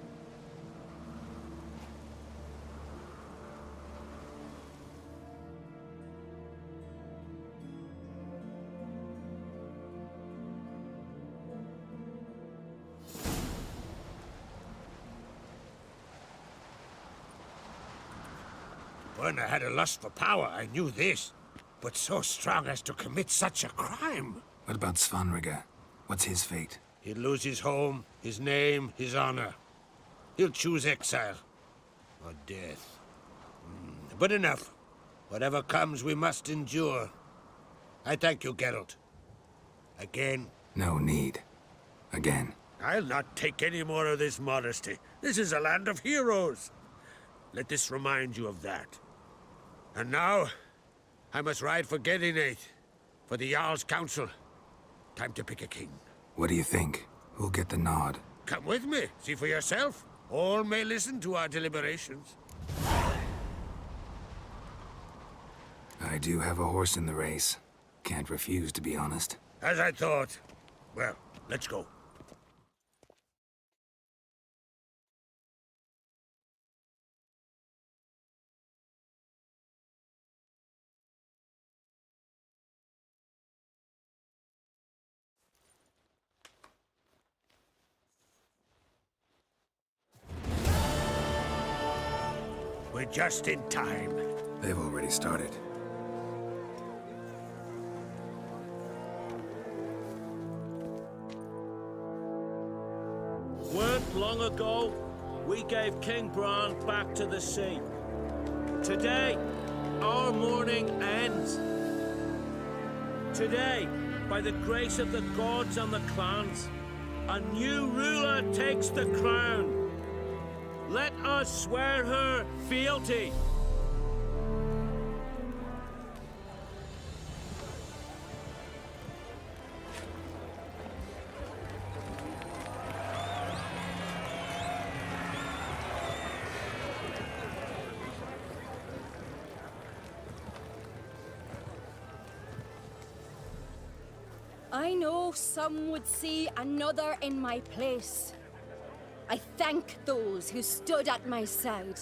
Burna had a lust for power, I knew this. But so strong as to commit such a crime. What about Spvwvky? What's his fate? He'll lose his home, his name, his honor. He'll choose exile. Or death. But enough. Whatever comes, we must endure. I thank you, Geralt. Again. No need. Again. I'll not take any more of this modesty. This is a land of heroes. Let this remind you of that. And now, I must ride for Gedinate, for the Jarl's Council. Time to pick a king. What do you think? Who'll get the nod? Come with me, see for yourself. All may listen to our deliberations. I do have a horse in the race. Can't refuse, to be honest. As I thought. Well, let's go. We're just in time. They've already started. Weren't long ago, we gave King Bran back to the sea. Today, our mourning ends. Today, by the grace of the gods and the clans, a new ruler takes the crown. Let us swear her fealty. I know some would see another in my place. I thank those who stood at my side.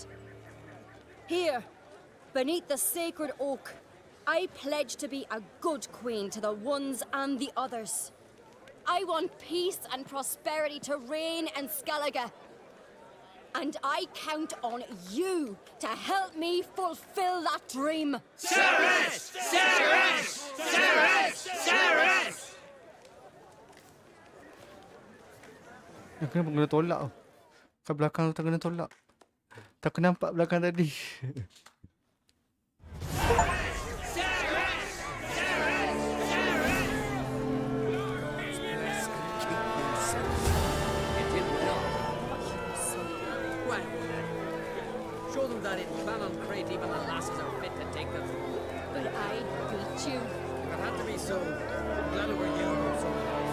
Here, beneath the sacred oak, I pledge to be a good queen to the ones and the others. I want peace and prosperity to reign in Skellige. And I count on you to help me fulfill that dream. Ceres! Ceres! Ceres! Ceres! Kenapa kena tolak tau? Kat belakang tu tak kena tolak. Tak kena nampak belakang tadi. Show them that in Clan on Crate even the lasses are fit to take them. But I beat you. If it had to be so, I'm glad it were you or someone else.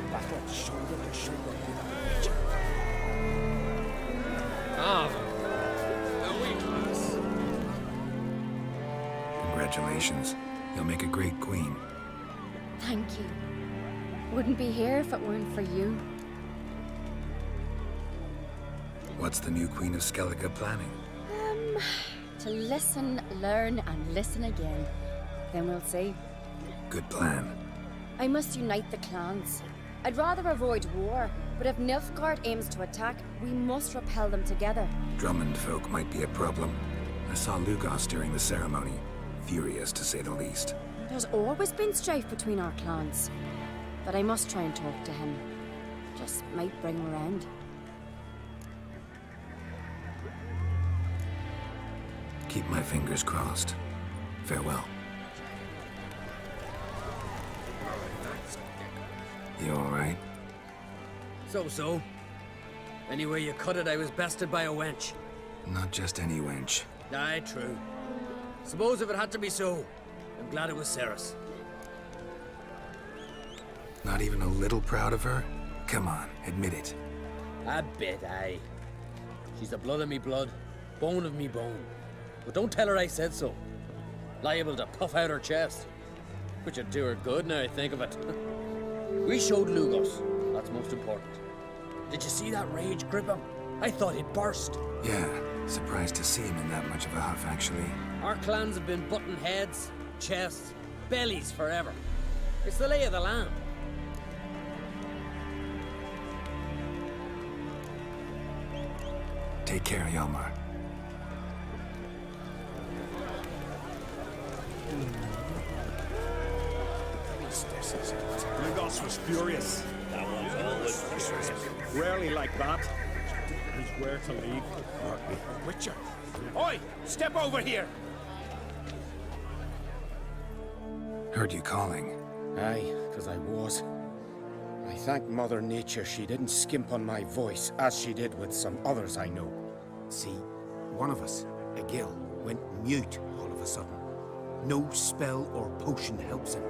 Battle shoulder to shoulder with a Witcher. Ah, a wee lass. Congratulations. You'll make a great queen. Thank you. Wouldn't be here if it weren't for you. What's the new Queen of Skellige planning? To listen, learn, and listen again. Then we'll see. Good plan. I must unite the clans. I'd rather avoid war, but if Nilfgaard aims to attack, we must repel them together. Drummond folk might be a problem. I saw Lugos during the ceremony. Furious, to say the least. There's always been strife between our clans. But I must try and talk to him. Just might bring him around. Keep my fingers crossed. Farewell. You alright? So. Anyway you cut it, I was bested by a wench. Not just any wench. Aye, true. Suppose if it had to be so, I'm glad it was Ceres. Not even a little proud of her? Come on, admit it. A bit, aye. She's the blood of me blood, bone of me bone. But don't tell her I said so. Liable to puff out her chest. Which would do her good now I think of it. We showed Lugos. That's most important. Did you see that rage grip him? I thought he'd burst. Yeah, surprised to see him in that much of a huff, actually. Our clans have been butting heads, chests, bellies forever. It's the lay of the land. Take care, Hjalmar. Lugos was furious. That one's always furious. Rarely like that. He's where to leave. Witcher. Oi! Step over here! Heard you calling. Aye, 'cause I was. I thank Mother Nature she didn't skimp on my voice, as she did with some others I know. See, one of us, a gill, went mute all of a sudden. No spell or potion helps him.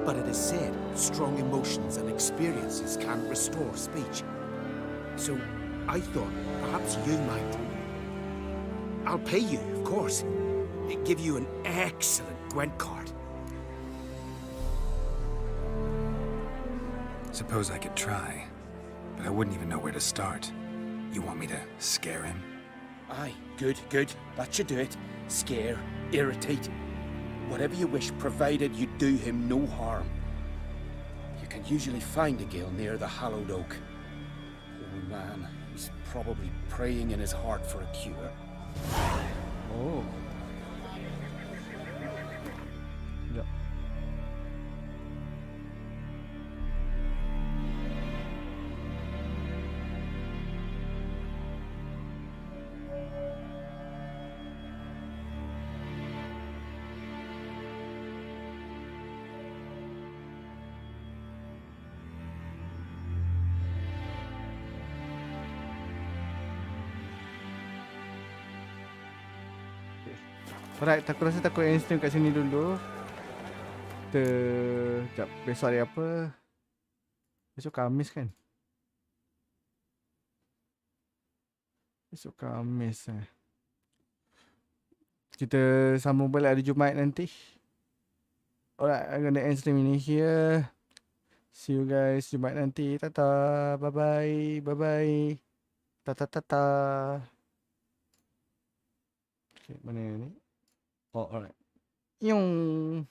But it is said strong emotions and experiences can restore speech. So I thought perhaps you might. I'll pay you, of course. Give you an excellent Gwent card. Suppose I could try, but I wouldn't even know where to start. You want me to scare him? Aye, good. That should do it. Scare, irritate. Whatever you wish, provided you do him no harm. You can usually find a gill near the hallowed oak. Oh man, he's probably praying in his heart for a cure. Oh. Yeah. Alright, aku rasa takut end stream kat sini dulu. Sekejap, besok hari apa? Besok Khamis kan? Besok Khamis Kita sambung balik hari Jumaat nanti. Alright, I'm gonna end stream ini here. See you guys Jumaat nanti. Tata, bye bye, bye bye. Tata. Okay, mana ni? Oh, alright. Yung